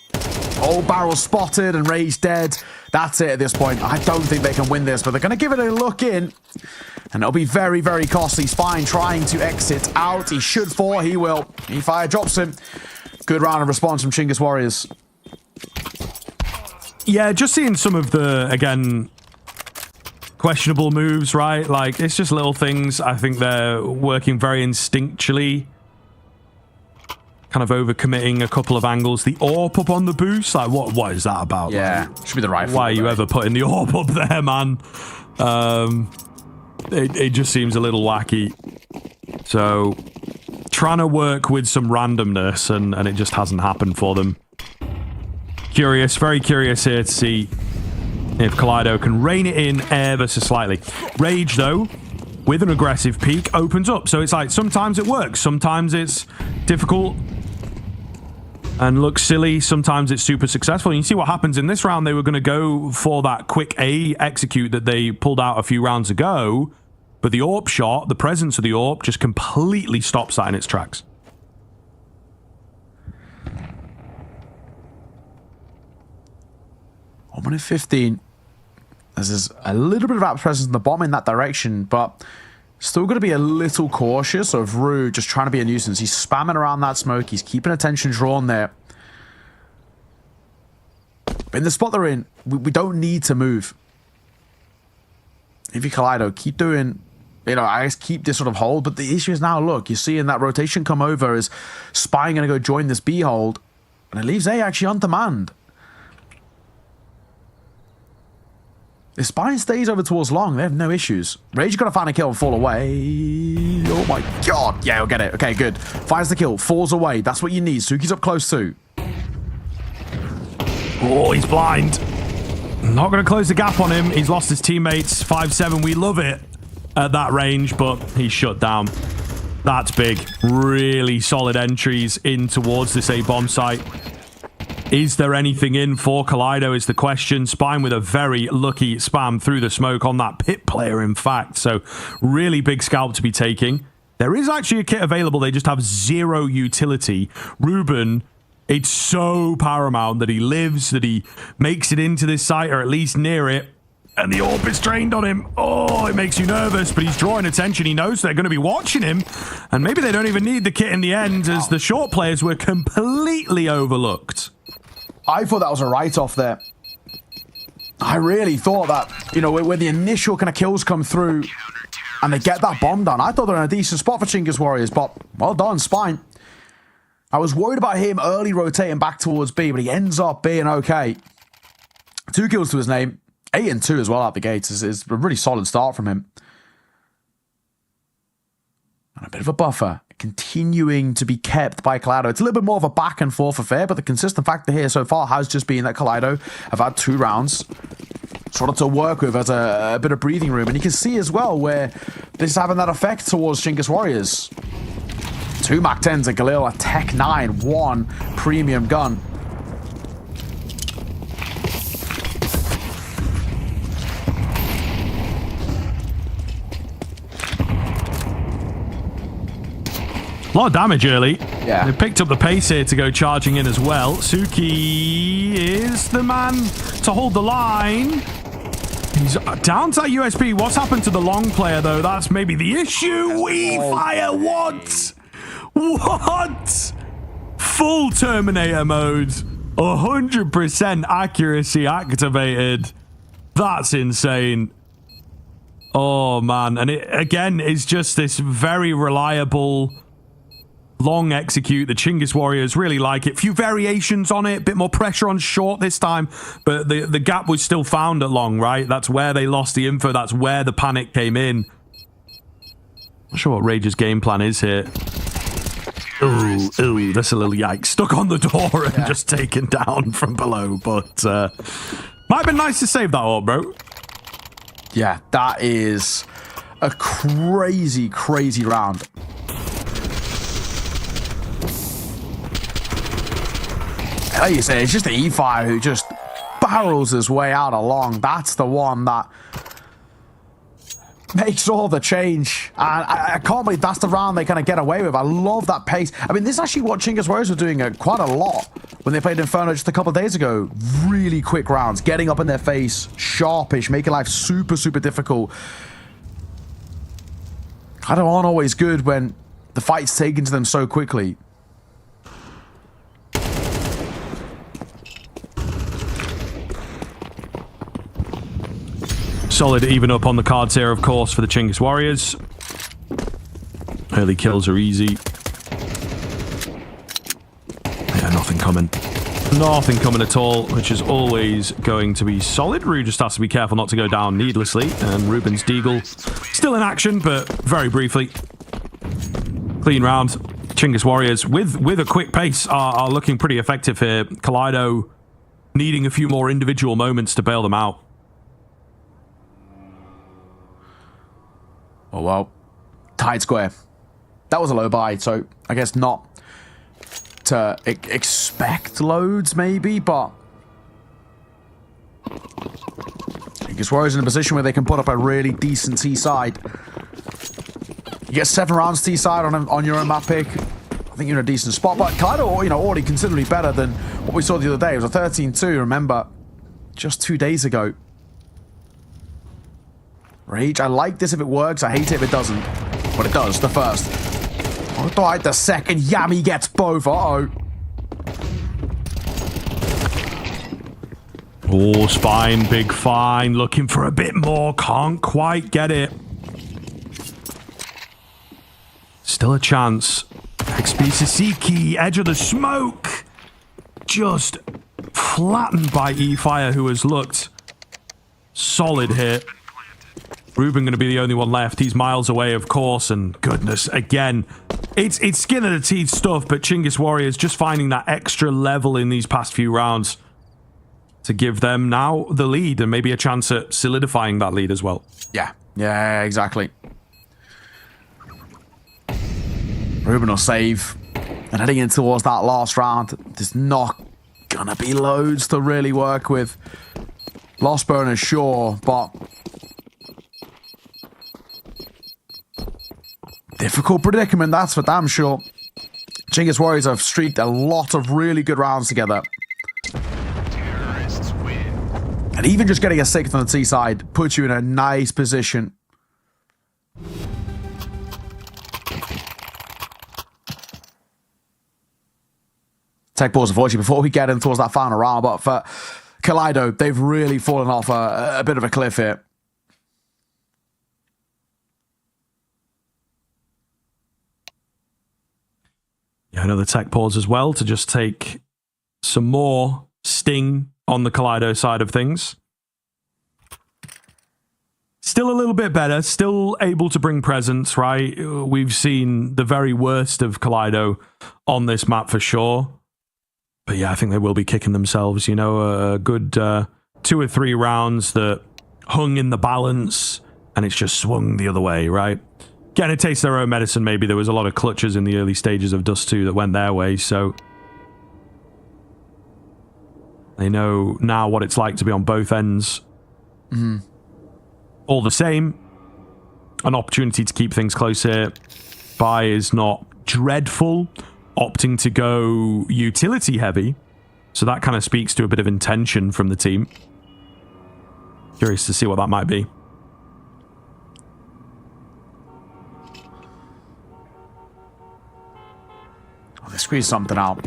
Oh, barrel spotted and Rage dead. That's it at this point. I don't think they can win this, but they're going to give it a look in. And it'll be very, very costly. Spine trying to exit out. He should fall. He will. E-Fire drops him. Good round of response from Chinggis Warriors. Yeah, just seeing some of the, again, questionable moves, right? Like, it's just little things. I think they're working very instinctually. Kind of overcommitting a couple of angles. The AWP up on the boost, like what is that about? Yeah, like, should be the rifle. Why are you ever putting the AWP up there, man? It just seems a little wacky. So trying to work with some randomness, and it just hasn't happened for them. Curious, very curious here to see if Kaleido can rein it in ever so slightly. Rage, though, with an aggressive peak, opens up. So it's like sometimes it works, sometimes it's difficult and looks silly, sometimes it's super successful. And you see what happens in this round. They were going to go for that quick A execute that they pulled out a few rounds ago, but the AWP shot, the presence of the AWP, just completely stops that in its tracks. Oh, 1 in 15. There's a little bit of that presence in the bomb in that direction, but still going to be a little cautious of Rue just trying to be a nuisance. He's spamming around that smoke. He's keeping attention drawn there. But in the spot they're in, we don't need to move. If you Kaleido, keep doing, I guess keep this sort of hold. But the issue is now, look, you're seeing that rotation come over. Is Spine going to go join this B hold? And it leaves A actually on demand. If Spine stays over towards long, they have no issues. Rage got to find a kill and fall away. Oh my God. Yeah, he'll get it. Okay, good. Finds the kill, falls away. That's what you need. Suki's up close too. Oh, he's blind. Not going to close the gap on him. He's lost his teammates. 5-7. We love it at that range, but he's shut down. That's big. Really solid entries in towards this A-bomb site. Is there anything in for Kaleido is the question. Spine with a very lucky spam through the smoke on that pit player, in fact. So really big scalp to be taking. There is actually a kit available. They just have zero utility. Ruben, it's so paramount that he lives, that he makes it into this site, or at least near it. And the AWP is trained on him. Oh, it makes you nervous, but he's drawing attention. He knows they're going to be watching him. And maybe they don't even need the kit in the end, as the short players were completely overlooked. I thought that was a write-off there. I really thought that, you know, when the initial kind of kills come through and they get that bomb down, I thought they're in a decent spot for Chinggis Warriors, but well done, Spine. I was worried about him early rotating back towards B, but he ends up being okay. 2 kills to his name. 8 and 2 as well out the gates is a really solid start from him. And a bit of a buffer continuing to be kept by Kaleido. It's a little bit more of a back and forth affair, but the consistent factor here so far has just been that Kaleido have had 2 rounds sort of to work with as a bit of breathing room. And you can see as well where this is having that effect towards Chinggis Warriors. 2 Mach 10s and Galil, a Tech 9, 1 premium gun. A lot of damage early. Yeah. They picked up the pace here to go charging in as well. Suki is the man to hold the line. He's down to that USP. What's happened to the long player, though? That's maybe the issue. We fire. What? What? Full Terminator mode. 100% accuracy activated. That's insane. Oh, man. And it, again, is just this very reliable long execute. The Chinggis Warriors really like it. Few variations on it, bit more pressure on short this time, but the gap was still found at long, right? That's where they lost the info. That's where the panic came in. Not sure what Rage's game plan is here. Ooh, that's a little yikes. Stuck on the door and just taken down from below, but might have been nice to save that orb, bro. Yeah, that is a crazy, crazy round. Like you say, it's just the E-Fire who just barrels his way out along. That's the one that makes all the change. And I can't believe that's the round they kind of get away with. I love that pace. I mean, this is actually what Chinggis Warriors were doing quite a lot when they played Inferno just a couple of days ago. Really quick rounds, getting up in their face, sharpish, making life super, super difficult. Kind of aren't always good when the fight's taken to them so quickly. Solid even up on the cards here, of course, for the Chinggis Warriors. Early kills are easy. Yeah, nothing coming. Nothing coming at all, which is always going to be solid. Rue just has to be careful not to go down needlessly. And Ruben's Deagle still in action, but very briefly. Clean round. Chinggis Warriors, with a quick pace, are looking pretty effective here. Kaleido needing a few more individual moments to bail them out. Oh, well. Tight square. That was a low buy, so I guess not to expect loads, maybe, but Chinggis Warriors in a position where they can put up a really decent T-side. You get 7 rounds T-side on your own map pick. I think you're in a decent spot, but Kaleido, you know, already considerably better than what we saw the other day. It was a 13-2, remember, just 2 days ago. Rage, I like this if it works. I hate it if it doesn't. But it does, the first. Oh, right, the second. Yami gets both. Uh-oh. Oh, Spine, big fine. Looking for a bit more. Can't quite get it. Still a chance. XP Sasiki, edge of the smoke. Just flattened by E-Fire, who has looked solid hit. Ruben going to be the only one left. He's miles away, of course, and goodness, again, it's skin of the teeth stuff, but Chinggis Warriors just finding that extra level in these past few rounds to give them now the lead and maybe a chance at solidifying that lead as well. Yeah, exactly. Ruben will save, and heading in towards that last round, there's not gonna be loads to really work with. Lost burner, sure, but difficult predicament, that's for damn sure. Chinggis Warriors have streaked a lot of really good rounds together. And even just getting a 6th on the T side puts you in a nice position. Tech pause, unfortunately, before we get in towards that final round. But for Kaleido, they've really fallen off a bit of a cliff here. Yeah, another tech pause as well to just take some more sting on the Kaleido side of things. Still a little bit better, still able to bring presence, right? We've seen the very worst of Kaleido on this map for sure. But yeah, I think they will be kicking themselves, you know, a good 2 or 3 rounds that hung in the balance and it's just swung the other way, right? Getting a taste of their own medicine, maybe. There was a lot of clutches in the early stages of Dust 2 that went their way, so they know now what it's like to be on both ends. Mm-hmm. All the same, an opportunity to keep things close here. Bai is not dreadful, opting to go utility heavy, so that kind of speaks to a bit of intention from the team. Curious to see what that might be. Oh, they squeeze something out.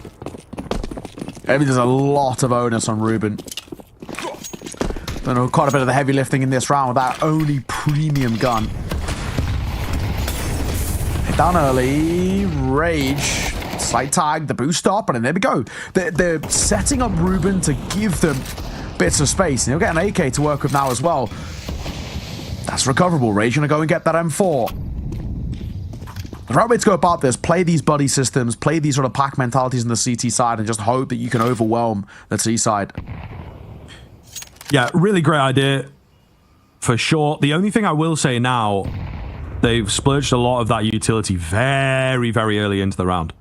Maybe there's a lot of onus on Ruben. Don't know, quite a bit of the heavy lifting in this round with that only premium gun. Hit down early. Rage. Slight tag, the boost up, and then there we go. They're setting up Ruben to give them bits of space, and he'll get an AK to work with now as well. That's recoverable. Rage gonna go and get that M4. The right way to go about this, play these buddy systems, play these sort of pack mentalities on the CT side, and just hope that you can overwhelm the T side. Yeah, really great idea, for sure. The only thing I will say now, they've splurged a lot of that utility very, very early into the round.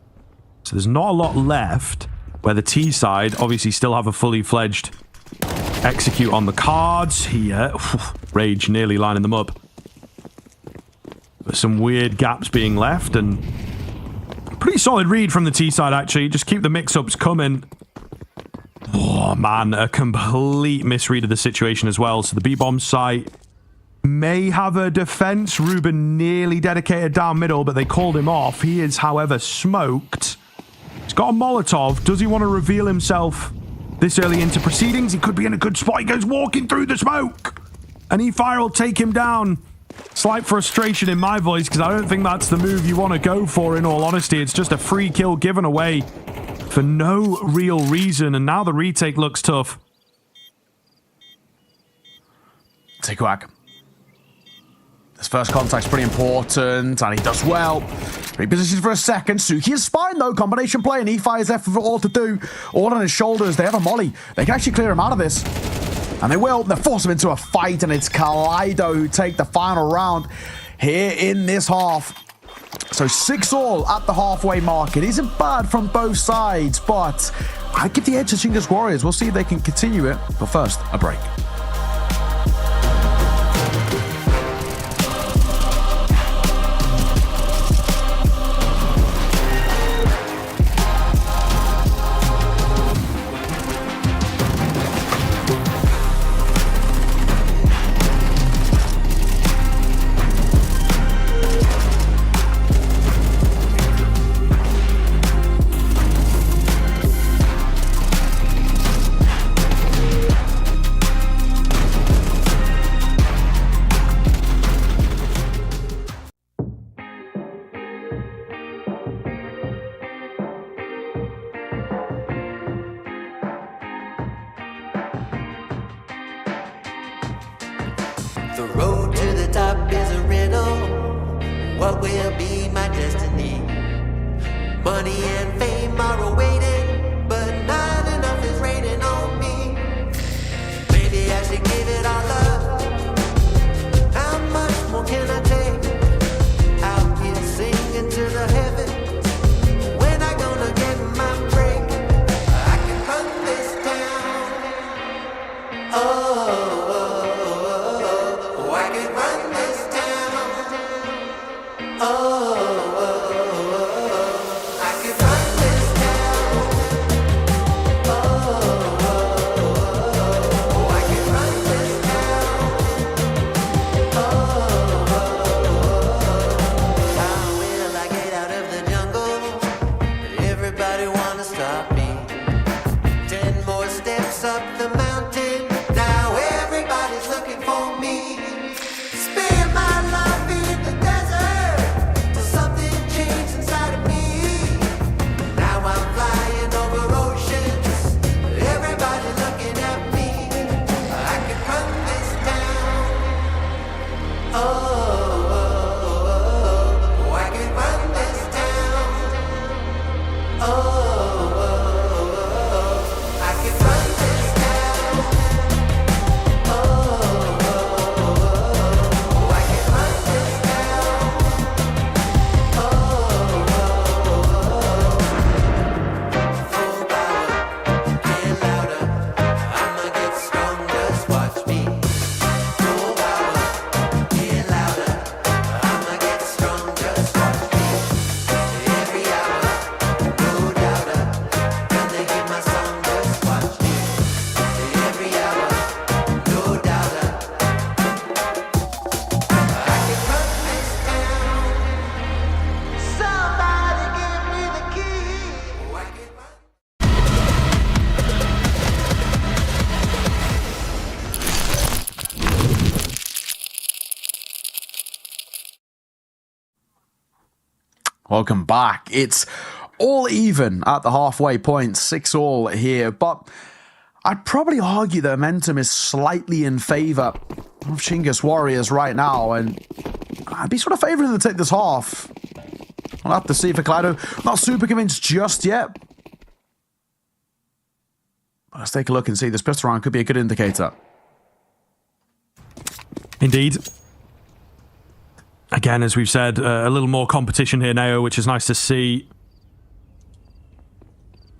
So there's not a lot left, where the T side obviously still have a fully fledged execute on the cards here. Rage nearly lining them up. But some weird gaps being left, and pretty solid read from the T side actually. Just keep the mix-ups coming. Oh man, a complete misread of the situation as well. So the B-bomb site may have a defense. Ruben nearly dedicated down middle, but they called him off. He is, however, smoked. He's got a Molotov. Does he want to reveal himself this early into proceedings? He could be in a good spot. He goes walking through the smoke. And E-Fire will take him down. Slight frustration in my voice, because I don't think that's the move you want to go for, in all honesty. It's just a free kill given away for no real reason. And now the retake looks tough. Take a whack. This first contact's pretty important, and he does well. Repositions for a second. Suki is fine, though. Combination play, and E-Fire is there for all to do. All on his shoulders. They have a molly. They can actually clear him out of this. And they will. They force him into a fight, and it's Kaleido who take the final round here in this half. So 6-all at the halfway mark. It isn't bad from both sides, but I give the edge to Chinggis Warriors. We'll see if they can continue it. But first, a break. The road to the top is a riddle. What will be my destiny? Money and fame are awaiting, but not enough is raining on me. Maybe I should give it all up. How much more can I take? Out here singing to the heavens. When I gonna get my break? I can run this town. Oh. I could run this town. Oh, I could run this town. Welcome back. It's all even at the halfway point, 6-all here, but I'd probably argue the momentum is slightly in favor of Chinggis Warriors right now, and I'd be sort of favoring them to take this half. We'll have to see for Kaleido. Not super convinced just yet. But let's take a look and see. This pistol round could be a good indicator. Indeed. Again, as we've said, a little more competition here now, which is nice to see.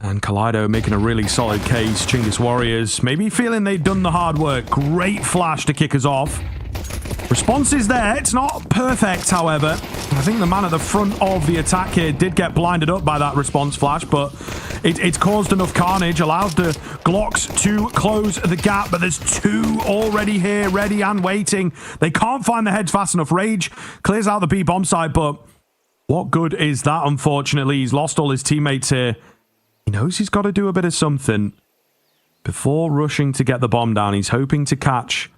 And Kaleido making a really solid case. Chinggis Warriors maybe feeling they'd done the hard work. Great flash to kick us off. Response is there. It's not perfect, however. I think the man at the front of the attack here did get blinded up by that response flash, but it's caused enough carnage, allowed the Glocks to close the gap, but there's two already here, ready and waiting. They can't find the heads fast enough. Rage clears out the B bomb side, but what good is that, unfortunately? He's lost all his teammates here. He knows he's got to do a bit of something before rushing to get the bomb down. He's hoping to catch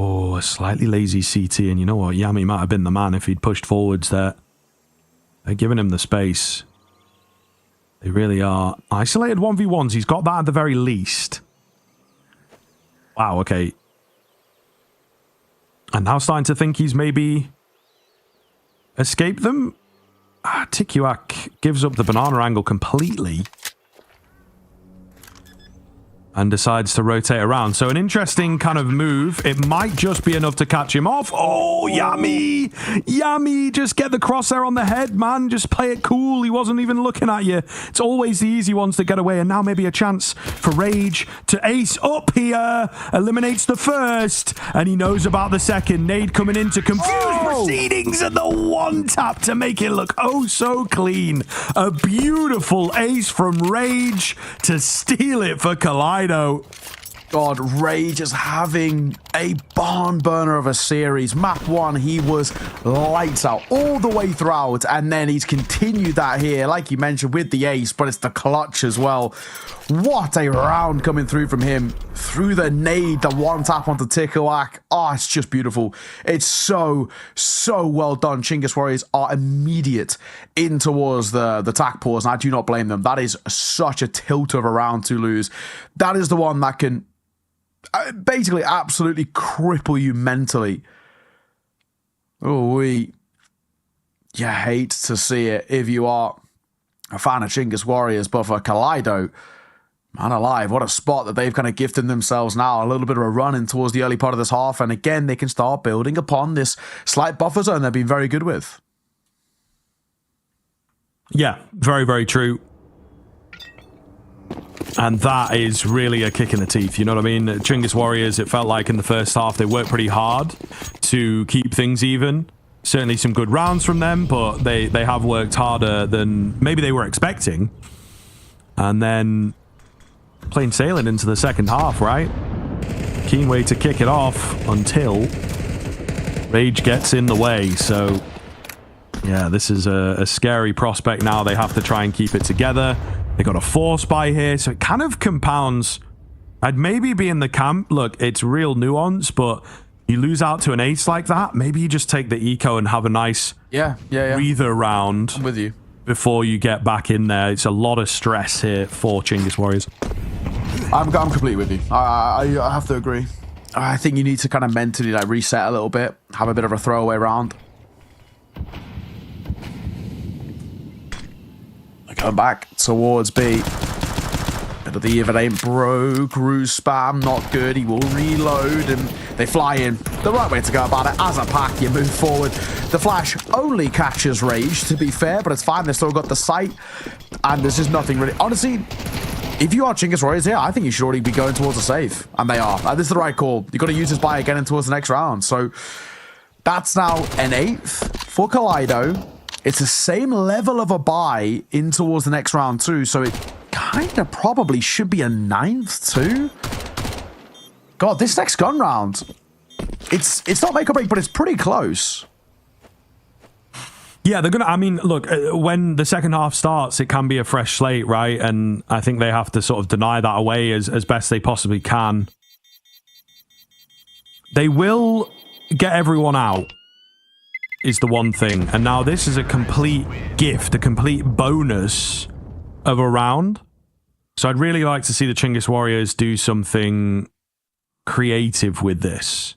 a slightly lazy CT, and you know what? Yami might have been the man if he'd pushed forwards there. They're giving him the space. They really are. Isolated 1v1s. He's got that at the very least. Wow, okay. And now starting to think he's maybe escaped them. Tikiwak gives up the banana angle completely and decides to rotate around. So an interesting kind of move. It might just be enough to catch him off. Oh, Yami! Yami, just get the crosshair on the head, man. Just play it cool. He wasn't even looking at you. It's always the easy ones that get away. And now maybe a chance for Rage to ace up here. Eliminates the first. And he knows about the second. Nade coming in to confuse proceedings, and the one tap to make it look oh so clean. A beautiful ace from Rage to steal it for Kaleido. God, Rage is having a barn burner of a series. Map 1, he was lights out all the way throughout, and then he's continued that here, like you mentioned, with the ace, but it's the clutch as well. What a round coming through from him. Through the nade, the one tap onto Tikiwak. Oh, it's just beautiful. It's so well done. Chinggis Warriors are immediate in towards the attack pause, and I do not blame them. That is such a tilt of a round to lose. That is the one that can basically absolutely cripple you mentally. Oh, you hate to see it if you are a fan of Chinggis Warriors, but for Kaleido, man alive, what a spot that they've kind of gifted themselves now. A little bit of a run in towards the early part of this half, and again, they can start building upon this slight buffer zone they've been very good with. Yeah, very, very true. And that is really a kick in the teeth, you know what I mean? Chinggis Warriors, it felt like in the first half, they worked pretty hard to keep things even. Certainly some good rounds from them, but they have worked harder than maybe they were expecting. And then plain sailing into the second half, right? Keen way to kick it off until Rage gets in the way. So, yeah, this is a scary prospect now. They have to try and keep it together. They got a force by here, so it kind of compounds. I'd maybe be in the camp. Look, it's real nuance, but you lose out to an ace like that, maybe you just take the eco and have a nice breather round. I'm with you. Before you get back in there. It's a lot of stress here for Chinggis Warriors. I'm completely with you. I have to agree. I think you need to kind of mentally like reset a little bit, have a bit of a throwaway round. Going back towards B. Bit of the if it ain't broke, cruise spam, not good. He will reload and they fly in. The right way to go about it. As a pack, you move forward. The flash only catches Rage, to be fair, but it's fine. They've still got the sight. And there's just nothing really. Honestly, if you are Chinggis Warriors here, I think you should already be going towards a save. And they are. This is the right call. You've got to use this buy again towards the next round. So that's now an 8th for Kaleido. It's the same level of a buy in towards the next round too, so it kind of probably should be a 9th too. God, this next gun round, it's not make or break, but it's pretty close. Yeah, they're gonna. I mean, look, when the second half starts, it can be a fresh slate, right? And I think they have to sort of deny that away as best they possibly can. They will get everyone out. is the one thing. And now this is a complete gift, a complete bonus of a round. So I'd really like to see the Chinggis Warriors do something creative with this.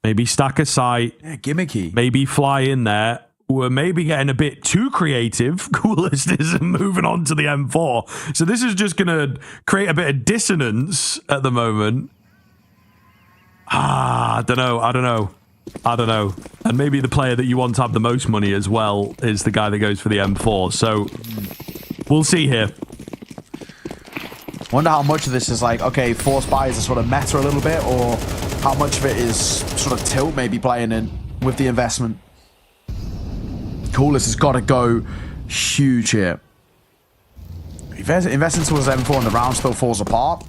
Maybe stack a site. Yeah, gimmicky. Maybe fly in there. We're maybe getting a bit too creative. Coolest is moving on to the M4. So this is just going to create a bit of dissonance at the moment. I don't know. And maybe the player that you want to have the most money as well is the guy that goes for the M4. So we'll see here. Wonder how much of this is like, okay, force buys are sort of meta a little bit, or how much of it is sort of tilt maybe playing in with the investment. Coolest has got to go huge here. Investing towards M4 and the round still falls apart.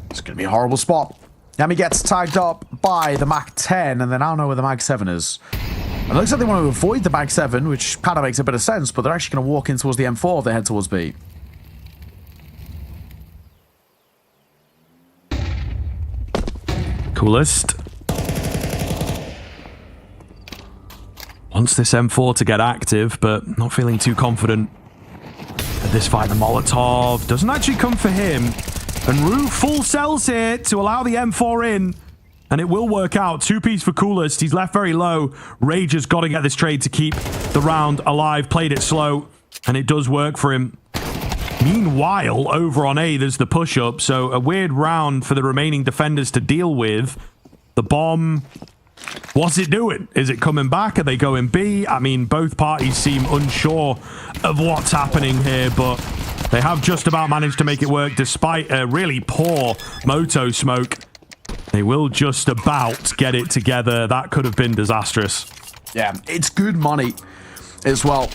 It's going to be a horrible spot. Yami gets tagged up by the Mag 10, and they now know where the Mag 7 is. And it looks like they want to avoid the Mag 7, which kind of makes a bit of sense, but they're actually going to walk in towards the M4 if they head towards B. Coolest wants this M4 to get active, but not feeling too confident at this fight. The Molotov doesn't actually come for him, and Rue full sells here to allow the M4 in, and it will work out. 2-piece for Coolest. He's left very low. Rage has got to get this trade to keep the round alive. Played it slow, and it does work for him. Meanwhile, over on A, there's the push-up, so a weird round for the remaining defenders to deal with. The bomb, what's it doing? Is it coming back? Are they going B? I mean, both parties seem unsure of what's happening here, but they have just about managed to make it work despite a really poor Moto smoke. They will just about get it together. That could have been disastrous. Yeah, it's good money as well.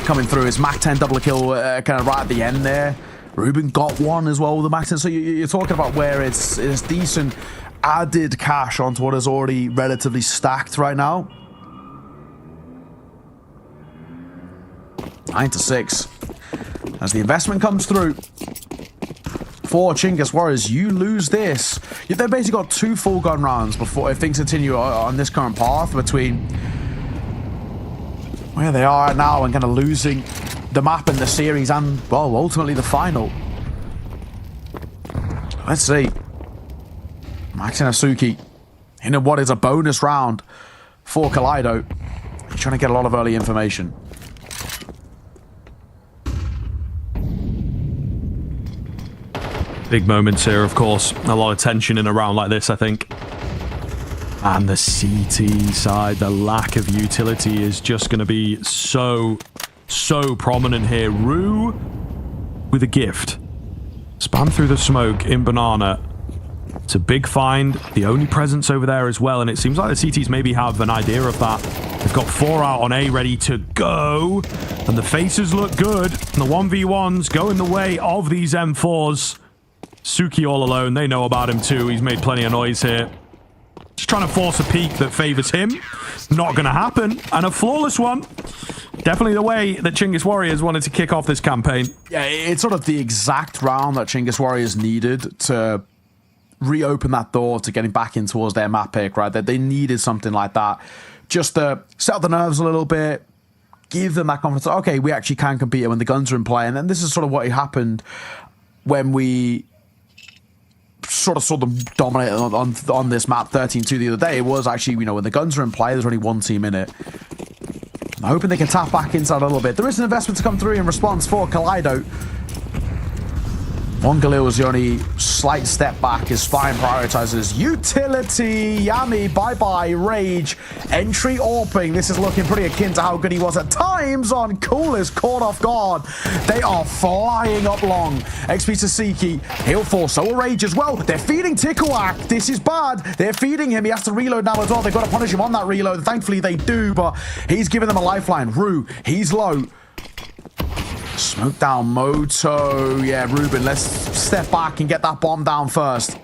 Coming through his Mac 10 double kill kind of right at the end there. Ruben got one as well with the Mac 10. So you're talking about where it's decent added cash onto what is already relatively stacked right now. 9-6. As the investment comes through for Chinggis Warriors, you lose this. They've basically got 2 full gun rounds before, if things continue on this current path, between where they are now and kind of losing the map and the series and, well, ultimately the final. Let's see. Max and Asuki in what is a bonus round for Kaleido. He's trying to get a lot of early information. Big moments here, of course. A lot of tension in a round like this, I think. And the CT side, the lack of utility is just going to be so prominent here. Rue with a gift. Spam through the smoke in Banana. It's a big find. The only presence over there as well. And it seems like the CTs maybe have an idea of that. They've got 4 out on A ready to go. And the faces look good. And the 1v1s go in the way of these M4s. Suki all alone. They know about him too. He's made plenty of noise here. Just trying to force a peek that favors him. Not going to happen. And a flawless one. Definitely the way that Chinggis Warriors wanted to kick off this campaign. Yeah, it's sort of the exact round that Chinggis Warriors needed to reopen that door to getting back in towards their map pick, right? That they needed something like that. Just to settle the nerves a little bit. Give them that confidence. Okay, we actually can compete when the guns are in play. And then this is sort of what happened when we sort of saw them dominate on this map 13-2 the other day. It was actually, you know, when the guns are in play, there's only one team in it. I'm hoping they can tap back inside a little bit. There is an investment to come through in response for Kaleido. Mongalil was the only slight step back. His spine prioritizes utility. Yami, bye-bye, Rage. Entry AWPing. This is looking pretty akin to how good he was at times on Coolest. Caught off guard. They are flying up long. XP Sasiki. He'll fall. So will Rage as well. They're feeding Tikuak. This is bad. They're feeding him. He has to reload now as well. They've got to punish him on that reload. Thankfully, they do, but he's giving them a lifeline. Rue, he's low. Smoke down Moto. Yeah, Ruben, let's step back and get that bomb down first.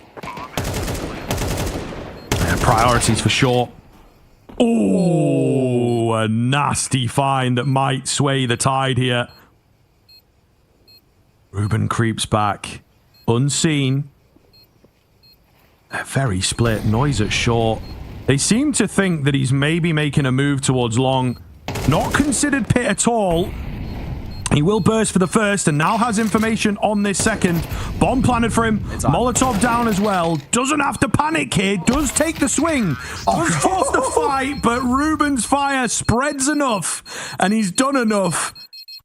Yeah, priorities for sure. Oh, a nasty find that might sway the tide here. Ruben creeps back. Unseen. They're very split. Noise at short. They seem to think that he's maybe making a move towards long. Not considered pit at all. He will burst for the first and now has information on this second. Bomb planted for him. Molotov down as well. Doesn't have to panic here. Does take the swing. Does force the fight, but Ruben's fire spreads enough. And he's done enough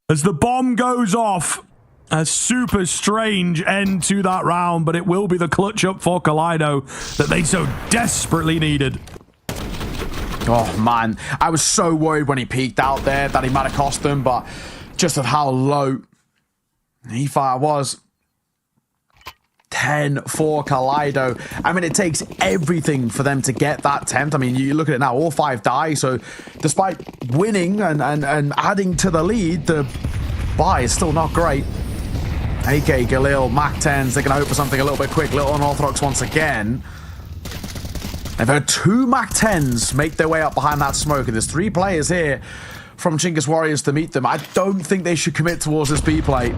as the bomb goes off. A super strange end to that round, but it will be the clutch up for Kaleido that they so desperately needed. Oh, man. I was so worried when he peeked out there that he might have cost them, but just of how low E-Fire was. 10 for Kaleido. I mean, it takes everything for them to get that 10th. I mean, you look at it now, all 5 die, so despite winning and adding to the lead, the buy is still not great. AK, Galil, Mac 10s, they're going to hope for something a little bit quick. Little unorthodox once again. They've heard 2 Mac 10s make their way up behind that smoke, and there's 3 players here from Chinggis Warriors to meet them. I don't think they should commit towards this B play.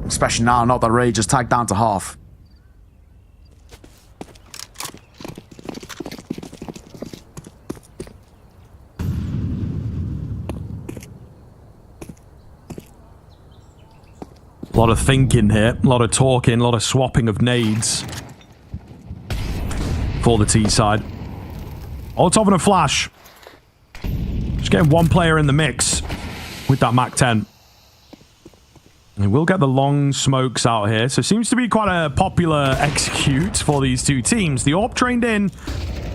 Especially now, not that Rage is tagged down to half. A lot of thinking here, a lot of talking, a lot of swapping of nades for the T side. Molotov and a flash. Just getting one player in the mix with that Mac 10. And we'll get the long smokes out here. So it seems to be quite a popular execute for these two teams. The AWP trained in,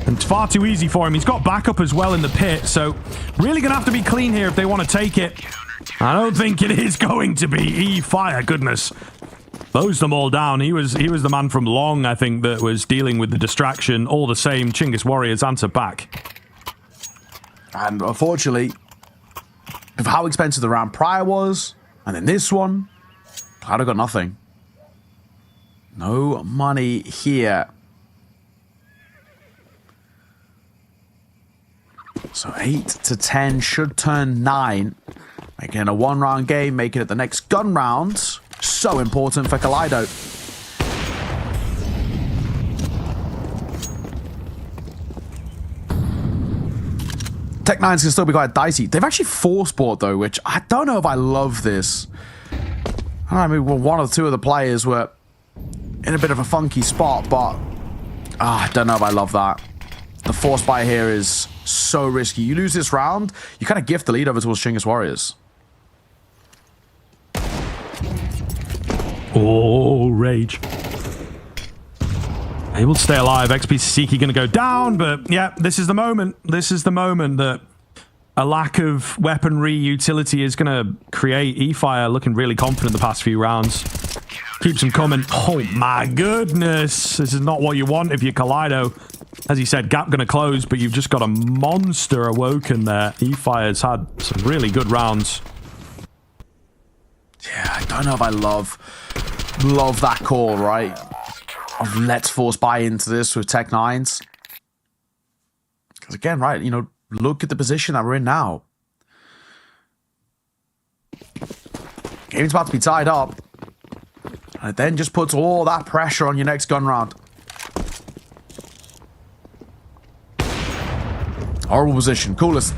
and it's far too easy for him. He's got backup as well in the pit, so really going to have to be clean here if they want to take it. I don't think it is going to be. E-Fire, goodness. Closed them all down. He was the man from long, I think, that was dealing with the distraction. All the same, Chinggis Warriors answer back. And unfortunately, with how expensive the round prior was, and then this one, I'd have got nothing. No money here. So 8 to 10 should turn 9. Making it a 1-round game, making it the next gun round. So important for Kaleido. Tech9s can still be quite dicey. They've actually force-bought though, which I don't know if I love this. I mean, well, 1 or 2 of the players were in a bit of a funky spot, but I don't know if I love that. The force buy here is so risky. You lose this round, you kind of gift the lead over towards Chinggis Warriors. Oh, Rage. Able to stay alive. XP Siki going to go down, but yeah, this is the moment. This is the moment that a lack of weaponry utility is going to create. E-Fire looking really confident the past few rounds. Keeps them coming. Oh my goodness. This is not what you want if you're Kaleido. As he said, gap going to close, but you've just got a monster awoken there. E-Fire's had some really good rounds. Yeah, I don't know if I love that call, right? Of let's force buy into this with Tech9s. Because again, right, you know, look at the position that we're in now. Game's about to be tied up. And it then just puts all that pressure on your next gun round. Horrible position. Coolest.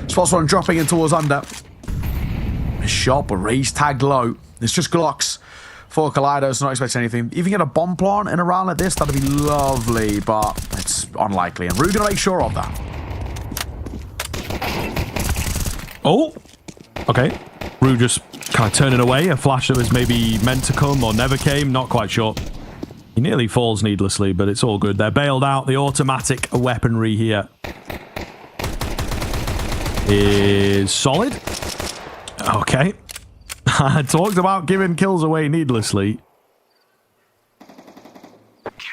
Spots one dropping in towards under. A shot, but Rage tagged low. It's just Glocks for Kaleido, so not expecting anything. Even get a bomb plant in a round like this, that'd be lovely, but it's unlikely. And Rue's gonna make sure of that. Oh, okay. Rue just kind of turning away. A flash that was maybe meant to come or never came, not quite sure. He nearly falls needlessly, but it's all good. They're bailed out. The automatic weaponry here is solid. Okay. I talked about giving kills away needlessly.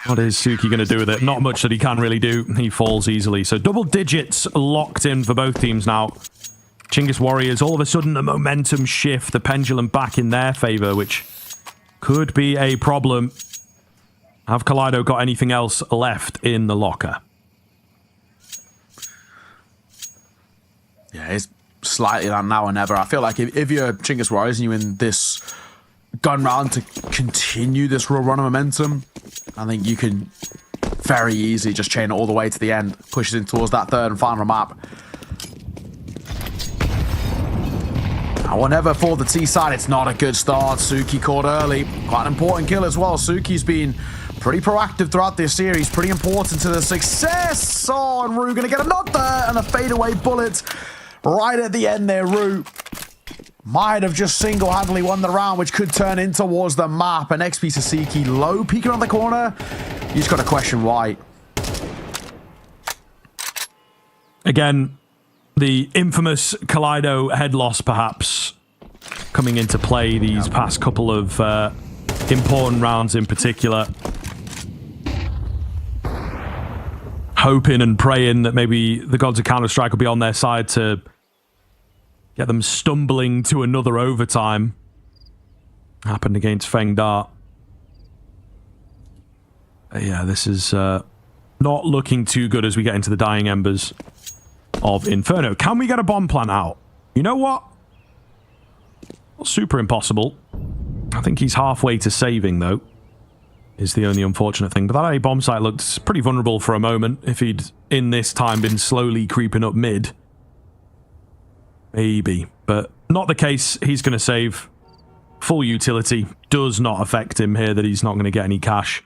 What is Suki going to do with it? Not much that he can really do. He falls easily. So double digits locked in for both teams now. Chinggis Warriors, all of a sudden a momentum shift, the pendulum back in their favor, which could be a problem. Have Kaleido got anything else left in the locker? Yeah, it's slightly that now or never. I feel like if you're Chinggis Warriors and you're in this gun round to continue this real run of momentum, I think you can very easy. Just chain it all the way to the end. Pushes in towards that third and final map. However, for the T side, it's not a good start. Suki caught early. Quite an important kill as well. Suki's been pretty proactive throughout this series. Pretty important to the success. Oh, and Rue going to get a nod there. And a fadeaway bullet right at the end there, Rue. Might have just single-handedly won the round, which could turn in towards the map. An XP Sasiki low peeking on the corner. You just got to question why. Again, the infamous Kaleido head loss, perhaps, coming into play these past couple of important rounds in particular. Hoping and praying that maybe the gods of Counter-Strike will be on their side to get them stumbling to another overtime. Happened against Feng Dart. Yeah, this is not looking too good as we get into the dying embers of Inferno. Can we get a bomb plant out? You know what? Super impossible. I think he's halfway to saving, though, is the only unfortunate thing. But that A bomb site looked pretty vulnerable for a moment. If he'd, in this time, been slowly creeping up mid. Maybe. But not the case. He's going to save. Full utility. Does not affect him here that he's not going to get any cash.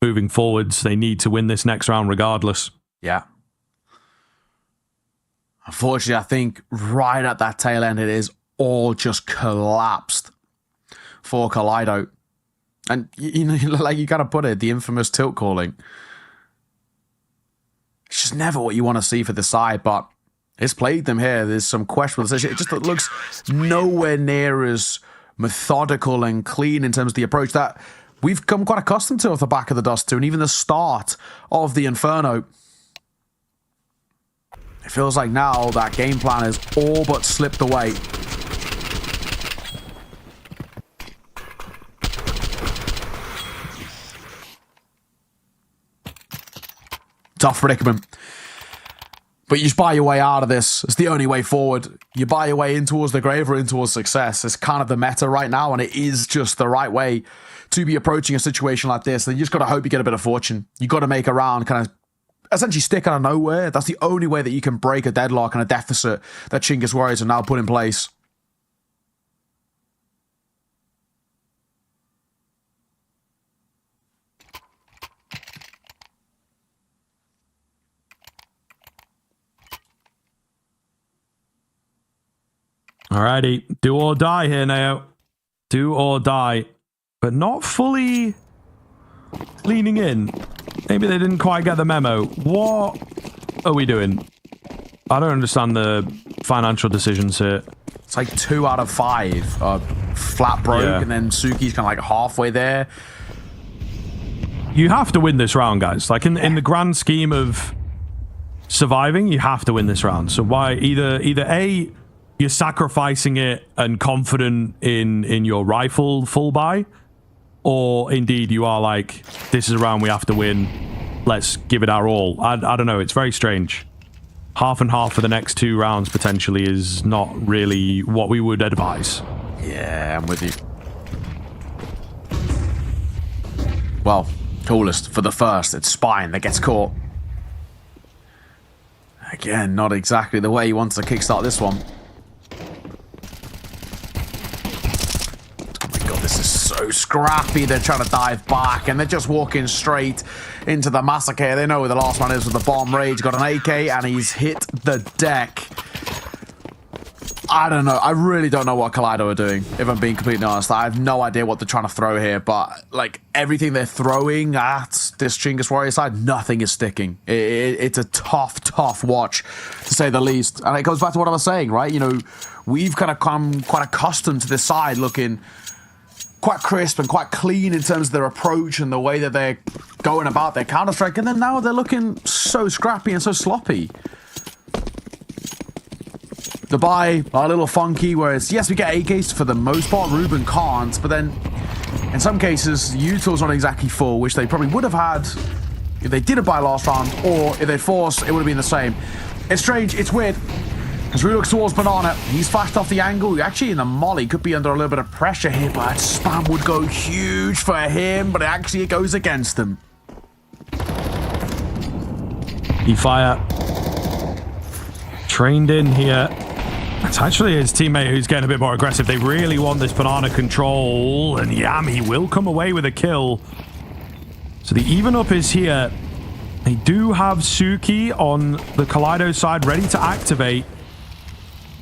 Moving forwards, they need to win this next round regardless. Yeah. Unfortunately, I think right at that tail end, it is all just collapsed for Kaleido. And, you know, like you got to put it, the infamous tilt calling. It's just never what you want to see for the side, but it's plagued them here. There's some questionable decision. It just looks nowhere near as methodical and clean in terms of the approach that we've come quite accustomed to off the back of the Dust 2, and even the start of the Inferno. It feels like now that game plan has all but slipped away. Tough predicament. But you just buy your way out of this. It's the only way forward. You buy your way in towards the grave or in towards success. It's kind of the meta right now, and it is just the right way to be approaching a situation like this. And you just got to hope you get a bit of fortune. You got to make a round kind of essentially stick out of nowhere. That's the only way that you can break a deadlock and a deficit that Chinggis Warriors have now put in place. Alrighty, do or die here, Neo. Do or die. But not fully leaning in. Maybe they didn't quite get the memo. What are we doing? I don't understand the financial decisions here. It's like 2 out of 5 flat broke, Yeah. and then Suki's kind of like halfway there. You have to win this round, guys. Like in the grand scheme of surviving, you have to win this round. So why either A, you're sacrificing it and confident in your rifle full buy, or indeed you are like, this is a round we have to win. Let's give it our all. I don't know. It's very strange. Half and half for the next 2 rounds potentially is not really what we would advise. Yeah, I'm with you. Well, coolest for the first. It's Spine that gets caught. Again, not exactly the way he wants to kickstart this one. Oh my god, this is so scrappy. They're trying to dive back, and they're just walking straight into the massacre. They know where the last man is with the bomb rage. Got an AK, and he's hit the deck. I don't know. I really don't know what Kaleido are doing, if I'm being completely honest. I have no idea what they're trying to throw here, but like everything they're throwing at this Chinggis Warrior side, nothing is sticking. It's a tough watch, to say the least. And it goes back to what I was saying, right? You know, we've kind of come quite accustomed to this side looking quite crisp and quite clean in terms of their approach and the way that they're going about their Counter-Strike, and then now they're looking so scrappy and so sloppy. The buy are a little funky, whereas, yes, we get AKs for the most part. Ruben can't, but then in some cases, Util's not exactly full, which they probably would have had if they didn't buy last round, or if they forced, it would have been the same. It's strange, it's weird. As Rue looks towards Banana, he's flashed off the angle. Actually, in the molly, could be under a little bit of pressure here, but spam would go huge for him, but actually it goes against him. E-Fire trained in here. It's actually his teammate who's getting a bit more aggressive. They really want this banana control, and Yami will come away with a kill. So the even up is here. They do have Suki on the Kaleido side ready to activate.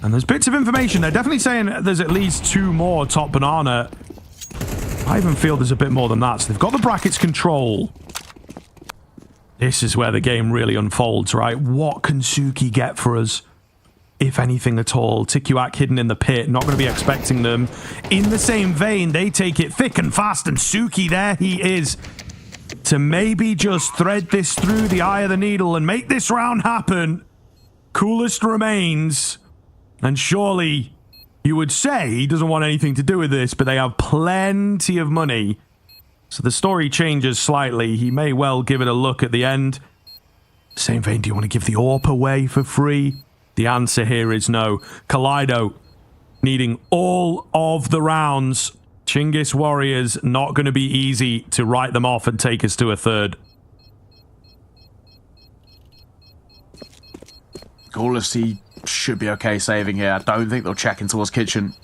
And there's bits of information. They're definitely saying there's at least 2 more top banana. I even feel there's a bit more than that. So they've got the brackets control. This is where the game really unfolds, right? What can Suki get for us? If anything at all. Tikuak hidden in the pit. Not going to be expecting them. In the same vein, they take it thick and fast. And Suki, there he is. To maybe just thread this through the eye of the needle and make this round happen. Coolest remains. And surely you would say he doesn't want anything to do with this, but they have plenty of money. So the story changes slightly. He may well give it a look at the end. Same vein, do you want to give the AWP away for free? The answer here is no. Kaleido needing all of the rounds. Chinggis Warriors not going to be easy to write them off and take us to a third. Coolest, he should be okay saving here. I don't think they'll check in towards kitchen.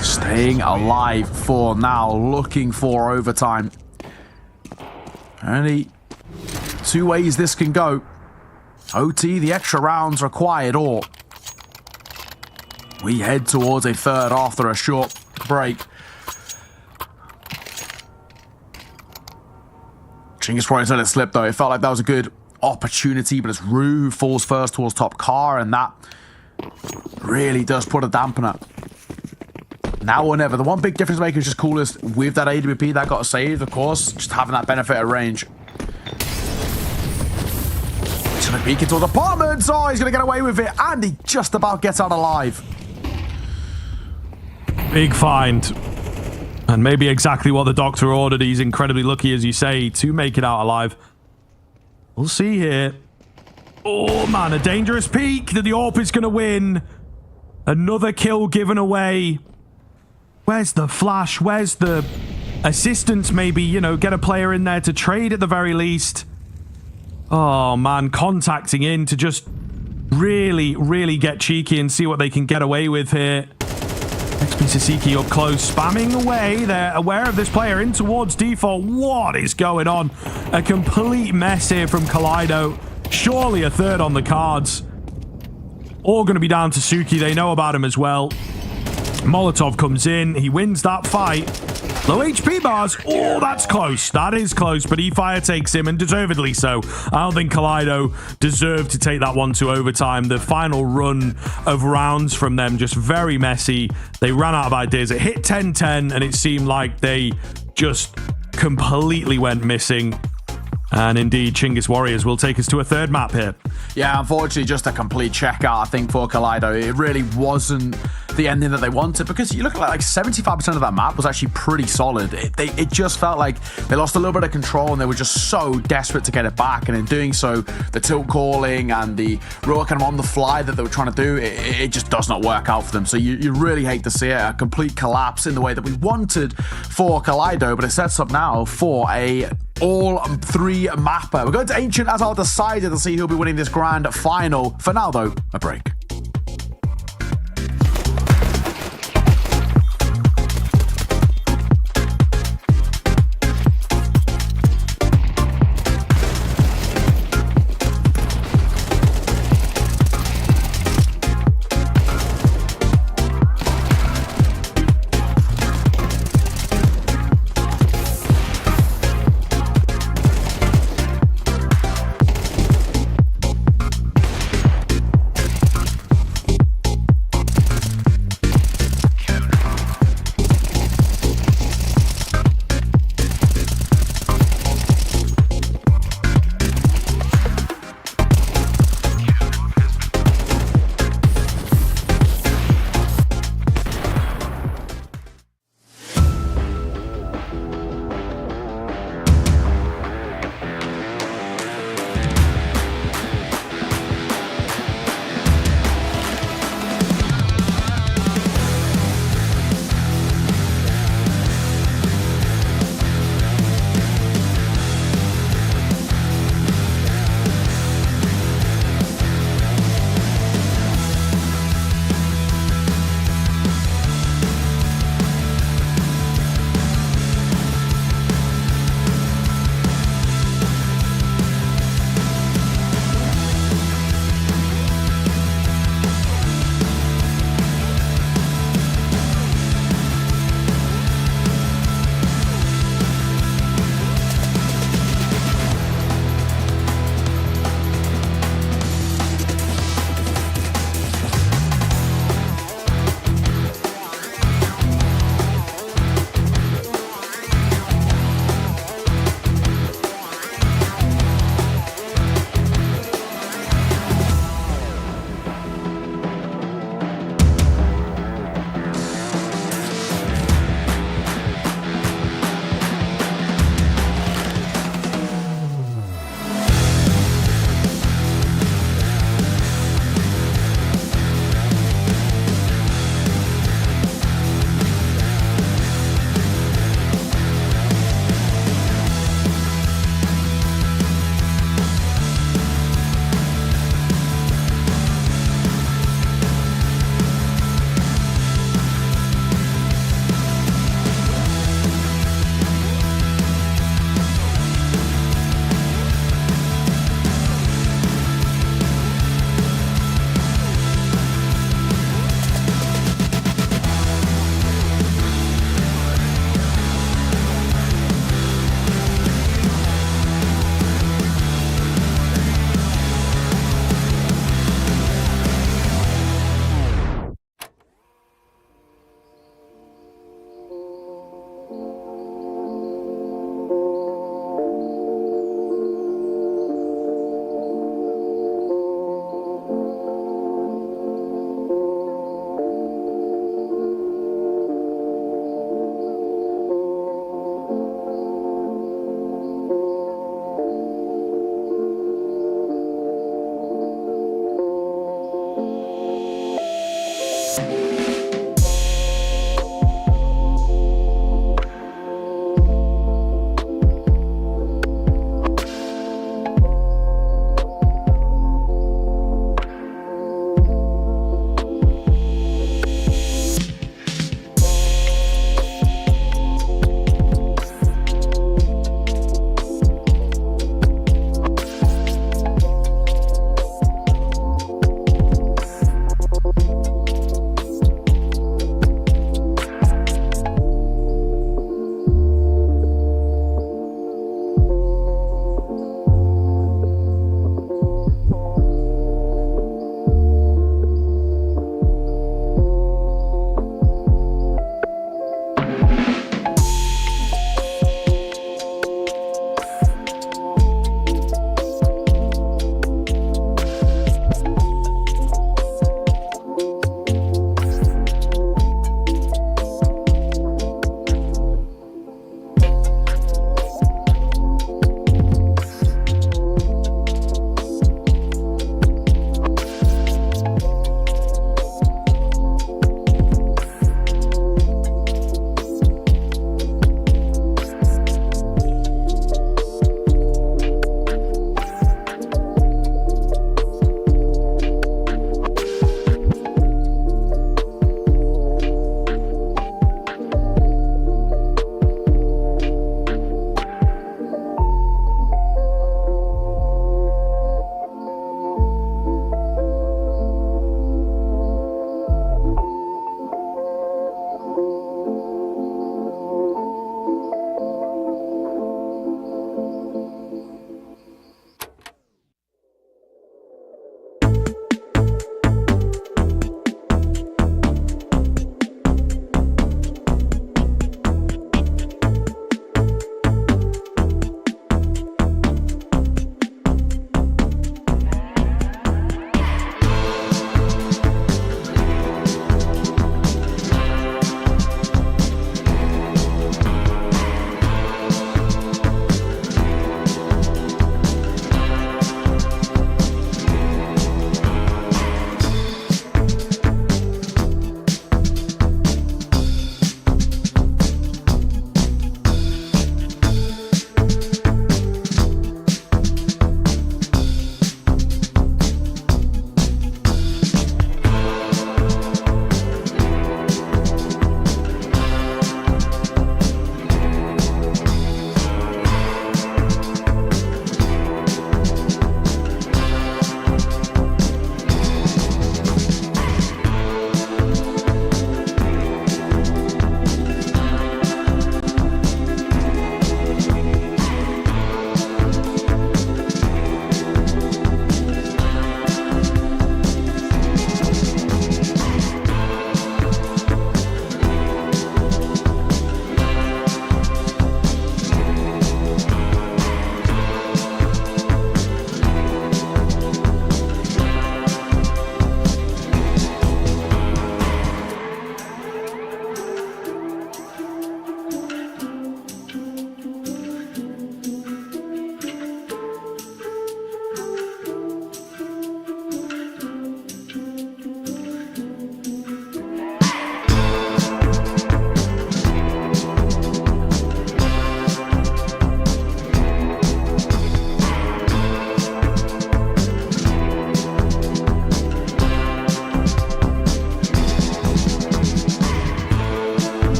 Staying alive for now, looking for overtime. Only 2 ways this can go. OT, the extra rounds required, or we head towards a third after a short break. Chinggis Warriors let it slip though. It felt like that was a good opportunity, but it's Rue who falls first towards top car, and that really does put a dampener. Now or never. The one big difference maker is just Coolest with that AWP that got saved, of course, just having that benefit of range. He's going to peek into the apartments. Oh, he's going to get away with it, and he just about gets out alive. Big find. And maybe exactly what the doctor ordered. He's incredibly lucky, as you say, to make it out alive. We'll see here. Oh, man, a dangerous peek that the AWP is going to win. Another kill given away. Where's the flash? Where's the assistance? Maybe, you know, get a player in there to trade at the very least. Oh, man, contacting in to just really, really get cheeky and see what they can get away with here. XP Sasiki up close, spamming away. They're aware of this player in towards default. What is going on? A complete mess here from Kaleido. Surely a third on the cards. All going to be down to Suki. They know about him as well. Molotov comes in. He wins that fight. Low HP bars. Oh, that's close. That is close, but E-Fire takes him, and deservedly so. I don't think Kaleido deserved to take that one to overtime. The final run of rounds from them just very messy. They ran out of ideas. It hit 10-10, and it seemed like they just completely went missing. And indeed, Chinggis Warriors will take us to a third map here. Yeah, unfortunately, just a complete checkout, I think, for Kaleido. It really wasn't the ending that they wanted, because you look at like 75% of that map was actually pretty solid. It just felt like they lost a little bit of control, and they were just so desperate to get it back. And in doing so, the tilt calling and the real kind of on the fly that they were trying to do, it just does not work out for them. So you really hate to see it, a complete collapse in the way that we wanted for Kaleido, but it sets up now for a all-3 mapper. We're going to Ancient as our decider to see who'll be winning this grand final. For now, though, a break.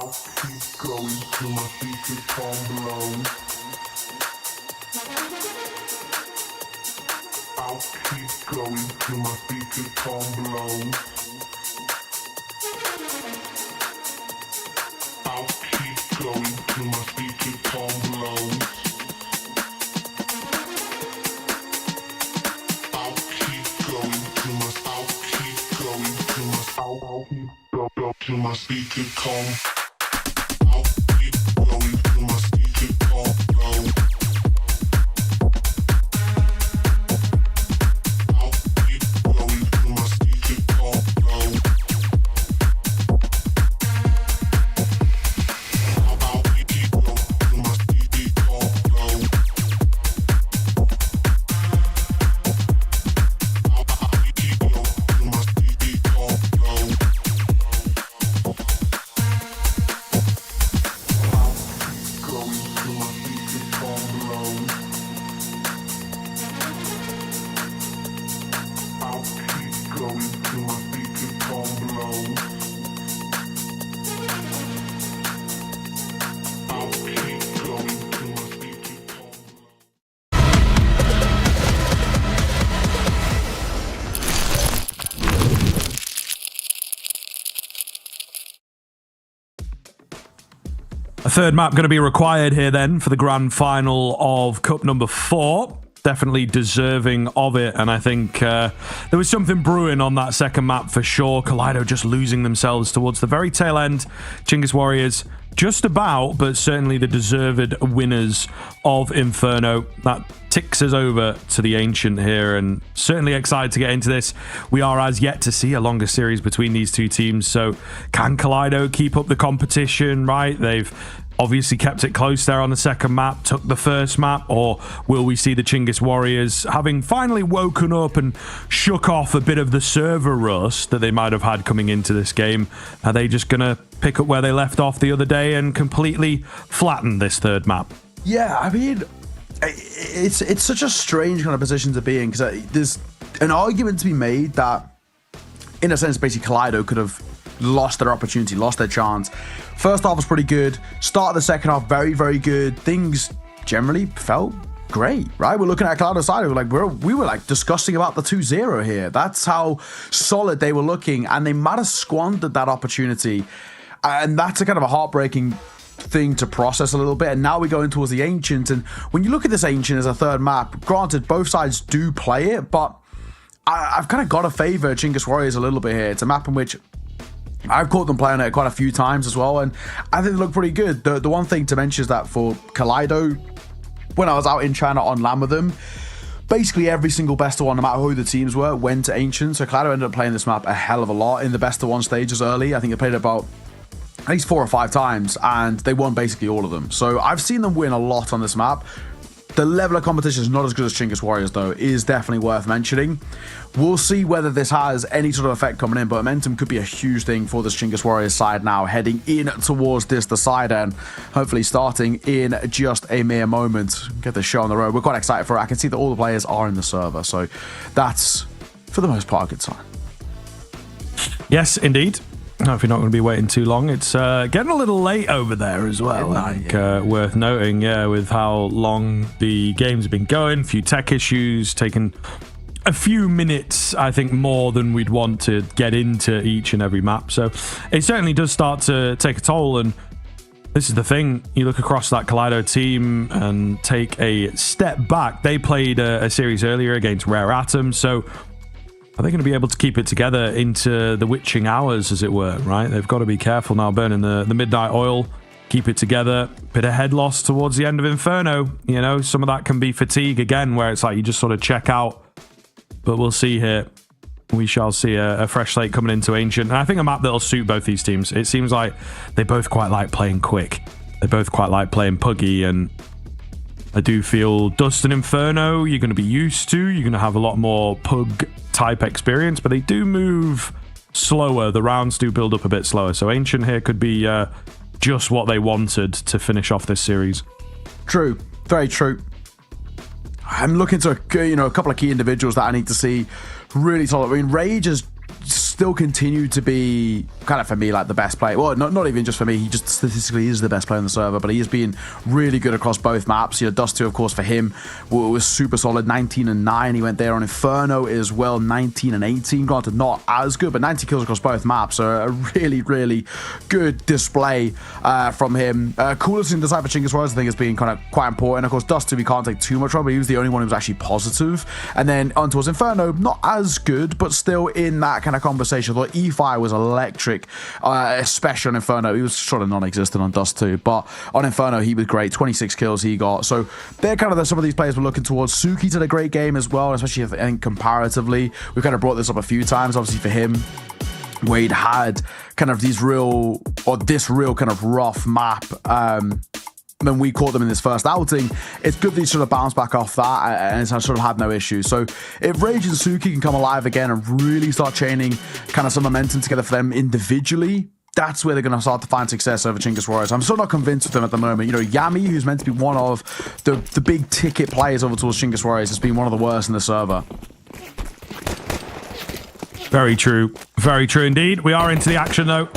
I'll keep going till my speaker calm blows. I'll keep going till my speaker calm blows. I'll keep going till my speaker calm blows. I'll keep going till my till my speaker calm. I'll keep going till my speaker calm blows. I'll keep going till my speaker calm blows. I'll keep going till my speaker calm blows. I'll keep going till my speaker calm blows. A third map going to be required here then for the grand final of Cup number 4. Definitely deserving of it, and I think there was something brewing on that second map for sure. Kaleido just losing themselves towards the very tail end. Chinggis Warriors just about, but certainly the deserved winners of Inferno. That ticks us over to the Ancient here, and certainly excited to get into this. We are as yet to see a longer series between these two teams, so can Kaleido keep up the competition, right? They've obviously kept it close there on the second map, took the first map, or will we see the Chinggis Warriors, having finally woken up and shook off a bit of the server rust that they might have had coming into this game? Are they just going to pick up where they left off the other day and completely flatten this third map? Yeah, I mean, it's such a strange kind of position to be in, because there's an argument to be made that, in a sense, basically Kaleido could have lost their opportunity, lost their chance. First half was pretty good. Start of the second half, very, very good. Things generally felt great, right? We're looking at Kaleido's side. We were like discussing about the 2-0 here. That's how solid they were looking, and they might have squandered that opportunity. And that's a kind of a heartbreaking thing to process a little bit. And now we're going towards the Ancient, and when you look at this Ancient as a third map, granted both sides do play it, but I've kind of got to favor Chinggis Warriors a little bit here. It's a map in which I've caught them playing it quite a few times as well, and I think they look pretty good. The one thing to mention is that for Kaleido, when I was out in China on LAN with them, basically every single best of one, no matter who the teams were, went to Ancient. So Kaleido ended up playing this map a hell of a lot in the best of one stages early. I think they played it about at least 4 or 5 times, and they won basically all of them. So I've seen them win a lot on this map. The level of competition is not as good as Chinggis Warriors, though, is definitely worth mentioning. We'll see whether this has any sort of effect coming in, but momentum could be a huge thing for this Chinggis Warriors side now, heading in towards this decider, and hopefully starting in just a mere moment. Get the show on the road. We're quite excited for it. I can see that all the players are in the server, so that's, for the most part, a good sign. Yes, indeed. If you're not going to be waiting too long, it's getting a little late over there as well. Worth noting, with how long the game's been going, a few tech issues, taking a few minutes, I think, more than we'd want to get into each and every map. So it certainly does start to take a toll, and this is the thing. You look across that Kaleido team and take a step back. They played a series earlier against Rare Atom, so are they going to be able to keep it together into the witching hours, as it were, right? They've got to be careful now, burning the midnight oil, keep it together. Bit of head loss towards the end of Inferno. You know, some of that can be fatigue again, where it's like you just sort of check out. But we'll see here. We shall see a fresh slate coming into Ancient. And I think a map that'll suit both these teams. It seems like they both quite like playing quick. They both quite like playing puggy, and I do feel Dust and Inferno you're going to be used to. You're going to have a lot more pug type experience, but they do move slower. The rounds do build up a bit slower. So Ancient here could be just what they wanted to finish off this series. True. Very true. I'm looking to, a couple of key individuals that I need to see really solid. I mean, Rage has still continue to be kind of, for me, like the best player. Well, not even just for me. He just statistically is the best player on the server, but he has been really good across both maps. You know, Dust 2, of course, for him was super solid, 19 and 9. He went there on Inferno as well, 19 and 18. Granted, not as good, but 90 kills across both maps. So a really, really good display from him. Coolest in the side for Chinggis Warriors, I think, has been kind of quite important. Of course, Dust 2, we can't take too much from, but he was the only one who was actually positive. And then on towards Inferno, not as good, but still in that kind of conversation. I thought E-Fire was electric, especially on Inferno. He was sort of non-existent on Dust 2, but on Inferno, he was great. 26 kills he got. So they're kind of some of these players we're looking towards. Suki did a great game as well, especially I think comparatively. We've kind of brought this up a few times, obviously, for him. Wade had kind of this real kind of rough map when we caught them in this first outing. It's good that he sort of bounced back off that and sort of had no issues. So if Rage and Suki can come alive again and really start chaining kind of some momentum together for them individually, that's where they're going to start to find success over Chinggis Warriors. I'm still not convinced with them at the moment. You know, Yami, who's meant to be one of the big ticket players over towards Chinggis Warriors, has been one of the worst in the server. Very true. Very true indeed. We are into the action, though.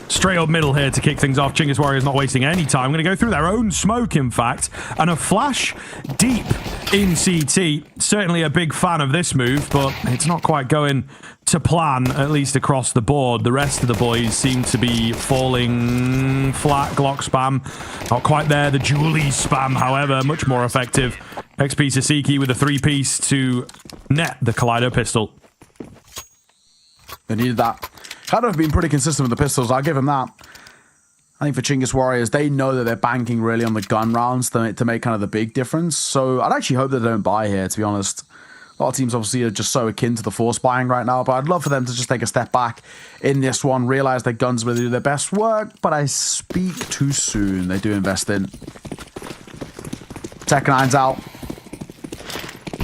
Straight up middle here to kick things off. Chinggis Warriors not wasting any time. I'm going to go through their own smoke, in fact, and a flash deep in CT. Certainly a big fan of this move, but it's not quite going to plan, at least across the board. The rest of the boys seem to be falling flat. Glock spam, not quite there. The Julie spam, however, much more effective. XP Sasiki with a 3-piece to net the Kaleido pistol. They needed that. Kind of been pretty consistent with the pistols. I'll give him that. I think for Chinggis Warriors, they know that they're banking really on the gun rounds to make kind of the big difference. So I'd actually hope that they don't buy here, to be honest. A lot of teams obviously are just so akin to the force buying right now, but I'd love for them to just take a step back in this one, realize their guns will do their best work, but I speak too soon. They do invest in. Tech 9's out.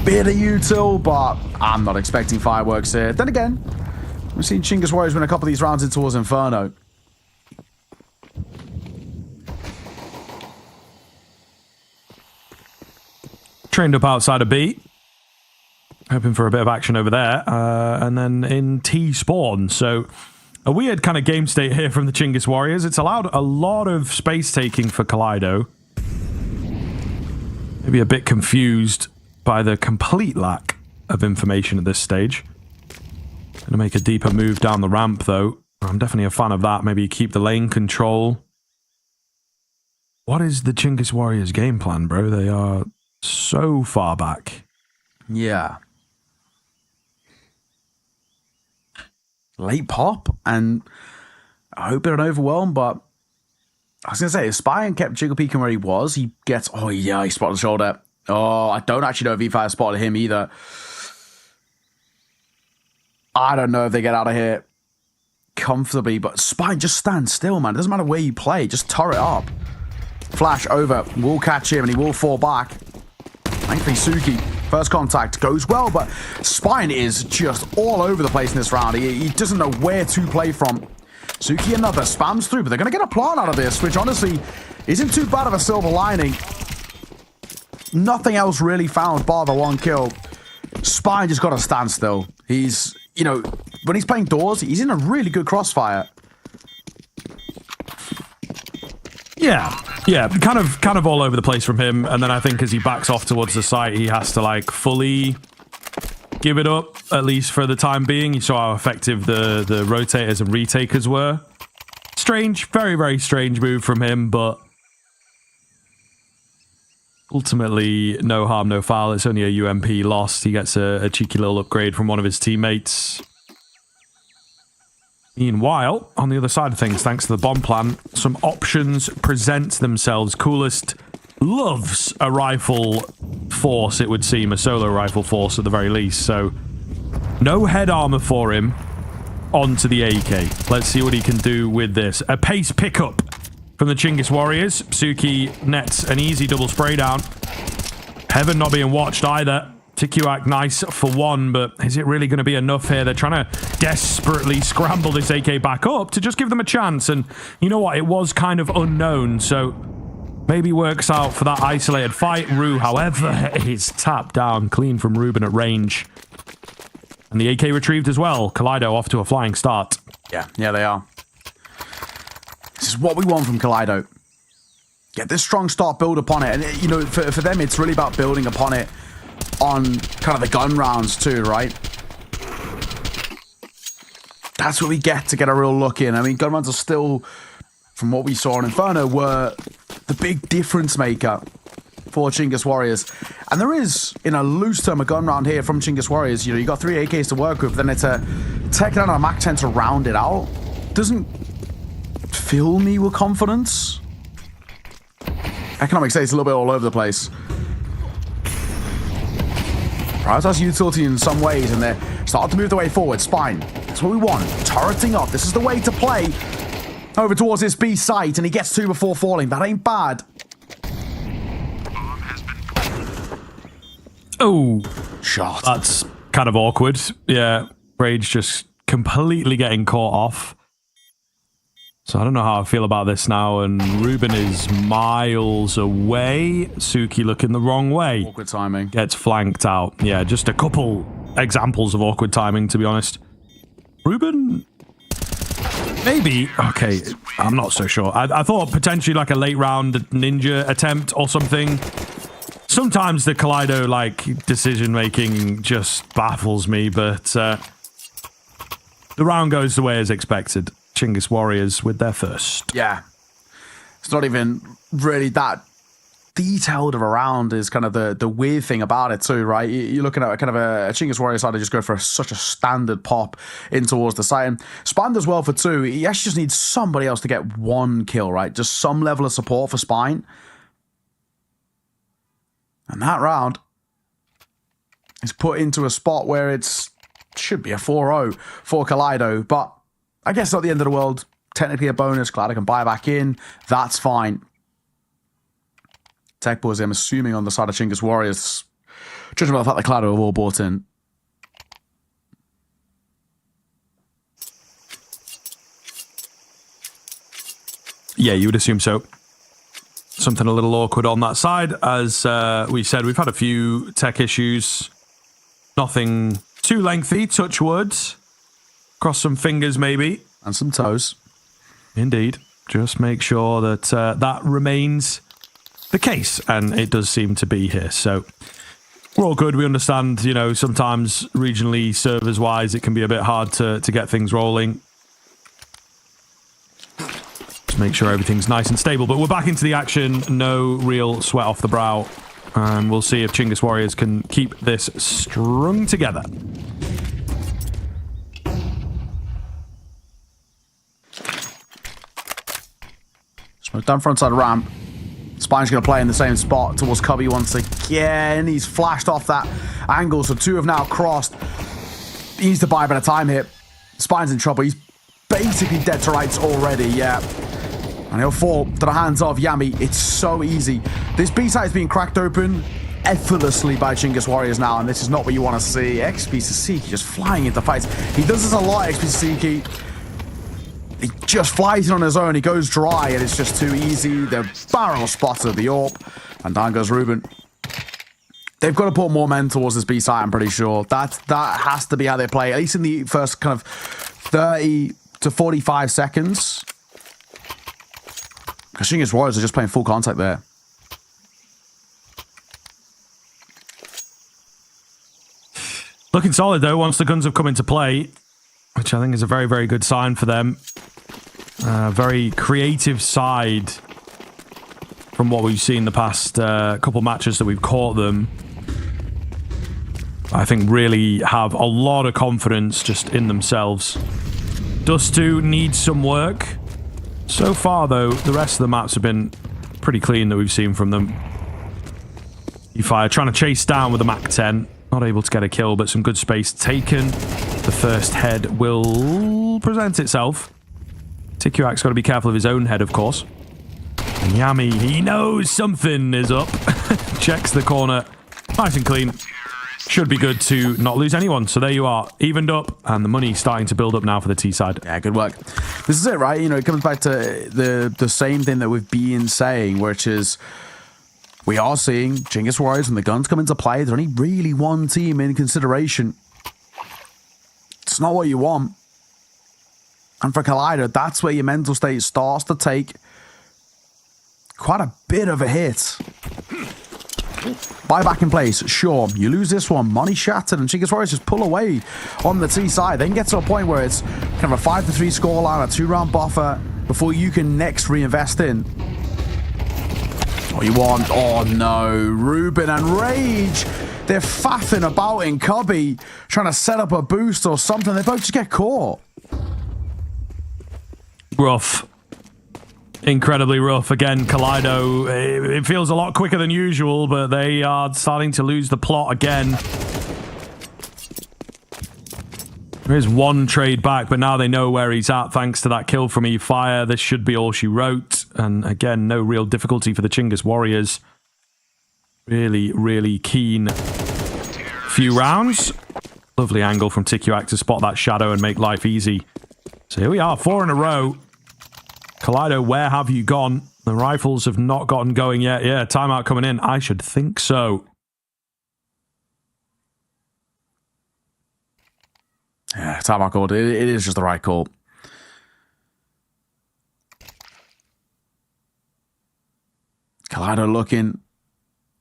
Bit of util, but I'm not expecting fireworks here. Then again, we've seen Chinggis Warriors win a couple of these rounds in towards Inferno. Trained up outside of B. Hoping for a bit of action over there. And then in T spawn. So a weird kind of game state here from the Chinggis Warriors. It's allowed a lot of space taking for Kaleido. Maybe a bit confused by the complete lack of information at this stage. Gonna make a deeper move down the ramp, though. I'm definitely a fan of that. Maybe keep the lane control. What is the Chinggis Warriors' game plan, bro? They are so far back. Yeah. Late pop, and I hope they don't overwhelm, but I was going to say, if Spy kept Jiggle peeking where he was, he gets... Oh, yeah, he spotted the shoulder. Oh, I don't actually know if E-Fire spotted him either. I don't know if they get out of here comfortably, but Spy, just stand still, man. It doesn't matter where you play. Just turret up. Flash over. Will catch him, and he will fall back. Thankfully, Suki, first contact goes well, but Spine is just all over the place in this round. He doesn't know where to play from. Suki another spams through, but they're going to get a plant out of this, which honestly isn't too bad of a silver lining. Nothing else really found bar the one kill. Spine just got to stand still. He's, you know, when he's playing doors, he's in a really good crossfire. Yeah, kind of all over the place from him, and then I think as he backs off towards the site, he has to like fully give it up, at least for the time being. You saw how effective the rotators and retakers were. Strange, very, very strange move from him, but ultimately no harm, no foul. It's only a UMP lost. He gets a cheeky little upgrade from one of his teammates. Meanwhile, on the other side of things, thanks to the bomb plan, some options present themselves. Coolest loves a rifle force, it would seem, a solo rifle force at the very least. So, no head armor for him. Onto the AK. Let's see what he can do with this. A pace pickup from the Chinggis Warriors. Suki nets an easy double spray down. Heaven not being watched either. Tikuak nice for one, but is it really going to be enough here? They're trying to desperately scramble this AK back up to just give them a chance. And you know what? It was kind of unknown, so maybe works out for that isolated fight. Rue, however, is tapped down clean from Ruben at range. And the AK retrieved as well. Kaleido off to a flying start. Yeah, they are. This is what we want from Kaleido. Get this strong start, build upon it. And, you know, for them, it's really about building upon it on kind of the gun rounds too, right? That's what we get to get a real look in. I mean, gun rounds are still, from what we saw in Inferno, were the big difference maker for Chinggis Warriors. And there is, in a loose term, a gun round here from Chinggis Warriors. You know, you got 3 AKs to work with, then it's a tech down on a Mac 10 to round it out. Doesn't fill me with confidence. Economic state's a little bit all over the place. Prioritize utility in some ways, and they're starting to move the way forward. Spine, that's what we want. Turreting up, this is the way to play. Over towards this B site, and he gets 2 before falling. That ain't bad. Oh, Shot. that's kind of awkward. Yeah, Rage just completely getting caught off. So I don't know how I feel about this now, and Ruben is miles away. Suki looking the wrong way. Awkward timing. Gets flanked out. Yeah, just a couple examples of awkward timing, to be honest. Ruben, maybe. Okay, I'm not so sure. I thought potentially like a late round ninja attempt or something. Sometimes the Kaleido like decision making just baffles me, but the round goes the way as expected. Chinggis Warriors with their first. Yeah. It's not even really that detailed of a round is kind of the weird thing about it too, right? You're looking at kind of a Chinggis Warrior side to just go for such a standard pop in towards the site. And Spine does well for 2. He actually just needs somebody else to get 1 kill, right? Just some level of support for Spine. And that round is put into a spot where it's should be a 4-0 for Kaleido, but I guess not the end of the world. Technically a bonus. Kaleido can buy back in. That's fine. Tech Boys, I'm assuming, on the side of Chinggis Warriors. Judging by the fact that Kaleido have all bought in. Yeah, you would assume so. Something a little awkward on that side. As we said, we've had a few tech issues. Nothing too lengthy. Touch wood. Cross some fingers, maybe. And some toes. Indeed. Just make sure that that remains the case. And it does seem to be here. So we're all good. We understand, you know, sometimes regionally, servers-wise, it can be a bit hard to get things rolling. Just make sure everything's nice and stable. But we're back into the action. No real sweat off the brow. And we'll see if Chinggis Warriors can keep this strung together. Down frontside ramp. Spine's going to play in the same spot towards Cubby once again. He's flashed off that angle, so 2 have now crossed. He needs to buy a bit of time here. Spine's in trouble. He's basically dead to rights already, yeah. And he'll fall to the hands of Yami. It's so easy. This B-side is being cracked open effortlessly by Chinggis Warriors now, and this is not what you want to see. XP Sasiki just flying into fights. He does this a lot, XP Sasiki. He just flies in on his own. He goes dry, and it's just too easy. The barrel spotter, the AWP, and down goes Ruben. They've got to put more men towards this B site, I'm pretty sure. That has to be how they play, at least in the first kind of 30 to 45 seconds. Because Chinggis Warriors are just playing full contact there. Looking solid, though, once the guns have come into play, which I think is a very, very good sign for them. Very creative side from what we've seen the past couple matches that we've caught them. I think really have a lot of confidence just in themselves. Dust 2 needs some work. So far, though, the rest of the maps have been pretty clean that we've seen from them. E-Fire trying to chase down with a Mac 10. Not able to get a kill, but some good space taken. The first head will present itself. TQA's got to be careful of his own head, of course. And Yami, he knows something is up. Checks the corner. Nice and clean. Should be good to not lose anyone. So there you are, evened up, and the money starting to build up now for the T side. Yeah, good work. This is it, right? You know, it comes back to the same thing that we've been saying, which is we are seeing Chinggis Warriors when the guns come into play. There's only really one team in consideration. It's not what you want. And for Kaleido, that's where your mental state starts to take quite a bit of a hit. Buy back in place, sure. You lose this one, money shattered, and Chinggis Warriors just pull away on the T side. Then get to a point where it's kind of a 5-3 scoreline, a 2-round buffer before you can next reinvest in. What you want? Oh no, Ruben and Rage. They're faffing about in Cubby, trying to set up a boost or something. They both just get caught. Rough. Incredibly rough. Again, Kaleido, it feels a lot quicker than usual, but they are starting to lose the plot again. There is one trade back, but now they know where he's at thanks to that kill from E-Fire. This should be all she wrote. And again, no real difficulty for the Chinggis Warriors. Really, really keen few rounds. Lovely angle from TikyWack to spot that shadow and make life easy. So here we are, 4 in a row. Kaleido, where have you gone? The rifles have not gotten going yet. Yeah, timeout coming in. I should think so. Yeah, timeout called. It is just the right call. Kaleido looking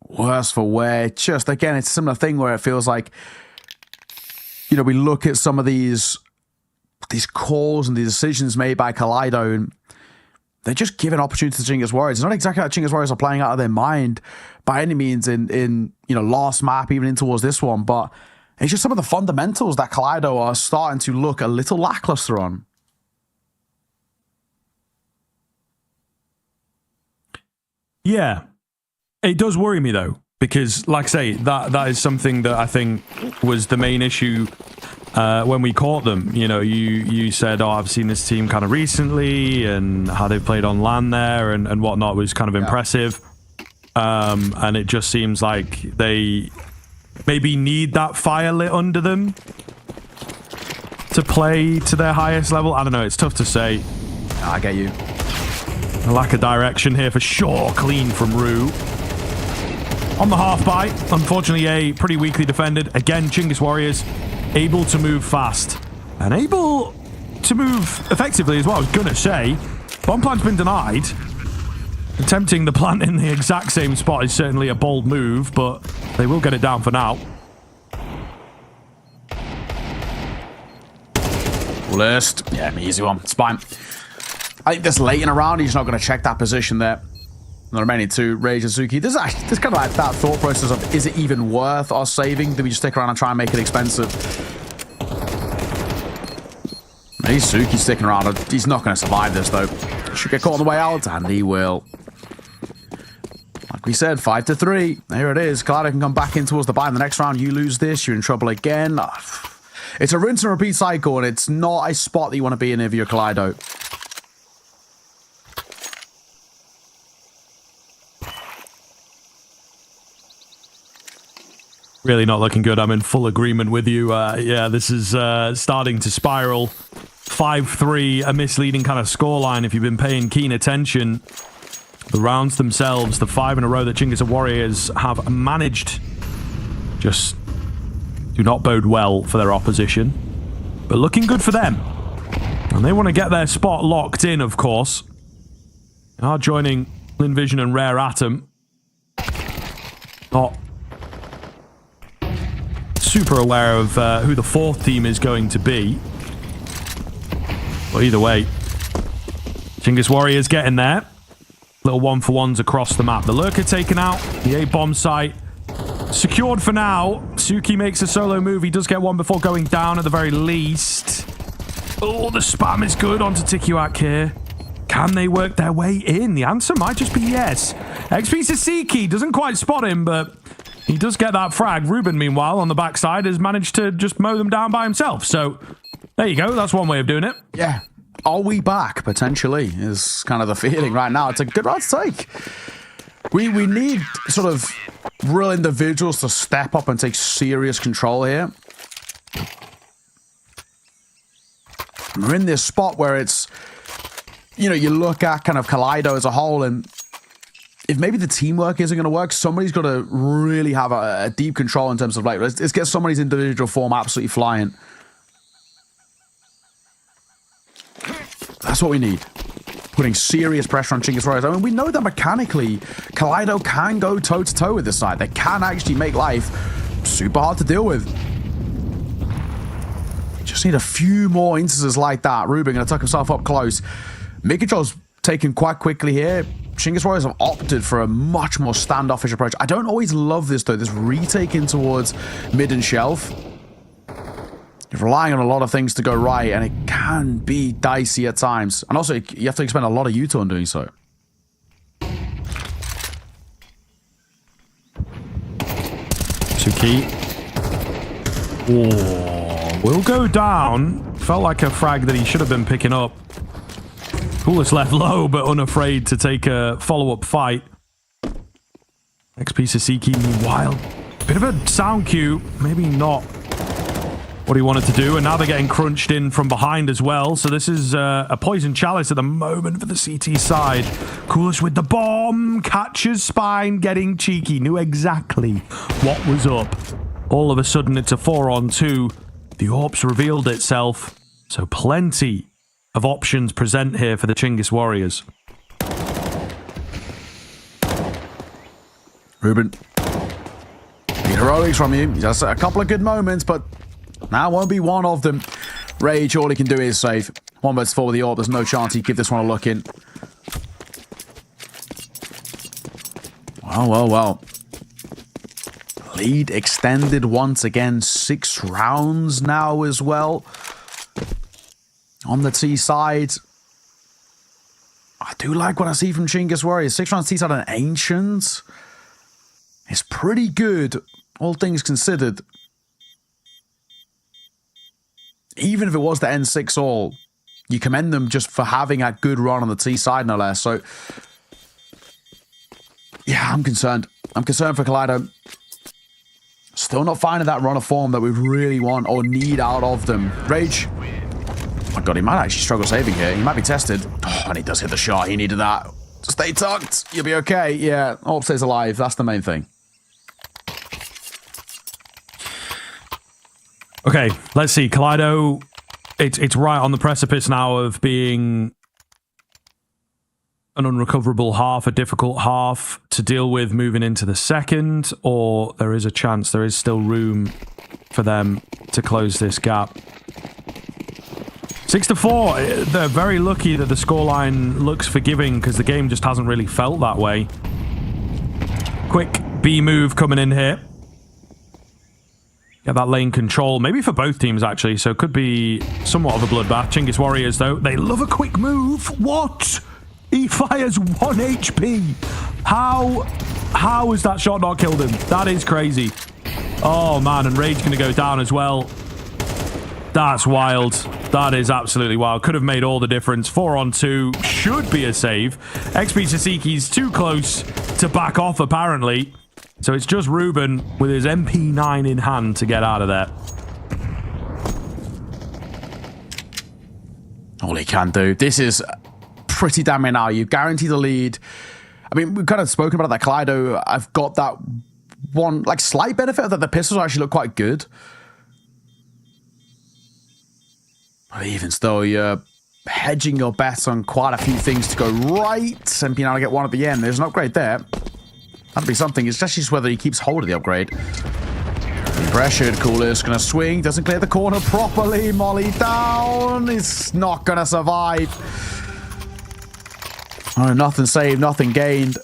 worse for wear. Just, again, it's a similar thing where it feels like, you know, we look at some of these calls and these decisions made by Kaleido, and they're just giving opportunity to Chinggis Warriors. It's not exactly how Chinggis Warriors are playing out of their mind by any means in you know, last map, even in towards this one, but it's just some of the fundamentals that Kaleido are starting to look a little lackluster on. Yeah. It does worry me, though, because, like I say, that is something that I think was the main issue when we caught them. You know, you said, oh, I've seen this team kind of recently, and how they've played on LAN there and whatnot was kind of impressive. And it just seems like they maybe need that fire lit under them to play to their highest level. I don't know, it's tough to say. I get you. A lack of direction here for sure. Clean from Rue. On the half bite, unfortunately a pretty weakly defended. Again, Chinggis Warriors able to move fast and able to move effectively as well. I was gonna say, bomb plant's been denied. Attempting the plant in the exact same spot is certainly a bold move, but they will get it down for now. List. Yeah, easy one. It's fine. I think this late in a round, he's not going to check that position there. The remaining two, Rage and Suki. There's kind of like that thought process of, is it even worth us saving? Do we just stick around and try and make it expensive? Maybe Suki's sticking around. He's not going to survive this, though. Should get caught on the way out, and he will. Like we said, 5-3. There it is. Kaleido can come back in towards the buy in the next round. You lose this, you're in trouble again. It's a rinse and repeat cycle, and it's not a spot that you want to be in if you're Kaleido. Really not looking good. I'm in full agreement with you. Yeah, this is starting to spiral. 5-3, a misleading kind of scoreline if you've been paying keen attention. The rounds themselves, the 5 in a row that Chinggis Warriors have managed, just do not bode well for their opposition. But looking good for them. And they want to get their spot locked in, of course. They are joining Linvision and Rare Atom. Not super aware of who the fourth team is going to be. But either way, Chinggis Warriors getting there. Little 1-for-1s across the map. The Lurker taken out. The A-bomb site secured for now. Suki makes a solo move. He does get one before going down at the very least. Oh, the spam is good onto TikyWack here. Can they work their way in? The answer might just be yes. XP Sasiki doesn't quite spot him, but he does get that frag. Ruben, meanwhile, on the backside, has managed to just mow them down by himself. So, there you go. That's one way of doing it. Yeah. Are we back, potentially, is kind of the feeling right now. It's a good route to take. We need sort of real individuals to step up and take serious control here. We're in this spot where it's, you know, you look at kind of Kaleido as a whole, and if maybe the teamwork isn't going to work, somebody's got to really have a deep control in terms of, like, let's get somebody's individual form absolutely flying. That's what we need. Putting serious pressure on Chinggis Warriors. I mean, we know that mechanically, Kaleido can go toe-to-toe with this side. They can actually make life super hard to deal with. Just need a few more instances like that. Ruben going to tuck himself up close. Mid-control's taken quite quickly here. Chinggis Warriors have opted for a much more standoffish approach. I don't always love this, though. This retaking towards mid and shelf. You're relying on a lot of things to go right, and it can be dicey at times. And also, you have to expend a lot of U-turn doing so. Suki. Oh, will go down. Felt like a frag that he should have been picking up. Coolest left low, but unafraid to take a follow-up fight. XP Sasiki, meanwhile. Bit of a sound cue. Maybe not what he wanted to do, and now they're getting crunched in from behind as well. So this is a poison chalice at the moment for the CT side. Coolest with the bomb, catches spine, getting cheeky, knew exactly what was up. All of a sudden it's a 4-on-2. The AWP's revealed itself, so plenty of options present here for the Chinggis Warriors. Ruben, big heroics from you. Just a couple of good moments, but now won't be one of them. Rage, all he can do is save. 1 versus 4 with the AWP. There's no chance he'd give this one a look in. Well. Lead extended once again. 6 rounds now as well. On the T side, I do like what I see from Chinggis Warriors. 6 rounds T side and Ancient. It's pretty good, all things considered. Even if it was the N6 all, you commend them just for having a good run on the T side, no less. So, yeah, I'm concerned. I'm concerned for Kaleido. Still not finding that run of form that we really want or need out of them. Rage. Oh my god, he might actually struggle saving here. He might be tested. Oh, and he does hit the shot. He needed that. Stay tucked. You'll be okay. Yeah, AWP stays alive. That's the main thing. Okay, let's see. Kaleido, it's right on the precipice now of being an unrecoverable half, a difficult half to deal with moving into the second, or there is a chance, there is still room for them to close this gap. 6-4. They're very lucky that the scoreline looks forgiving because the game just hasn't really felt that way. Quick B move coming in here. Get that lane control, maybe for both teams actually, so it could be somewhat of a bloodbath. Chinggis Warriors though, they love a quick move. What? He fires 1 HP. How has that shot not killed him? That is crazy. Oh man, and Rage gonna go down as well. That's wild. That is absolutely wild. Could have made all the difference. 4-on-2 should be a save. XP Sasiki's too close to back off apparently. So it's just Ruben with his MP9 in hand to get out of there. All he can do. This is pretty damning now. You guarantee the lead. I mean, we've kind of spoken about that. Kaleido, I've got that one, like, slight benefit that the pistols actually look quite good. But even still, you're hedging your bets on quite a few things to go right and being able to get one at the end. There's an upgrade there. That'd be something. It's just whether he keeps hold of the upgrade. Pressured, Coolest gonna swing, doesn't clear the corner properly. Molly down. It's not gonna survive. Oh, nothing saved, nothing gained.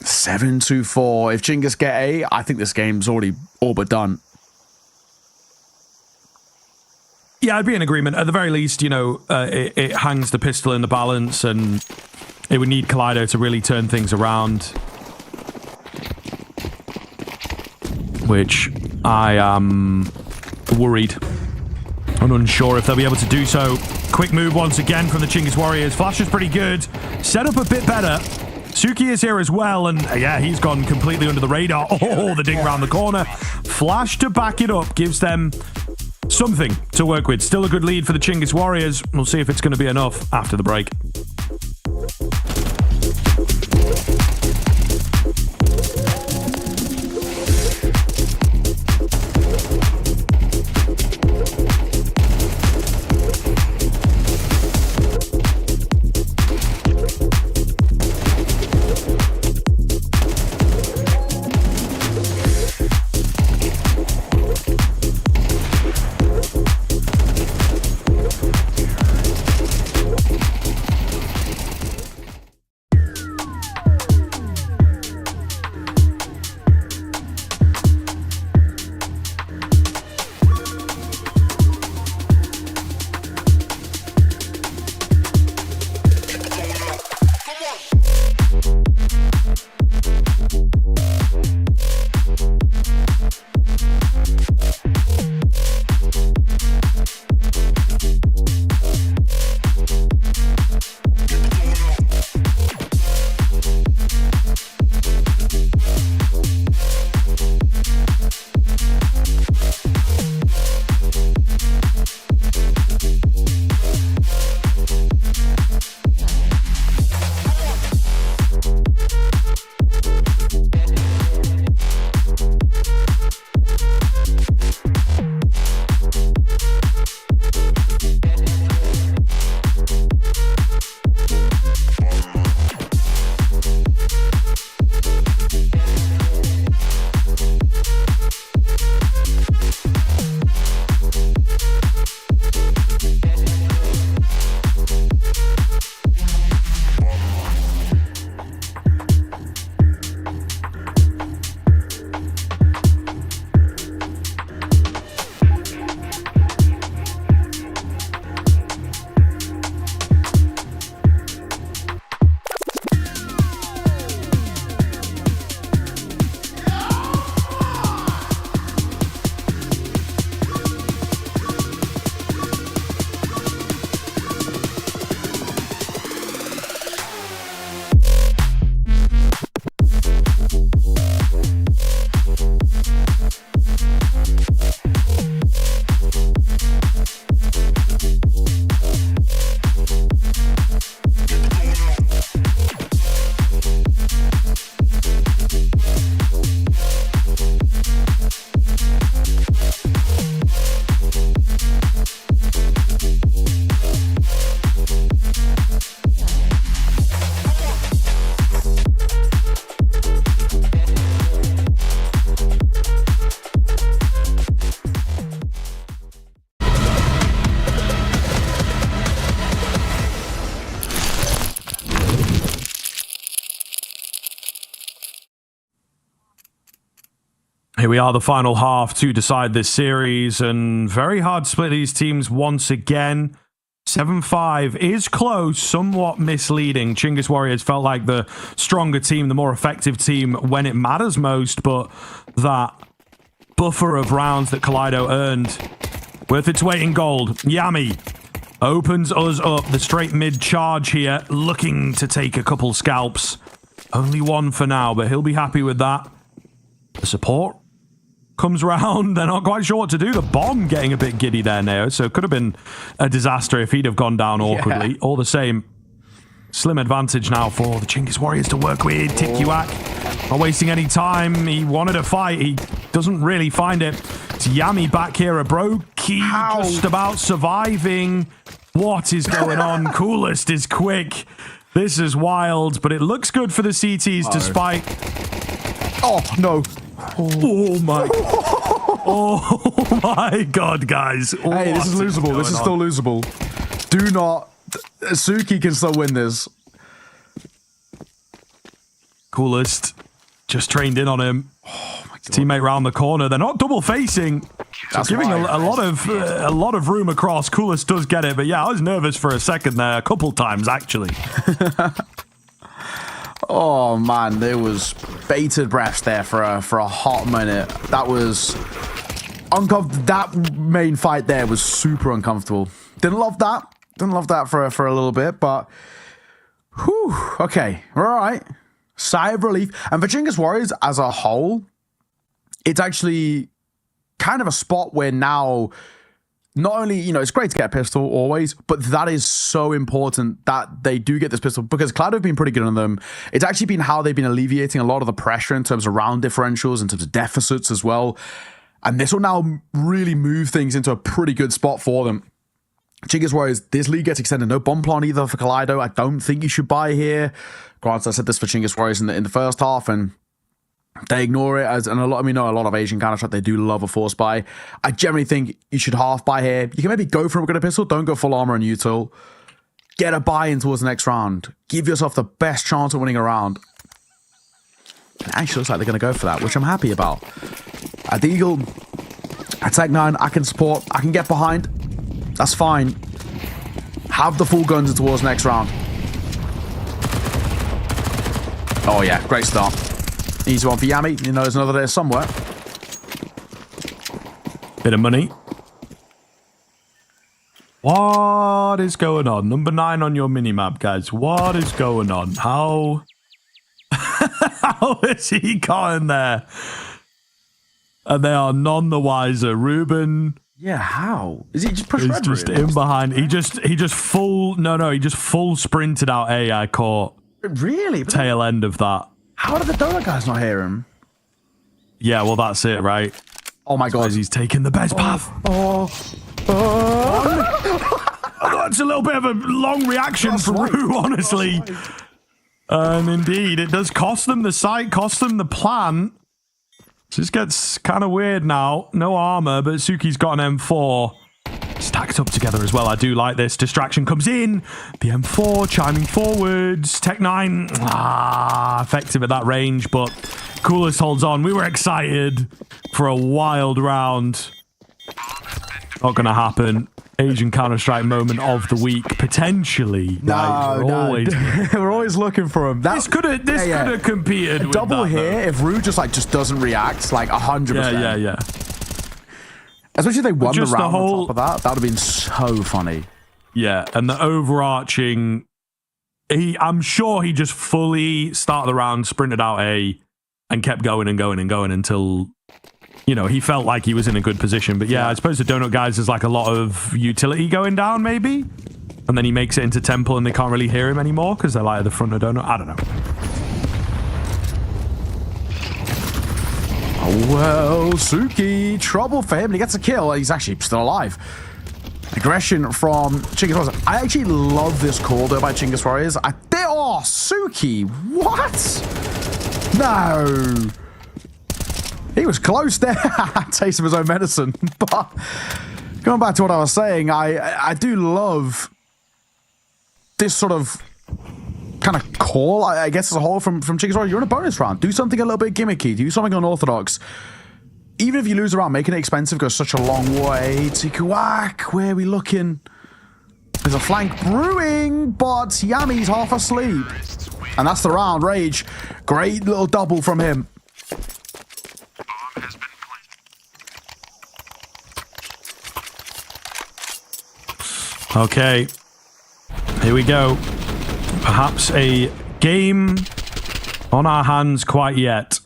Seven to 4. If Chinggis get A, I think this game's already all but done. Yeah, I'd be in agreement. At the very least, you know, it hangs the pistol in the balance, and it would need Kaleido to really turn things around. Which I am worried and unsure if they'll be able to do so. Quick move once again from the Chinggis Warriors. Flash is pretty good. Set up a bit better. Suki is here as well, and yeah, he's gone completely under the radar. Oh, the ding around the corner. Flash to back it up gives them something to work with. Still a good lead for the Chinggis Warriors. We'll see if it's going to be enough after the break. Here we are, the final half to decide this series, and very hard to split these teams once again. 7-5 is close, somewhat misleading. Chinggis Warriors felt like the stronger team, the more effective team when it matters most, but that buffer of rounds that Kaleido earned, worth its weight in gold. Yami opens us up, the straight mid charge here, looking to take a couple scalps. Only one for now, but he'll be happy with that. The support comes round. They're not quite sure what to do. The bomb getting a bit giddy there, Neo. So it could have been a disaster if he'd have gone down awkwardly. All the same, slim advantage now for the Chinggis Warriors to work with. Tikiwak not wasting any time. He wanted a fight. He doesn't really find it. It's Yami back here. A Broki just about surviving. What is going on? Coolest is quick. This is wild, but it looks good for the CTs despite... Oh, no. Oh my! Oh my God, guys! Hey, this is losable. This is still losable. Do not. Suki can still win this. Coolest just trained in on him. Oh my God. Teammate round the corner. They're not double facing. So giving a lot of room across. Coolest does get it, but yeah, I was nervous for a second there, a couple times actually. Oh man, there was bated breath there for a hot minute. That was uncomfortable. That main fight there was super uncomfortable. Didn't love that. Didn't love that for a little bit, but whew, okay, all right. Sigh of relief. And for Chinggis Warriors as a whole, it's actually kind of a spot where now, not only, you know, it's great to get a pistol always, but that is so important that they do get this pistol because Kaleido have been pretty good on them. It's actually been how they've been alleviating a lot of the pressure in terms of round differentials, in terms of deficits as well. And this will now really move things into a pretty good spot for them. Chinggis Warriors, this league gets extended. No bomb plan either for Kaleido. I don't think you should buy here. Granted, I said this for Chinggis Warriors in the first half, and they ignore it as, and a lot of Asian Counter-Strike, they do love a force buy. I generally think you should half buy here. You can maybe go for a pistol. Don't go full armor and util. Get a buy in towards the next round. Give yourself the best chance of winning a round. It actually looks like they're going to go for that, which I'm happy about. At the Eagle, at Tech 9, I can support. I can get behind. That's fine. Have the full guns in towards the next round. Oh yeah, great start. Easy one for Yami. You know, there's another there somewhere. Bit of money. What is going on? Number 9 on your minimap, guys. What is going on? How is he got in there? And they are none the wiser. Ruben. Yeah, how? Is he just push red? He's just in behind. He just full sprinted out A. I caught. Really? Tail end of that. How did the donut guys not hear him? Yeah, well, that's it, right? Oh my God. He's taken the best path. That's a little bit of a long reaction from Rue, honestly. Indeed, it does cost them the site, cost them the plan. This gets kind of weird now. No armor, but Suki's got an M4. Stacked up together as well. I do like this. Distraction comes in. The M4 chiming forwards. Tech 9. Effective at that range, but Coolest holds on. We were excited for a wild round. Not going to happen. Asian Counter-Strike moment of the week, potentially. We're always looking for him. This could have competed with double that, here, if Rue just doesn't react, like 100%. Yeah. Especially if they won the Just round the whole- on top of that. That would have been so funny. Yeah, and the overarching... I'm sure he just fully started the round, sprinted out A, and kept going and going and going until... You know, he felt like he was in a good position. But yeah, I suppose the Donut guys is like a lot of utility going down, maybe? And then he makes it into Temple and they can't really hear him anymore because they're like at the front of Donut. I don't know. Oh, well, Suki, trouble for him. And he gets a kill. He's actually still alive. Aggression from Chinggis Warriors. I actually love this call, though, by Chinggis Warriors. Suki, what? No. He was close there. Taste of his own medicine. But going back to what I was saying, I do love this sort of kind of call, I guess, as a whole from Chinggis Warriors. You're in a bonus round. Do something a little bit gimmicky. Do something unorthodox. even if you lose around, making it expensive goes such a long way. Tikuak, where are we looking? There's a flank brewing, but Yami's half asleep. And that's the round. Rage, great little double from him. Okay, here we go. Perhaps a game on our hands quite yet.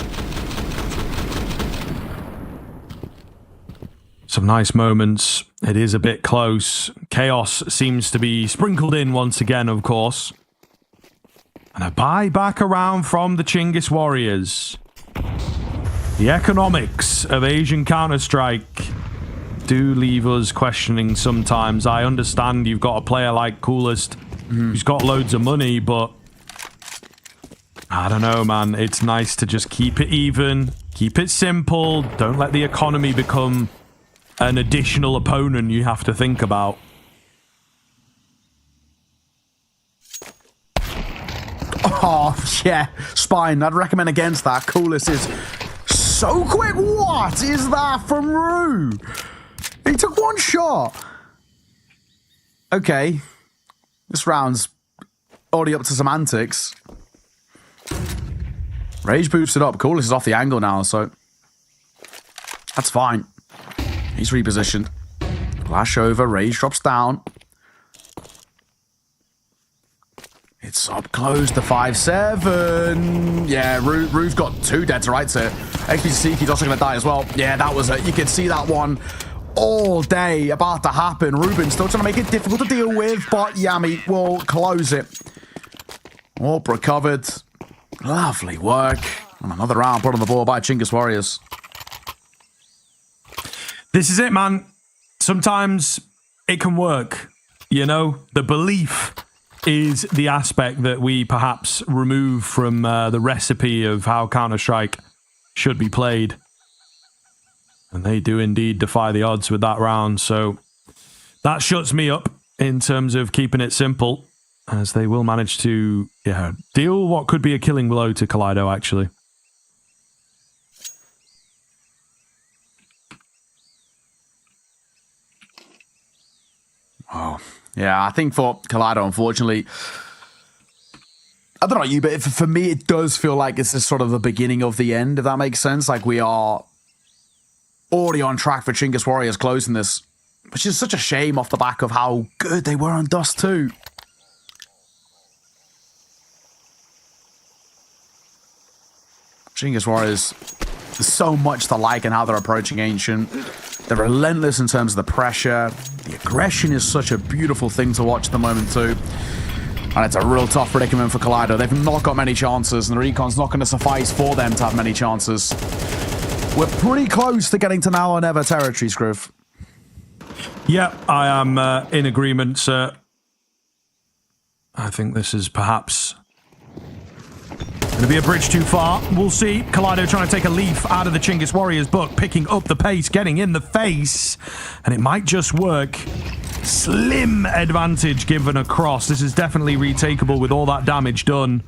Some nice moments. It is a bit close. Chaos seems to be sprinkled in once again, of course. And a buyback around from the Chinggis Warriors. The economics of Asian Counter-Strike do leave us questioning sometimes. I understand you've got a player like Coolest who's got loads of money, but I don't know, man. It's nice to just keep it even, keep it simple. Don't let the economy become an additional opponent you have to think about. Oh, yeah. Spine, I'd recommend against that. Coolest is so quick. What is that from Rue? He took one shot. Okay. This round's already up to some antics. Rage boots it up. Coolest is off the angle now, so that's fine. He's repositioned. Flash over. Rage drops down. It's up close to 5-7. Yeah, Rue's got 2 dead to rights here. XPC's also going to die as well. Yeah, that was it. You can see that one all day about to happen. Ruben still trying to make it difficult to deal with, but Yami will close it. All recovered. Lovely work. And another round put on the board by Chinggis Warriors. This is it, man. Sometimes it can work. You know, the belief is the aspect that we perhaps remove from the recipe of how Counter-Strike should be played. And they do indeed defy the odds with that round. So that shuts me up in terms of keeping it simple, as they will manage to deal what could be a killing blow to Kaleido, actually. Oh, yeah, I think for Kaleido, unfortunately, I don't know about you, but for me, it does feel like this is sort of the beginning of the end, if that makes sense. Like, we are already on track for Chinggis Warriors closing this, which is such a shame off the back of how good they were on Dust 2. Chinggis Warriors, there's so much to like in how they're approaching Ancient. They're relentless in terms of the pressure. The aggression is such a beautiful thing to watch at the moment too. And it's a real tough predicament for Kaleido. They've not got many chances, and the recon's not going to suffice for them to have many chances. We're pretty close to getting to now or never territory, Scriv. Yeah, I am in agreement, sir. I think this is perhaps going to be a bridge too far. We'll see. Kaleido trying to take a leaf out of the Chinggis Warriors book, picking up the pace, getting in the face, and it might just work. Slim advantage given across. This is definitely retakeable with all that damage done.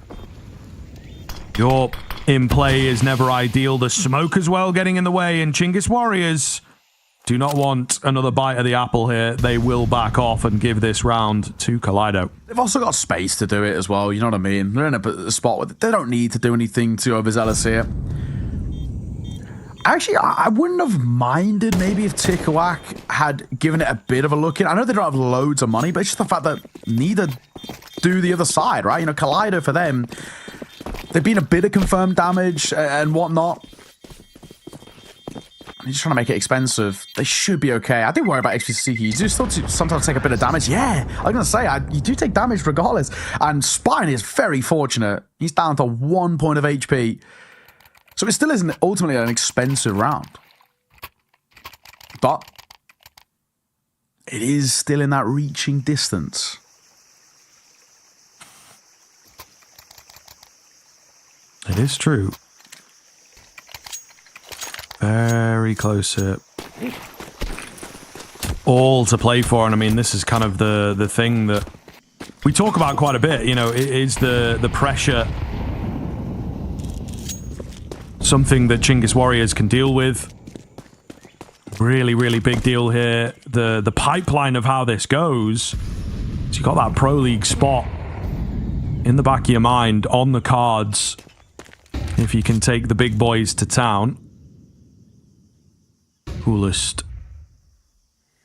Your in play is never ideal. The smoke as well getting in the way, and Chinggis Warriors do not want another bite of the apple here. They will back off and give this round to Kaleido. They've also got space to do it as well, you know what I mean? They're in a spot where they don't need to do anything too overzealous here. Actually, I wouldn't have minded maybe if Tikuak had given it a bit of a look in. I know they don't have loads of money, but it's just the fact that neither do the other side, right? You know, Kaleido for them, they've been a bit of confirmed damage and whatnot. You're just trying to make it expensive. They should be okay. I didn't worry about XP You do still sometimes take a bit of damage. Yeah, I was going to say, you do take damage regardless. And Spine is very fortunate. He's down to 1 point of HP. So it still isn't ultimately an expensive round. But it is still in that reaching distance. It is true. Very close here. All to play for, and I mean, this is kind of the thing that we talk about quite a bit. You know, it is the pressure. Something that Chinggis Warriors can deal with. Really, really big deal here. The pipeline of how this goes. So you got that Pro League spot in the back of your mind, on the cards, if you can take the big boys to town. Coolest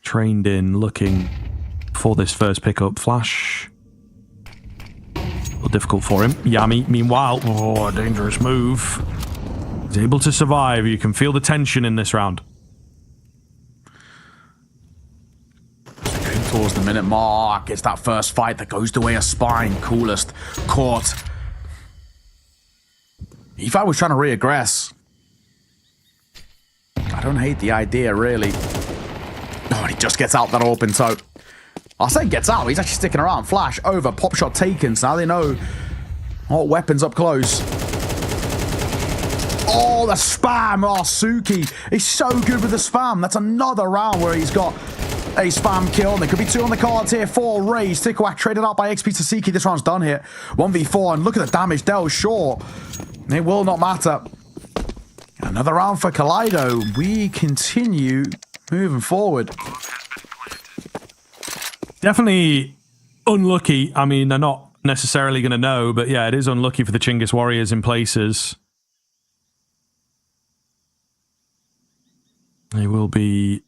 trained in, looking for this first pickup. Flash. A little difficult for him. Yami, meanwhile, a dangerous move. He's able to survive. You can feel the tension in this round. Towards the minute mark, it's that first fight that goes the way of Spine. Coolest caught. Efi was trying to reaggress. I don't hate the idea, really. Oh, he just gets out that open toe. I say gets out, he's actually sticking around. Flash over, pop shot taken, so now they know what weapons up close. Oh, the spam. Oh, Suki. He's so good with the spam. That's another round where he's got a spam kill. And there could be 2 on the cards here for Raze. Tikawak traded out by XP Tasiki. This round's done here. 1v4, and look at the damage dealt. Sure, it will not matter. Another round for Kaleido. We continue moving forward. Definitely unlucky. I mean, they're not necessarily going to know, but yeah, it is unlucky for the Chinggis Warriors in places. They will be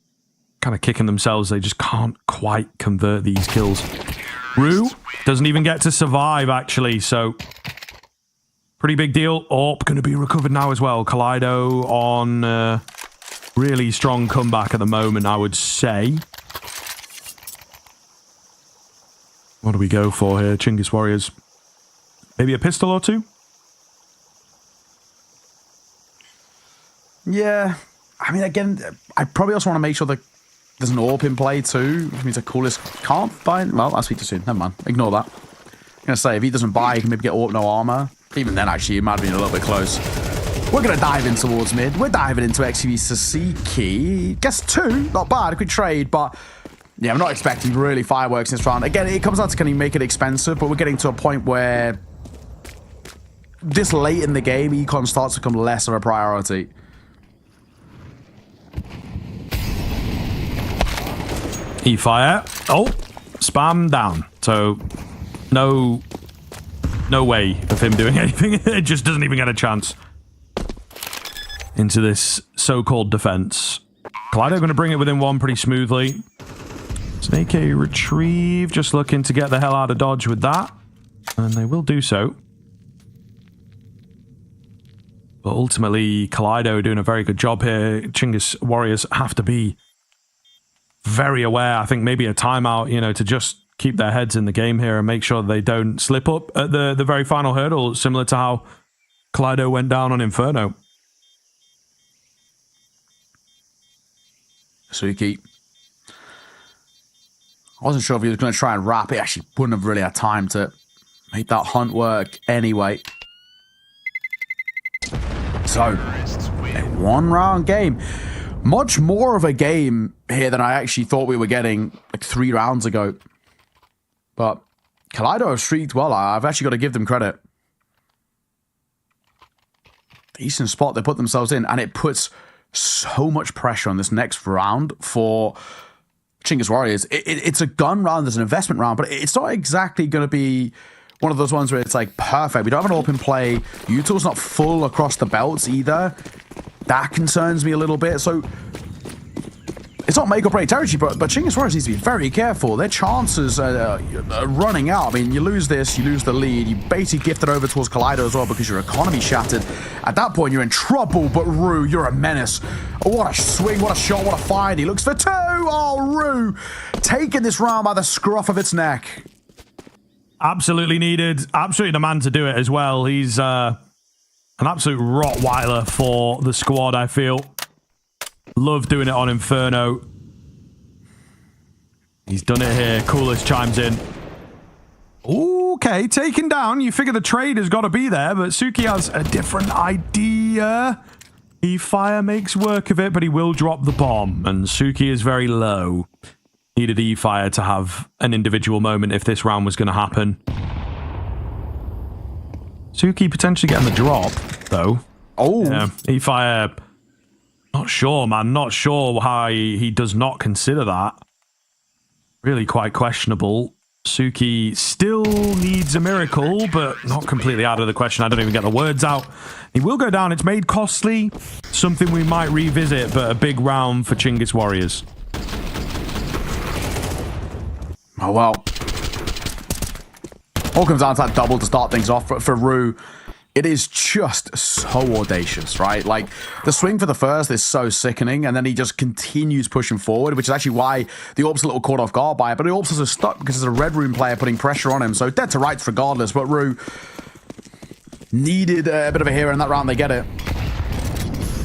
kind of kicking themselves. They just can't quite convert these kills. Rue doesn't even get to survive, actually, so pretty big deal. Orp going to be recovered now as well. Kaleido on really strong comeback at the moment, I would say. What do we go for here? Chinggis Warriors. Maybe a pistol or 2? Yeah. I mean, again, I probably also want to make sure that there's an AWP in play too, which means the coolest can't buy. Well, I'll speak too soon. Never mind. Ignore that. I'm going to say, if he doesn't buy, he can maybe get AWP no armor. Even then, actually, it might have been a little bit close. We're going to dive in towards mid. We're diving into XCV Sasiki. Guess 2. Not bad. A quick trade, but yeah, I'm not expecting really fireworks in this round. Again, it comes down to can you make it expensive, but we're getting to a point where this late in the game, econ starts to become less of a priority. E-fire. Oh, spam down. So no way of him doing anything. It just doesn't even get a chance into this so-called defense. Kaleido going to bring it within 1 pretty smoothly. Snake A retrieve, just looking to get the hell out of dodge with that. And they will do so. But ultimately, Kaleido doing a very good job here. Chinggis Warriors have to be very aware. I think maybe a timeout, you know, to just keep their heads in the game here and make sure they don't slip up at the very final hurdle, similar to how Kaleido went down on Inferno. Suki. I wasn't sure if he was going to try and wrap it. Actually, wouldn't have really had time to make that hunt work anyway. So, a 1-round game. Much more of a game here than I actually thought we were getting like 3 rounds ago. But Kaleido have streaked well. I've actually got to give them credit. Decent spot they put themselves in, and it puts so much pressure on this next round for Chinggis Warriors. It's a gun round, there's an investment round, but it's not exactly going to be one of those ones where it's like perfect. We don't have an open play. Util's not full across the belts either. That concerns me a little bit. So it's not make or break territory, but Chinggis Warriors needs to be very careful. Their chances are running out. I mean, you lose this, you lose the lead. You basically gift it over towards Kaleido as well because your economy shattered. At that point, you're in trouble, but Rue, you're a menace. Oh, what a swing, what a shot, what a find. He looks for 2. Oh, Rue taking this round by the scruff of its neck. Absolutely needed. Absolutely the man to do it as well. He's an absolute Rottweiler for the squad, I feel. Love doing it on Inferno. He's done it here. Coolest chimes in. Okay, taken down. You figure the trade has got to be there, but Suki has a different idea. E-fire makes work of it, but he will drop the bomb, and Suki is very low. Needed E-fire to have an individual moment if this round was going to happen. Suki potentially getting the drop, though. Oh. Yeah, E-fire Not sure, man. Not sure why he does not consider that. Really quite questionable. Suki still needs a miracle, but not completely out of the question. I don't even get the words out. He will go down. It's made costly. Something we might revisit, but a big round for Chinggis Warriors. Oh, well. All comes down to that double to start things off for Rue. It is just so audacious, right? Like, the swing for the first is so sickening, and then he just continues pushing forward, which is actually why the Orb's a little caught off guard by it, but the Orb's also stuck because there's a Red Room player putting pressure on him, so dead to rights regardless, but Rue needed a bit of a hero in that round. They get it.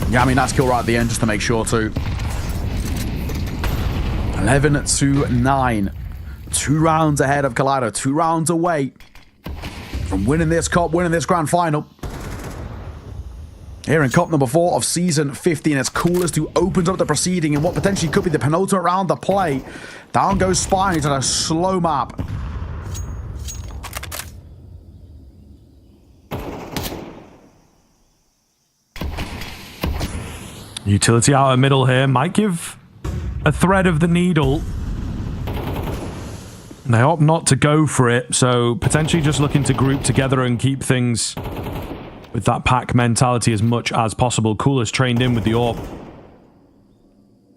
Yeah, I mean, that's kill right at the end just to make sure, too. 11-9. 2 rounds ahead of Kaleido, 2 rounds away from winning this cup, winning this grand final. Here in cup number 4 of season 15, it's Coolest who opens up the proceeding in what potentially could be the penultimate round of play. Down goes Spines on a slow map. Utility out of middle here might give a thread of the needle. They opt not to go for it, so potentially just looking to group together and keep things with that pack mentality as much as possible. Coolest trained in with the AWP.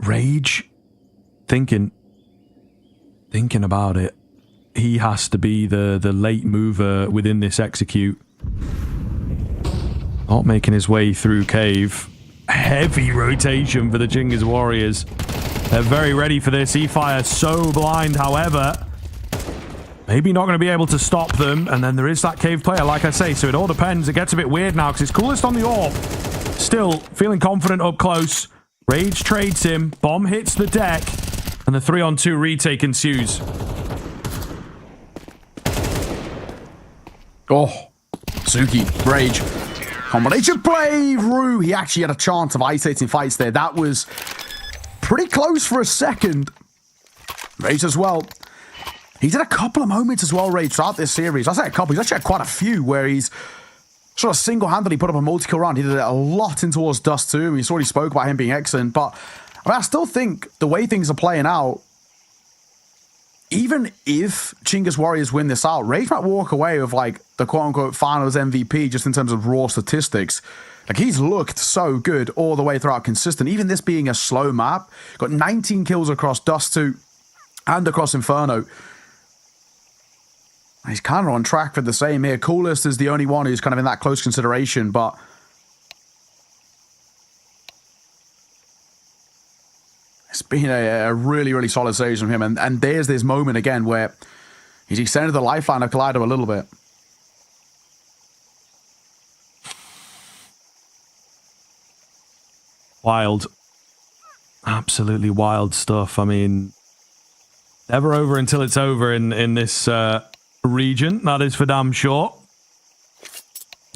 Rage, thinking about it. He has to be the late mover within this execute. Not making his way through cave. Heavy rotation for the Chinggis Warriors. They're very ready for this. E-Fire so blind, however. Maybe not going to be able to stop them. And then there is that cave player, like I say. So it all depends. It gets a bit weird now because it's Coolest on the AWP. Still feeling confident up close. Rage trades him. Bomb hits the deck. And the 3-on-2 retake ensues. Oh, Suki, Rage. Combination play, Rue. He actually had a chance of isolating fights there. That was pretty close for a second. Rage as well. He's had a couple of moments as well, Rage, throughout this series. I say a couple. He's actually had quite a few where he's sort of single-handedly put up a multi-kill round. He did it a lot in towards Dust 2. We already spoke about him being excellent. But I still think the way things are playing out, even if Chinggis Warriors win this out, Rage might walk away with like the quote-unquote finals MVP just in terms of raw statistics. Like, he's looked so good all the way throughout, consistent. Even this being a slow map, got 19 kills across Dust 2 and across Inferno. He's kind of on track for the same here. Coolest is the only one who's kind of in that close consideration, but it's been a really, really solid series from him. And there's this moment again where he's extended the lifeline of Kaleido a little bit. Wild. Absolutely wild stuff. I mean, never over until it's over in this region. That is for damn sure.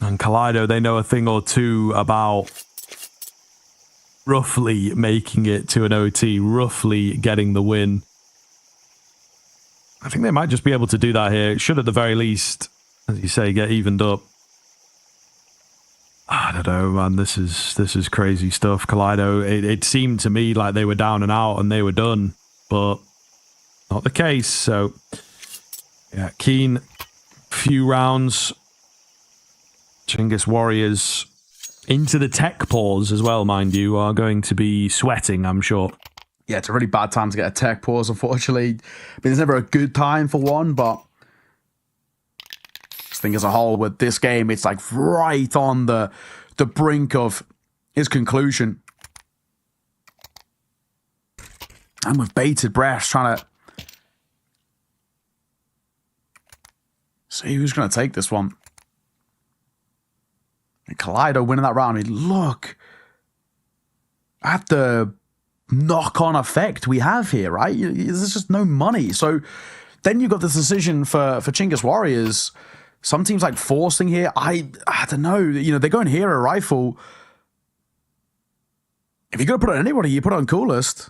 And Kaleido, they know a thing or two about roughly making it to an OT, roughly getting the win. I think they might just be able to do that here. It should at the very least, as you say, get evened up. I don't know, man. This is crazy stuff. Kaleido, it seemed to me like they were down and out and they were done, but not the case. So yeah, keen few rounds. Chinggis Warriors into the tech pause as well, mind you, are going to be sweating, I'm sure. Yeah, it's a really bad time to get a tech pause, unfortunately. I mean, there's never a good time for one, but I think as a whole with this game, it's like right on the brink of his conclusion. And with bated breath, trying to see who's going to take this one. And Kaleido winning that round. I mean, look at the knock-on effect we have here, right? There's just no money. So then you've got this decision for Chinggis Warriors. Some teams like forcing here. I don't know. You know, they're going hero rifle. If you're going to put it on anybody, you put it on Coolest.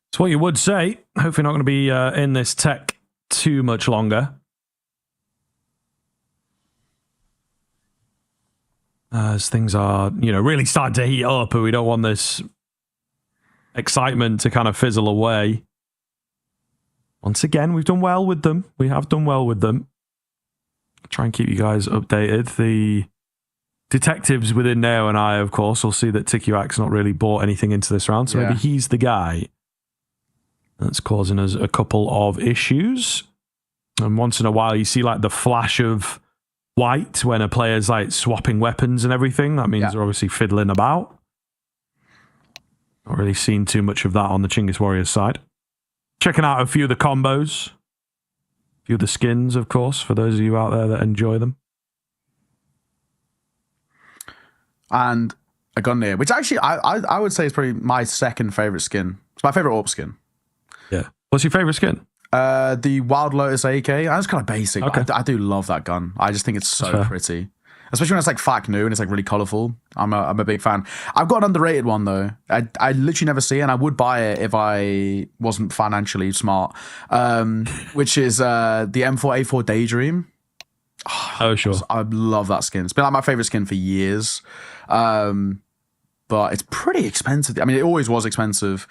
It's what you would say. Hopefully not going to be in this tech too much longer. as things are, really starting to heat up, and we don't want this excitement to kind of fizzle away. Once again, we've done well with them. We have done well with them. Try and keep you guys updated. The detectives within Neo and I, of course, will see that Tikiak's not really bought anything into this round, so maybe he's the guy that's causing us a couple of issues. And once in a while, you see like the flash of white when a player's like swapping weapons and everything. That means they're obviously fiddling about. Not really seen too much of that on the Chinggis Warriors side. Checking out a few of the combos. A few of the skins, of course, for those of you out there that enjoy them. And a Gungnir, which actually I would say is probably my second favorite skin. It's my favorite AWP skin. Yeah. What's your favorite skin? The Wild Lotus AK. That's kind of basic. Okay. I do love that gun. I just think it's so pretty. Especially when it's like fact new and it's like really colorful. I'm a big fan. I've got an underrated one though. I literally never see it, and I would buy it if I wasn't financially smart. Which is the M4A4 Daydream. Oh, sure. I love that skin. It's been like my favorite skin for years. But it's pretty expensive. I mean, it always was expensive,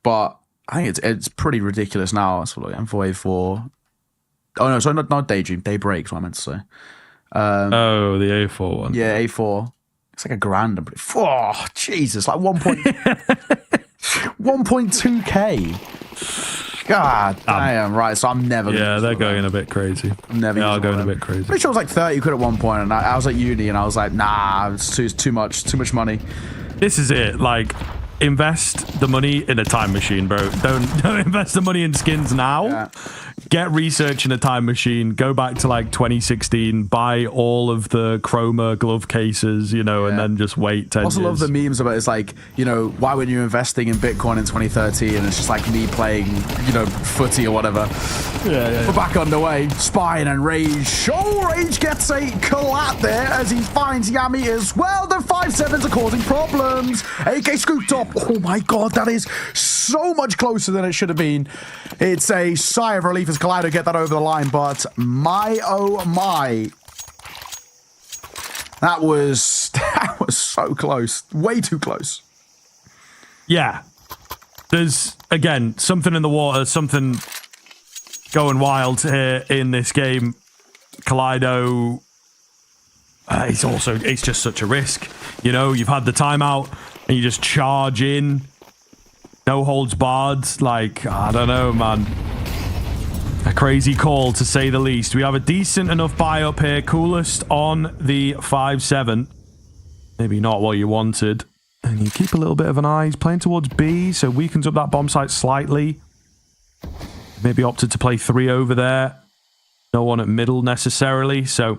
but I think it's pretty ridiculous now. It's like M4A4. Oh no, sorry, not Daydream. Daybreak is what I meant to say. The A4 one. Yeah, A4. It's like $1,000. Oh, Jesus, like 1.2K. God damn, right. So I'm never. Yeah, they're going a bit crazy. Never. They are going a bit crazy. Pretty sure it was like 30 quid at one point, and I was at uni, and I was like, nah, it's too much money. This is it. Like, invest the money in a time machine, bro. Don't invest the money in skins now. Yeah. Get research in a time machine. Go back to like 2016. Buy all of the Chroma glove cases, and then just wait 10 years. I also love the memes about it's like, why weren't you investing in Bitcoin in 2013? And it's just like me playing, footy or whatever. Yeah. We're back underway. Spine and Rage. Oh, Rage gets a collat there as he finds Yami as well. The 5-7s are causing problems. AK scooped up. Oh my God, that is so much closer than it should have been. It's a sigh of relief as Kaleido get that over the line, but my oh my. That was so close. Way too close. Yeah. There's, again, something in the water, something going wild here in this game. Kaleido, it's just such a risk. You've had the timeout and you just charge in. No holds barred. Like, I don't know, man. A crazy call, to say the least. We have a decent enough buy up here. Coolest on the 5-7. Maybe not what you wanted. And you keep a little bit of an eye. He's playing towards B, so weakens up that bomb site slightly. Maybe opted to play 3 over there. No one at middle necessarily. So,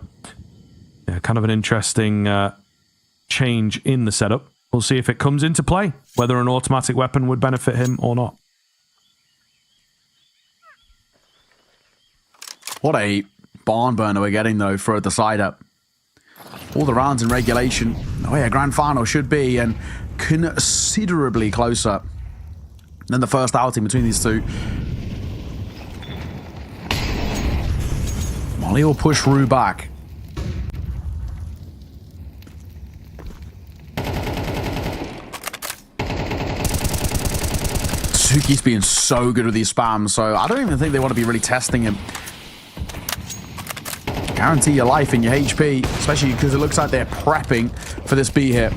yeah, kind of an interesting change in the setup. We'll see if it comes into play, whether an automatic weapon would benefit him or not. What a barn burner we're getting, though, for the side up. All the rounds in regulation. Oh, yeah, grand final should be, and considerably closer than the first outing between these two. Molly will push Rue back. Suki's being so good with these spams, so I don't even think they want to be really testing him. Guarantee your life in your HP, especially because it looks like they're prepping for this B hit.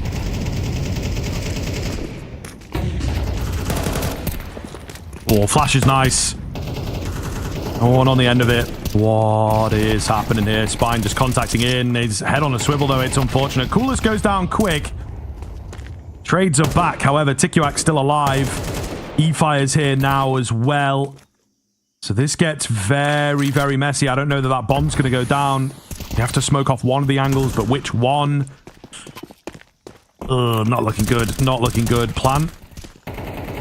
Oh, flash is nice. No one on the end of it. What is happening here? Spine just contacting in. His head on a swivel, though. It's unfortunate. Coolest goes down quick. Trades are back. However, Tikiak's still alive. E-Fire's here now as well. So this gets very, very messy. I don't know that bomb's going to go down. You have to smoke off one of the angles, but which one? Not looking good. Not looking good. Plan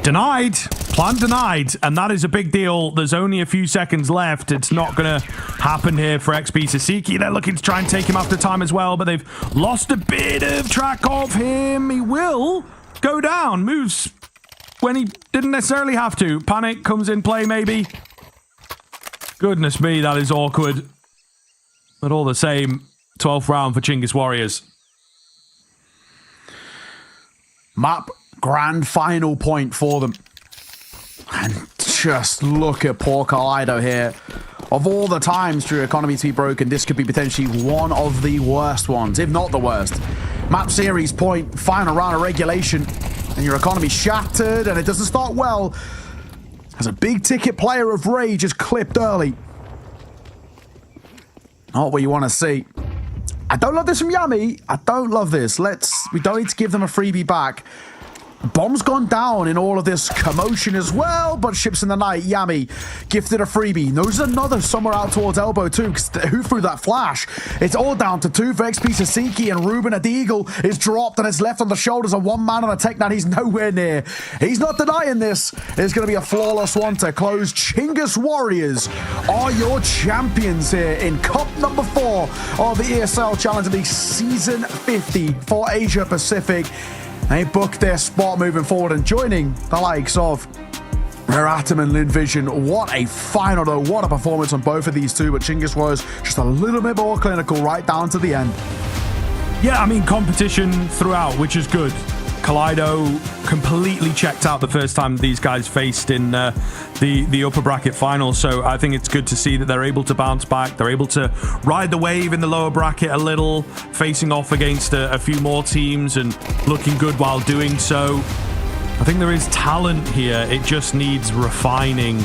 denied. Plan denied. And that is a big deal. There's only a few seconds left. It's not going to happen here for XP Sasiki. They're looking to try and take him after time as well, but they've lost a bit of track of him. He will go down. Moves when he didn't necessarily have to. Panic comes in play, maybe. Goodness me, that is awkward. But all the same, 12th round for Chinggis Warriors. Map grand final point for them. And just look at poor Kaleido here. Of all the times for your economy to be broken, this could be potentially one of the worst ones, if not the worst. Map series point, final round of regulation, and your economy shattered, and it doesn't start well. As a big ticket player of Rage is clipped early. Not what you want to see. I don't love this from Yami. I don't love this. We don't need to give them a freebie back. Bomb's gone down in all of this commotion as well, but ships in the night. Yami gifted a freebie. Knows another somewhere out towards elbow too, because who threw that flash? It's all down to 2 for XP Sasiki, and Ruben at the Eagle is dropped and it's left on the shoulders of one man on a tech. Now he's nowhere near. He's not denying this. It's going to be a flawless one to close. Chinggis Warriors are your champions here in Cup number 4 of the ESL Challenger League Season 50 for Asia Pacific. They booked their spot moving forward and joining the likes of Atom and Lin Vision. What a final though. What a performance on both of these two. But Chinggis was just a little bit more clinical right down to the end. Yeah, I mean, competition throughout, which is good. Kaleido completely checked out the first time these guys faced in the upper bracket final, so I think it's good to see that they're able to bounce back. They're able to ride the wave in the lower bracket a little, facing off against a few more teams and looking good while doing so. I think there is talent here. It just needs refining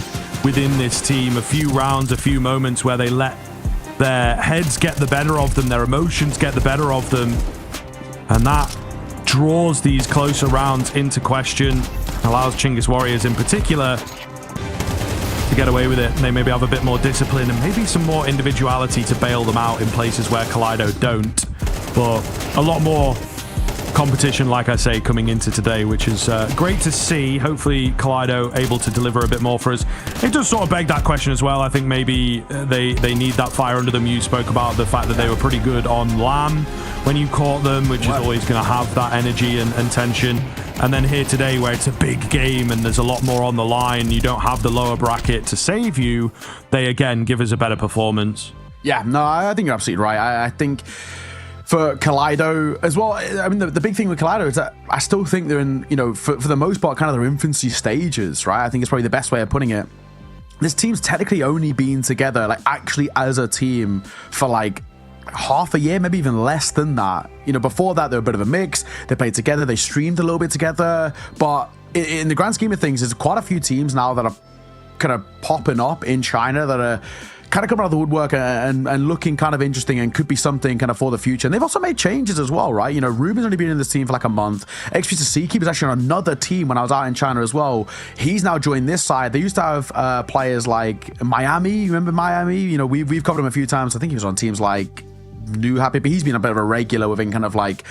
within this team. A few rounds, a few moments where they let their heads get the better of them, their emotions get the better of them, and that draws these closer rounds into question, allows Chinggis Warriors in particular to get away with it. They maybe have a bit more discipline and maybe some more individuality to bail them out in places where Kaleido don't. But a lot more competition, like I say, coming into today, which is great to see. Hopefully Kaleido able to deliver a bit more for us. It does sort of beg that question as well. I think maybe they need that fire under them. You spoke about the fact that they were pretty good on LAN when you caught them, which is always going to have that energy and tension. And then here today, where it's a big game and there's a lot more on the line, you don't have the lower bracket to save you, they again give us a better performance. Yeah, no, I think you're absolutely right. I think for Kaleido as well, I mean, the big thing with Kaleido is that I still think they're in, for the most part, kind of their infancy stages, right? I think it's probably the best way of putting it. This team's technically only been together, like actually as a team, for like half a year, maybe even less than that. Before that, they were a bit of a mix. They played together, they streamed a little bit together, but in the grand scheme of things, there's quite a few teams now that are kind of popping up in China that are kind of coming out of the woodwork and looking kind of interesting and could be something kind of for the future. And they've also made changes as well, right? Ruben's only been in this team for like a month. XP Sasiki was actually on another team when I was out in China as well. He's now joined this side. They used to have players like Miami. You remember Miami? We've covered him a few times. I think he was on teams like New Happy, but he's been a bit of a regular within kind of like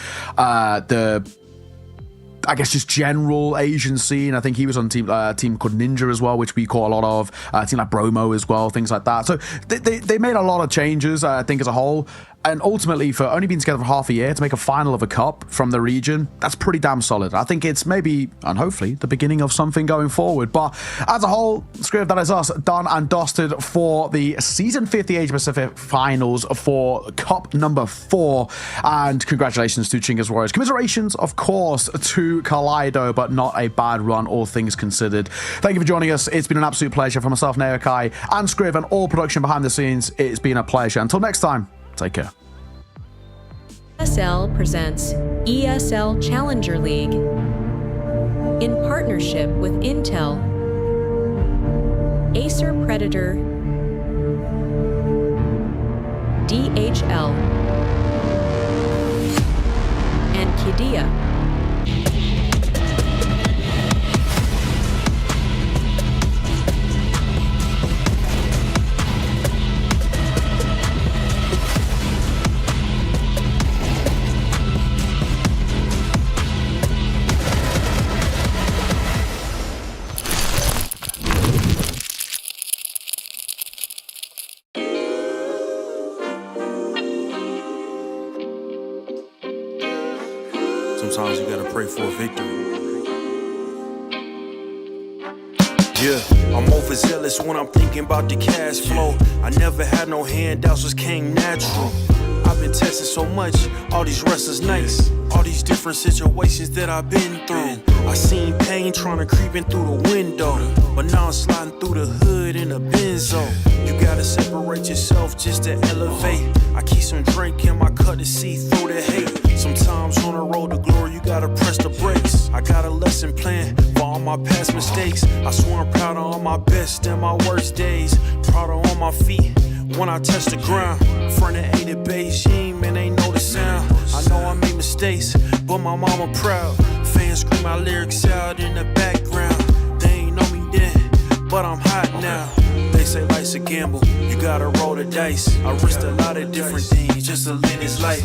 I guess just general Asian scene. I think he was on team called Ninja as well, which we caught a lot of. A team like Bromo as well, things like that. So they made a lot of changes, I think, as a whole. And ultimately, for only being together for half a year to make a final of a cup from the region, that's pretty damn solid. I think it's maybe, and hopefully, the beginning of something going forward. But as a whole, screw it, that is us done and dusted for the Season 50 Asia Pacific Finals for Cup number 4. And congratulations to Chinggis Warriors. Commiserations, of course, to Kaleido, but not a bad run, all things considered. Thank you for joining us. It's been an absolute pleasure. For myself, Naokai, and Scriv, and all production behind the scenes, it's been a pleasure. Until next time, take care. ESL presents ESL Challenger League in partnership with Intel, Acer Predator, DHL, and Kaleido. Sometimes you gotta pray for a victory. Yeah, I'm overzealous when I'm thinking about the cash flow. I never had no handouts, just came natural. I've been been tested so much, all these wrestlers nice. All these different situations that I've been through. I seen pain trying to creep in through the window, but now I'm sliding through the hood in a Benzo. You gotta separate yourself just to elevate. I keep some drink in my cup to see through the hate. Sometimes on the road to glory, you gotta press the brakes. I got a lesson plan for all my past mistakes. I swear I'm proud of all my best and my worst days. Proud of all my feet when I touch the ground. Front of 8 at Beijing, man, ain't know the sound. I know I made mistakes, but my mama proud. Fans scream my lyrics out in the background. They ain't know me then, but I'm hot now. They say life's a gamble, you gotta roll the dice. I risked a lot of different things just to live this life.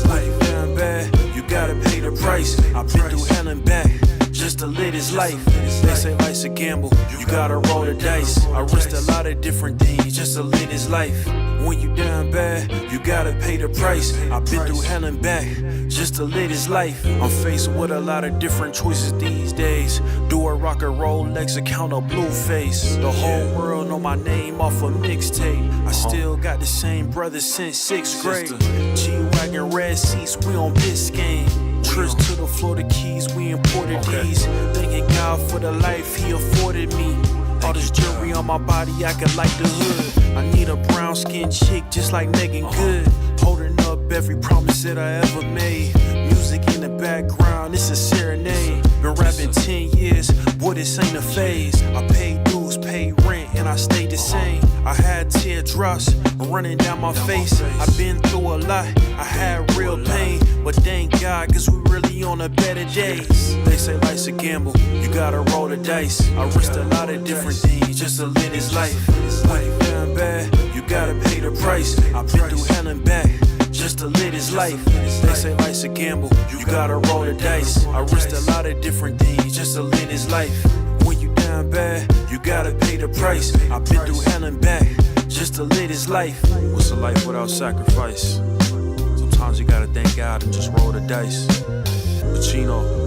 Life down bad, you gotta pay the price. I've been through hell and back just to live this life. They say life's a gamble, you gotta roll the dice. I risked a lot of different things just to live this life. When you down bad, you gotta pay the price. I've been through hell and back just to live this life. I'm faced with a lot of different choices these days. Do a rock and roll Lex account or blue face. The whole world know my name off a mixtape. I still got the same brothers since 6th grade. G-Wagon red seats, we on Biscayne. Trips to the Florida Keys, we imported these. Thanking God for the life he afforded me. All this jewelry on my body, I could like the hood. I need a brown skinned chick just like Megan Good. Holding up every promise that I ever made. Music in the background, it's a serenade. Been rapping 10 years, boy, this ain't a phase. I paid dues, paid rent, and I stayed the same. I had teardrops running down my face. I've been through a lot, I had real pain. But thank God, cause we really on the better days. They say life's a gamble, you gotta roll the dice. I risked a lot of different things just to live this life. Life down bad, you gotta pay the price. I've been through hell and back just to live this life. They say life's a gamble, you gotta roll the dice. I risked a lot of different things just to live this life. When you down bad, you gotta pay the price. I've been through hell and back just to live this life. What's a life without sacrifice? Sometimes you gotta thank God and just roll the dice. Pacino.